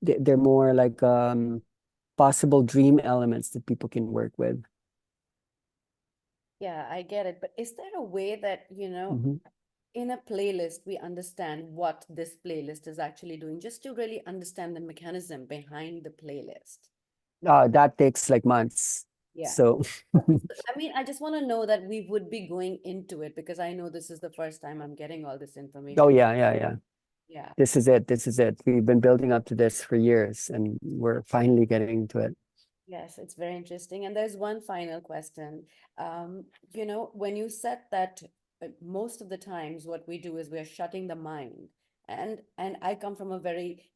They're more like possible dream elements that people can work with. Yeah, I get it. But is there a way that, Mhm. in a playlist, we understand what this playlist is actually doing, just to really understand the mechanism behind the playlist? That takes like months. Yeah. So I mean, I just want to know that we would be going into it because I know this is the first time I'm getting all this information. oh yeah. Yeah. This is it. This is it. We've been building up to this for years, and we're finally getting to it. Yes, it's very interesting. And there's one final question. When you said that most of the times what we do is we're shutting the mind. And I come from a very,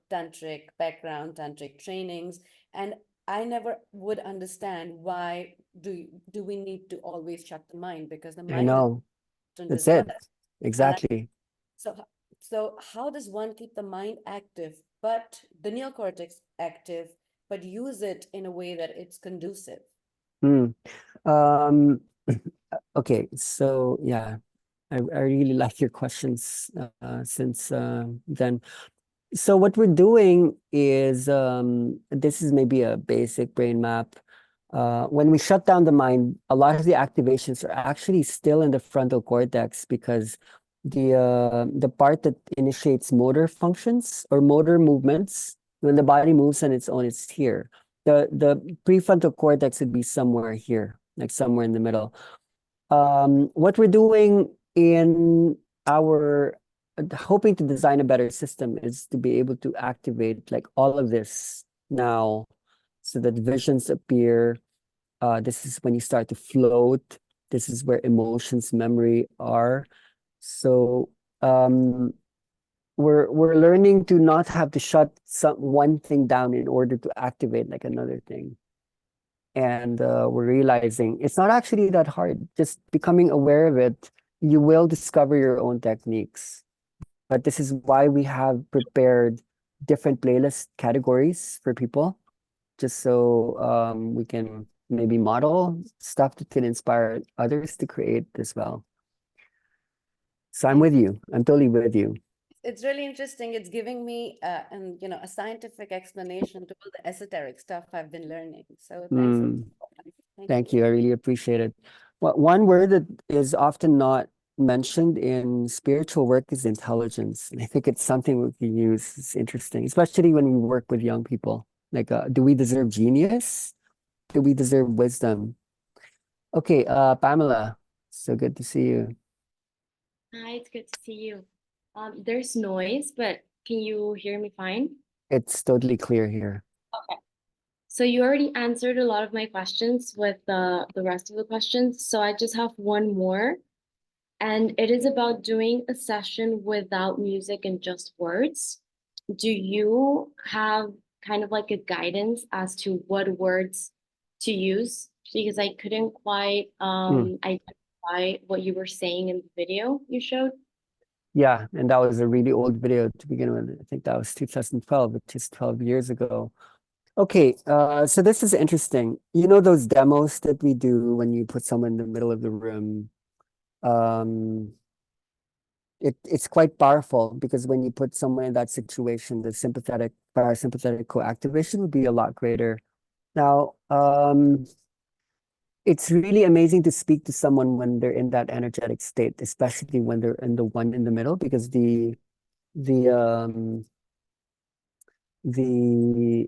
tantric background, tantric trainings, and I never would understand why do we need to always shut the mind, because the I mind is know. important That's as well. it. Exactly. So, so how does one keep the mind active, but the neocortex active, but use it in a way that it's conducive? Hmm. Um, okay, so yeah, I really like your questions since then. So what we're doing is this is maybe a basic brain map. When we shut down the mind, a lot of the activations are actually still in the frontal cortex because the part that initiates motor functions or motor movements, when the body moves on its own, it's here. The prefrontal cortex would be somewhere here, like somewhere in the middle. What we're doing in our hoping to design a better system is to be able to activate like all of this now so that visions appear. This is when you start to float. This is where emotions, memory are. So we're learning to not have to shut one thing down in order to activate like another thing. And we're realizing it's not actually that hard. Just becoming aware of it, you will discover your own techniques. But this is why we have prepared different playlist categories for people, just so we can maybe model stuff that can inspire others to create as well. So I'm Thank with you. I'm totally with you. It's really interesting. It's giving me a scientific explanation to all the esoteric stuff I've been learning. So thanks. Thank you. I really appreciate it. One word that is often not mentioned in spiritual work is intelligence. And I think it's something we can use. It's interesting, especially when we work with young people. Like, do we deserve genius? Do we deserve wisdom? Okay, Pamela, so good to see you. Hi, it's good to see you. There's noise, but can you hear me fine? It's totally clear here. Okay. So you already answered a lot of my questions with the rest of the questions. So I just have one more, and it is about doing a session without music and just words. Do you have kind of like a guidance as to what words to use? Because I couldn't quite identify what you were saying in the video you showed. Yeah, and that was a really old video to begin with. I think that was 2012, which is 12 years ago. Okay, so this is interesting. You know those demos that we do when you put someone in the middle of the room? Um, it's quite powerful because when you put someone in that situation, the sympathetic, parasympathetic co-activation would be a lot greater. Now, it's really amazing to speak to someone when they're in that energetic state, especially when they're in the one in the middle, because the the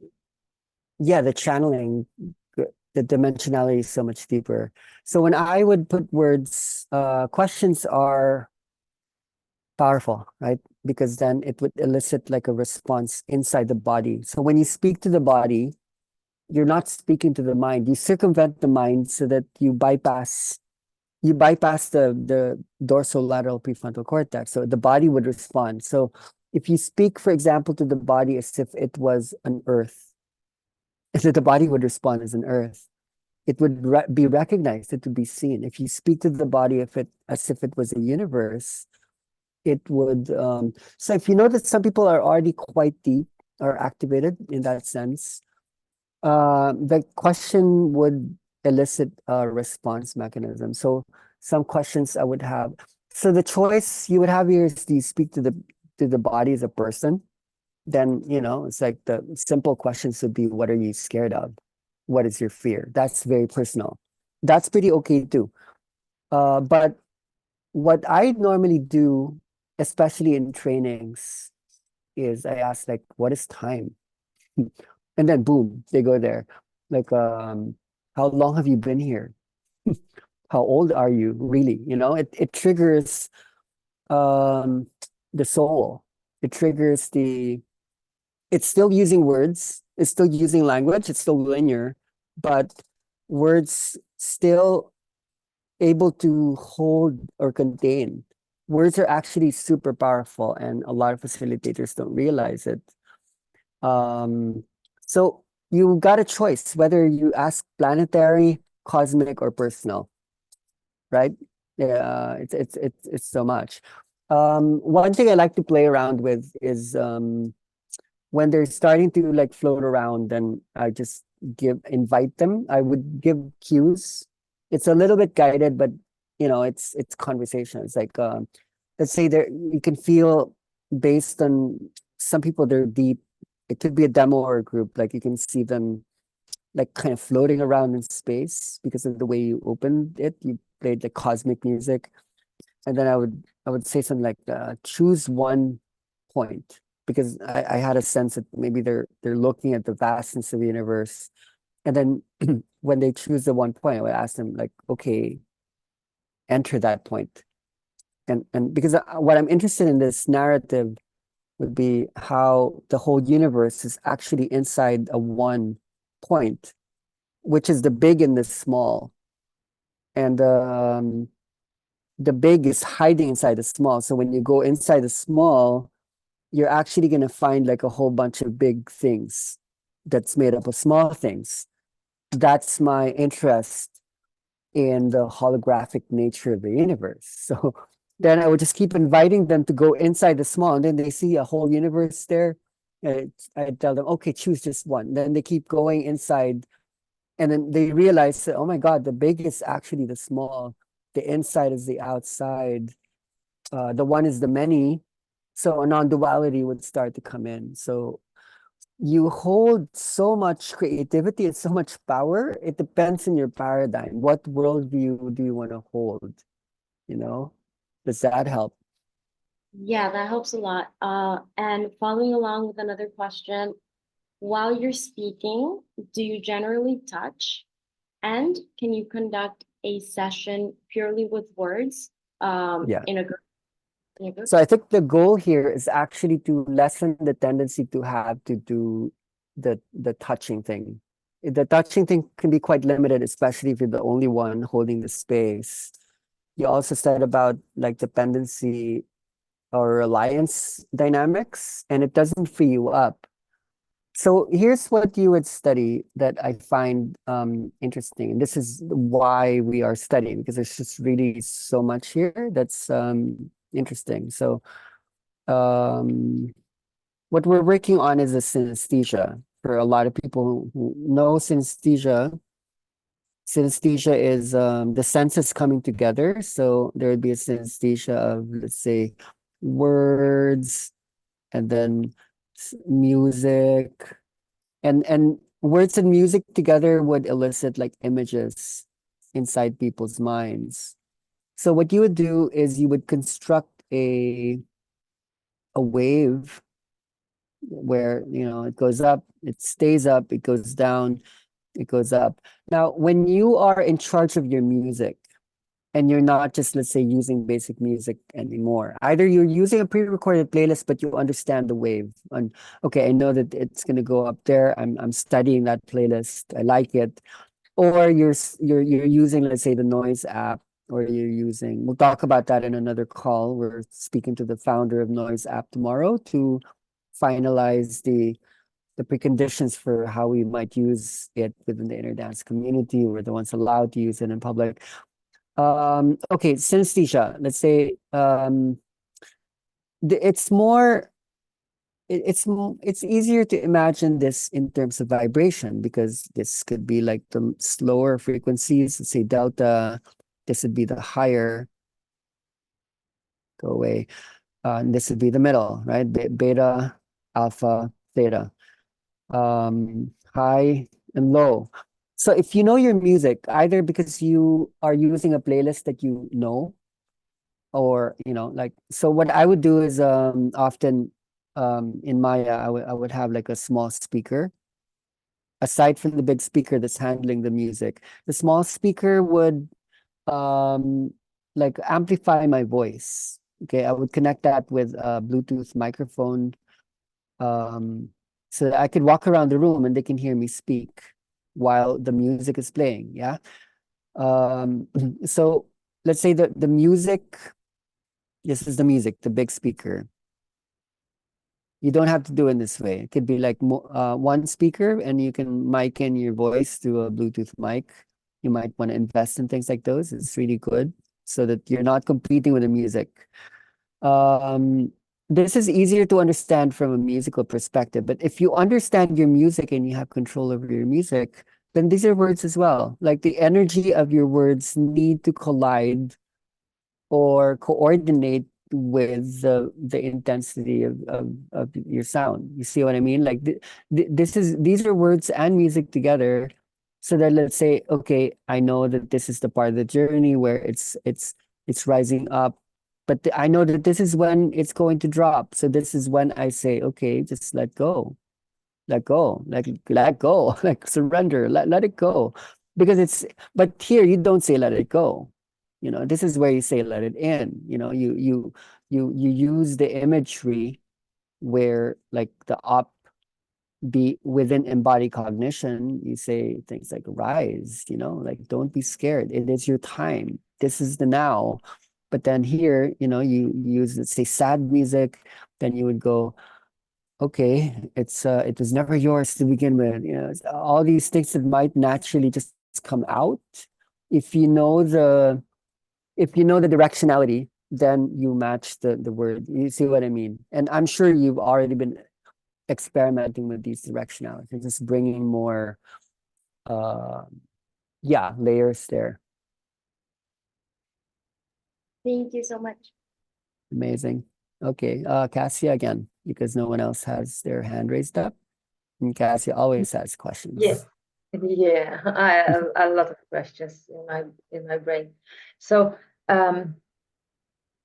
yeah, the channeling, the dimensionality is so much deeper. So when I would put words, questions are powerful, right? Because then it would elicit like a response inside the body. So when you speak to the body, you're not speaking to the mind. You circumvent the mind so that you bypass the dorsolateral prefrontal cortex. So the body would respond. So if you speak, for example, to the body as if it was an earth, as if the body would respond as an earth, it would be recognized, it would be seen. If you speak to the body as if it was a universe, it would so if you know that some people are already quite deep or activated in that sense, the question would elicit a response mechanism. So some questions I would have. So the choice you would have here is, do you speak to the body as a person? Then, it's like the simple questions would be, what are you scared of? What is your fear? That's very personal. That's pretty okay too. But what I normally do, especially in trainings, is I ask, like, what is time? And then boom, they go there. Like, how long have you been here? How old are you really? It triggers the soul. It triggers it's still using words, it's still using language, it's still linear, but words still able to hold or contain. Words are actually super powerful, and a lot of facilitators don't realize it. So you got a choice whether you ask planetary, cosmic, or personal, right? Yeah, it's so much. One thing I like to play around with is when they're starting to like float around, then I just invite them. I would give cues. It's a little bit guided, but it's conversation. It's like let's say there you can feel, based on some people, they're deep. It could be a demo or a group. Like you can see them like kind of floating around in space because of the way you opened it. You played the cosmic music, and then I would say something like, choose one point, because I had a sense that maybe they're looking at the vastness of the universe, and then when they choose the one point, I would ask them, like, okay, enter that point. And because what I'm interested in this narrative would be how the whole universe is actually inside a one point, which is the big and the small. And the big is hiding inside the small. So when you go inside the small, you're actually going to find like a whole bunch of big things that's made up of small things. That's my interest in the holographic nature of the universe. So then I would just keep inviting them to go inside the small, and then they see a whole universe there. And I tell them, okay, choose just one. Then they keep going inside, and then they realize that, oh my God, the big is actually the small. The inside is the outside. The one is the many. So a non-duality would start to come in. So you hold so much creativity and so much power. It depends on your paradigm. What worldview do you want to hold? Does that help? Yeah, that helps a lot. And following along with another question, while you're speaking, do you generally touch? And can you conduct a session purely with words Yeah. in a group? So I think the goal here is actually to lessen the tendency to have to do the touching thing. The touching thing can be quite limited, especially if you're the only one holding the space. You also said about like dependency or reliance dynamics, and it doesn't free you up. So here's what you would study that I find interesting. And this is why we are studying, because there's just really so much here that's interesting. So what we're working on is a synesthesia. For a lot of people who know synesthesia, synesthesia is the senses coming together. So there would be a synesthesia of, let's say, words, and then music, and words and music together would elicit like images inside people's minds. So what you would do is you would construct a wave where it goes up, it stays up, it goes down, it goes up. Now when you are in charge of your music and you're not just, let's say, using basic music anymore. Either you're using a pre-recorded playlist, but you understand the wave. And okay, I know that it's gonna go up there. I'm studying that playlist. I like it. Or you're using, let's say, the noise app, or you're using. We'll talk about that in another call. We're speaking to the founder of Noise app tomorrow to finalize the preconditions for how we might use it within the inner dance community. We're the ones allowed to use it in public. Okay, synesthesia, let's say, it's more, it's easier to imagine this in terms of vibration, because this could be like the slower frequencies, let's say delta, this would be the higher, go away, and this would be the middle, right? Beta, alpha, theta, high and low. So if you know your music, either because you are using a playlist that you know, or like, so what I would do is often in Maya, I would have like a small speaker. Aside from the big speaker that's handling the music, the small speaker would like amplify my voice. Okay, I would connect that with a Bluetooth microphone, so that I could walk around the room and they can hear me speak while the music is playing. Yeah. So let's say the music, this is the music, the big speaker. You don't have to do it this way. It could be like one speaker, and you can mic in your voice through a Bluetooth mic. You might want to invest in things like those. It's really good, so that you're not competing with the music. This is easier to understand from a musical perspective, but if you understand your music and you have control over your music, then these are words as well. Like the energy of your words need to collide or coordinate with the intensity of your sound. You see what I mean? Like these are words and music together, so that, let's say, okay, I know that this is the part of the journey where it's rising up, but I know that this is when it's going to drop. So this is when I say, okay, just let go. Let go, let go, like surrender, let it go. But here you don't say let it go. This is where you say let it in. You use the imagery where, like, the up be within embodied cognition, you say things like rise, like, don't be scared. It is your time. This is the now. But then here, you use, let's say, sad music, then you would go, okay, it was never yours to begin with. All these things that might naturally just come out. If you know the directionality, then you match the word. You see what I mean? And I'm sure you've already been experimenting with these directionalities, just bringing more, layers there. Thank you so much. Amazing. Okay, Cassia again, because no one else has their hand raised up. And Cassia always has questions. Yeah, yeah, I have a lot of questions in my brain. So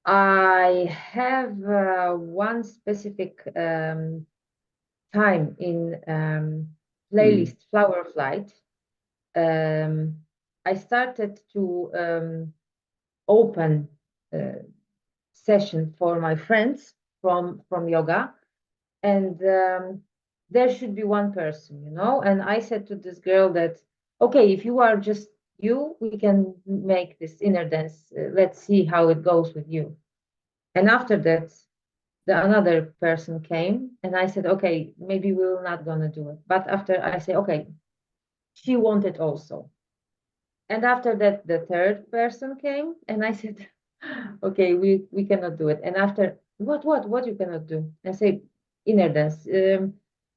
I have one specific time in playlist Flower of Light. I started to open session for my friends from yoga, and there should be one person, and I said to this girl that, okay, if you are just you, we can make this inner dance, let's see how it goes with you. And after that, another person came, and I said, okay, maybe we're not gonna do it. But after I say, okay, she wanted also. And after that, the third person came, and I said, okay, we cannot do it. And after, what you cannot do? I say, inner dance.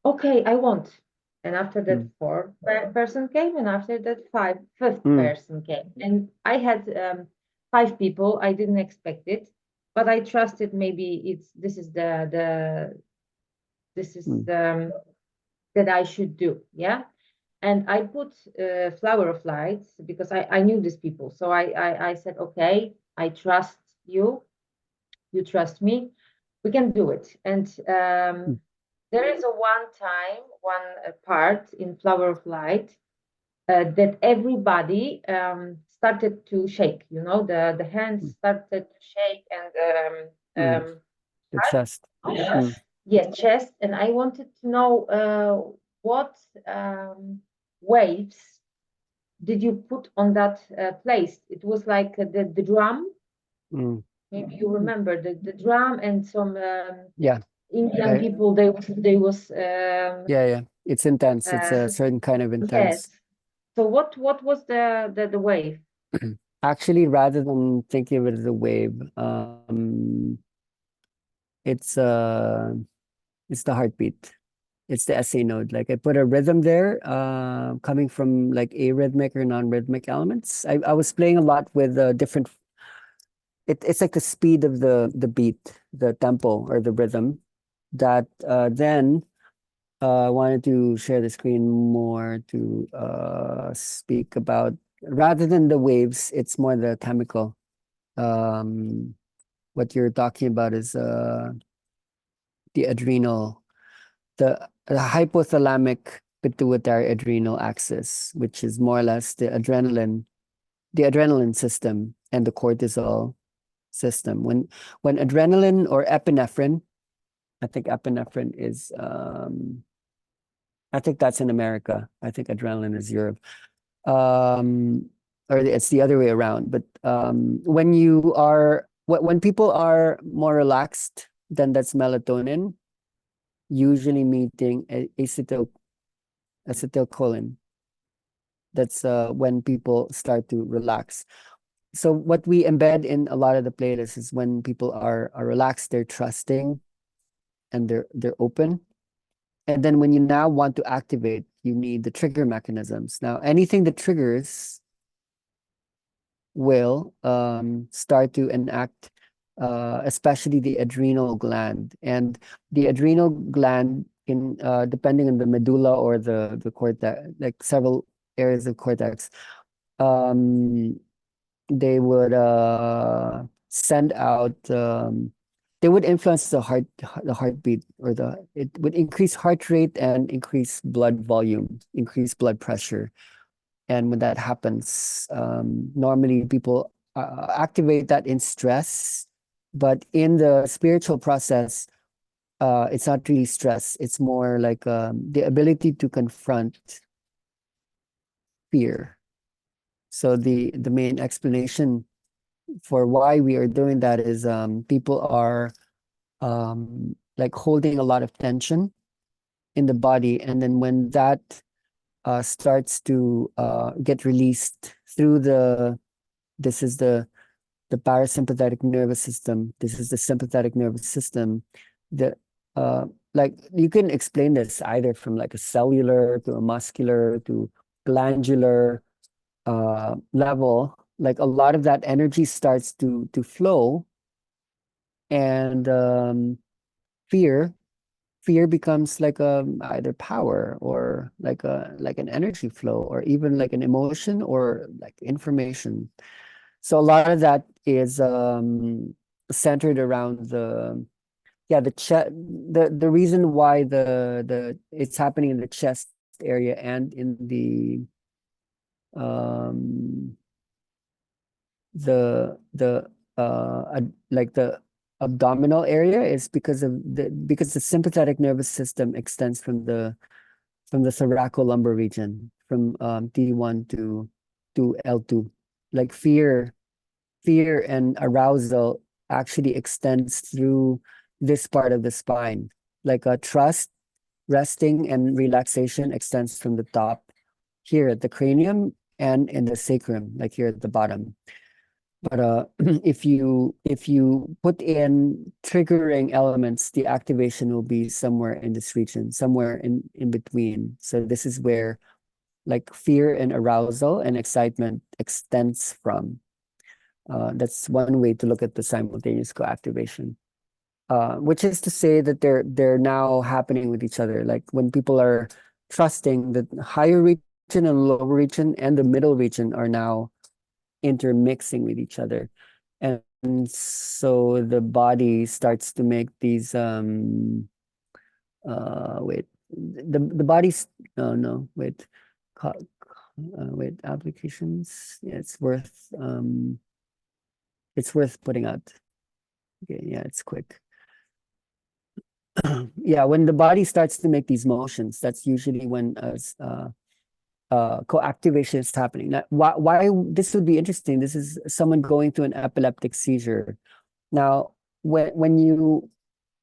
Okay, I want. And after that, fourth person came, and after that, fifth person came. And I had 5 people. I didn't expect it, but I trusted maybe this is that I should do. Yeah. And I put Flower of Light because I knew these people. So I said, okay, I trust you. You trust me. We can do it. And there is one part in Flower of Light that everybody started to shake. You know, the hands started to shake, and The chest. yes, chest. And I wanted to know what waves did you put on that place? It was like the drum. Maybe you remember the drum and some Yeah. Indian people. They was Yeah. It's intense. It's a certain kind of intense. yes. So what was the wave? Actually, rather than thinking of it as a wave, it's the heartbeat. It's the SA node. Like I put a rhythm there, coming from like arrhythmic or non-rhythmic elements. I was playing a lot with different. It's like the speed of the beat, the tempo or the rhythm. That then I wanted to share the screen more to speak about rather than the waves. It's more the chemical. What you're talking about is the adrenal, the hypothalamic pituitary adrenal axis, which is more or less the adrenaline system and the cortisol system. When adrenaline or epinephrine, I think epinephrine is I think that's in America. I think adrenaline is Europe. Or it's the other way around. But when people are more relaxed, then that's melatonin, usually meeting acetylcholine. That's when people start to relax. So what we embed in a lot of the playlists is when people are relaxed, they're trusting, and they're open. And then when you now want to activate, you need the trigger mechanisms. Now, anything that triggers will start to enact, especially the adrenal gland. And the adrenal gland, in depending on the medulla or the cortex, like several areas of cortex, they would send out. They would influence the heartbeat, or it would increase heart rate and increase blood volume, increase blood pressure. And when that happens, normally people activate that in stress, but in the spiritual process, it's not really stress. It's more like the ability to confront fear. So the main explanation for why we are doing that is people are like holding a lot of tension in the body, and then when that starts to get released through this is the parasympathetic nervous system. This is the sympathetic nervous system. The like you can explain this either from like a cellular to a muscular to glandular level. Like a lot of that energy starts to flow, and fear becomes like either power or like an energy flow, or even like an emotion or like information. So a lot of that is centered around the reason why it's happening in the chest area and in like the abdominal area is because the sympathetic nervous system extends from the thoracolumbar region, from T1 to L2. Like fear and arousal actually extends through this part of the spine. Like trust, resting, and relaxation extends from the top here at the cranium and in the sacrum, like here at the bottom. But if you put in triggering elements, the activation will be somewhere in this region, somewhere in between. So this is where like fear and arousal and excitement extends from. That's one way to look at the simultaneous co-activation. Which is to say that they're now happening with each other. Like when people are trusting, the higher region and lower region and the middle region are now intermixing with each other, and so the body starts to make these wait the body's no wait Wait, applications. Yeah, it's worth putting out. Okay, yeah, it's quick. Yeah, when the body starts to make these motions, that's usually when co-activation is happening. Now, why this would be interesting? This is someone going through an epileptic seizure. Now, when you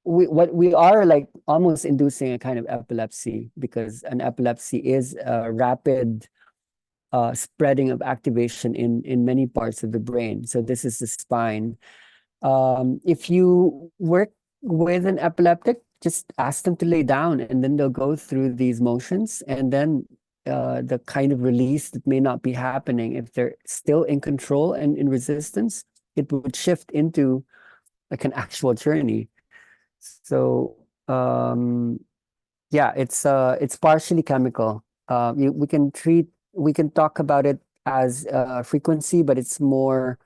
what we are like almost inducing a kind of epilepsy, because an epilepsy is a rapid spreading of activation in many parts of the brain. So this is the spine. If you work with an epileptic, just ask them to lay down, and then they'll go through these motions, and then the kind of release that may not be happening, if they're still in control and in resistance, it would shift into like an actual journey. So yeah, it's partially chemical. We can talk about it as frequency, but it's more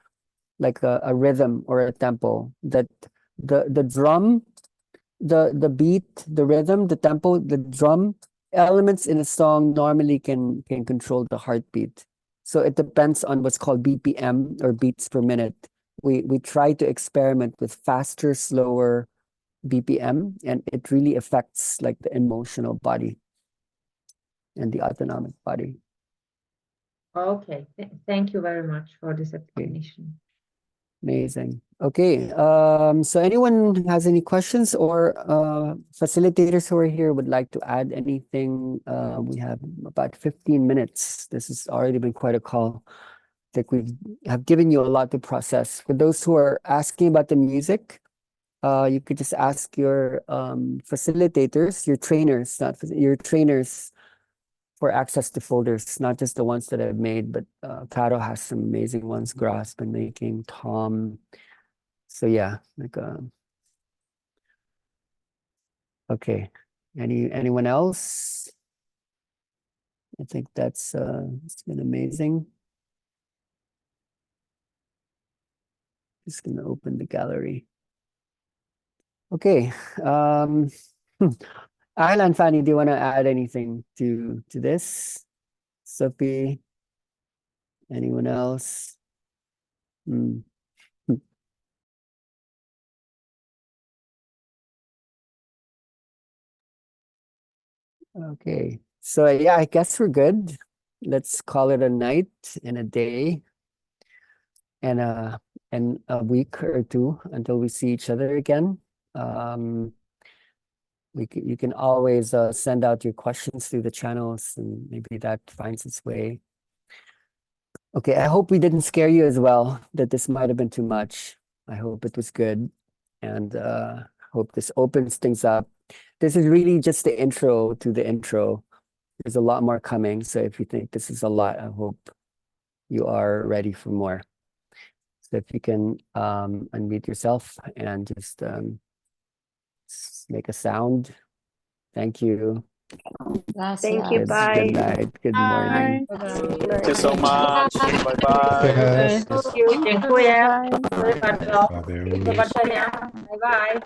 like a rhythm or a tempo. That the drum, the beat, the rhythm, the tempo, the drum elements in a song normally can control the heartbeat. So it depends on what's called BPM, or beats per minute. We try to experiment with faster, slower BPM, and it really affects like the emotional body and the autonomic body. Okay, thank you very much for this explanation. Amazing. Okay, so anyone has any questions, or facilitators who are here would like to add anything? We have about 15 minutes. This has already been quite a call. I think we have given you a lot to process. For those who are asking about the music, you could just ask your facilitators, your trainers, your trainers, for access to folders, not just the ones that I've made, but Caro has some amazing ones. Gra's been making, Tom. So yeah, like okay. Anyone else? I think that's it's been amazing. Just gonna open the gallery. Okay. Ayla and Fanny, do you want to add anything to this? Sophie? Anyone else? Okay. So yeah, I guess we're good. Let's call it a night and a day and a week or two until we see each other again. You can always send out your questions through the channels, and maybe that finds its way. Okay, I hope we didn't scare you as well, that this might have been too much. I hope it was good, and hope this opens things up. This is really just the intro to the intro. There's a lot more coming, so if you think this is a lot, I hope you are ready for more. So if you can unmute yourself and just make a sound. Thank you. Thank you. Good, Bye. good night. Good morning. Thank you so much. Bye-bye. Yes. Thank you. Dziękuję. Adeus. Do zobaczenia. Bye bye.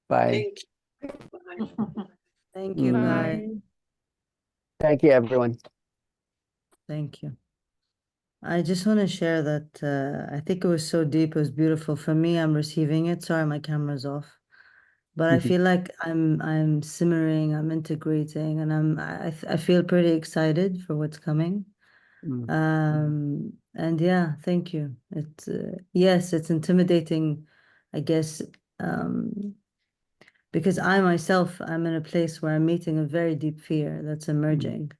Bye. Thank you. Bye. Thank you, everyone. Thank you. I just want to share that I think it was so deep. It was beautiful. For me, I'm receiving it. Sorry, my camera's off. But I feel like I'm simmering, I'm integrating, and I feel pretty excited for what's coming. And yeah, thank you. It's yes, it's intimidating, I guess, because I myself, I'm in a place where I'm meeting a very deep fear that's emerging.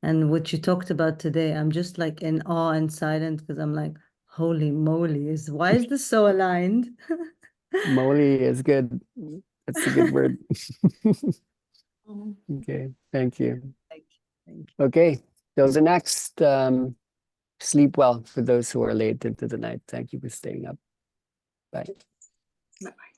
And what you talked about today, I'm just like in awe and silent, because I'm like, holy moly, why is this so aligned? Moly is good. That's a good word. Okay, thank you. Thank you. Okay, till the next. Sleep well for those who are late into the night. Thank you for staying up. Bye. Bye-bye.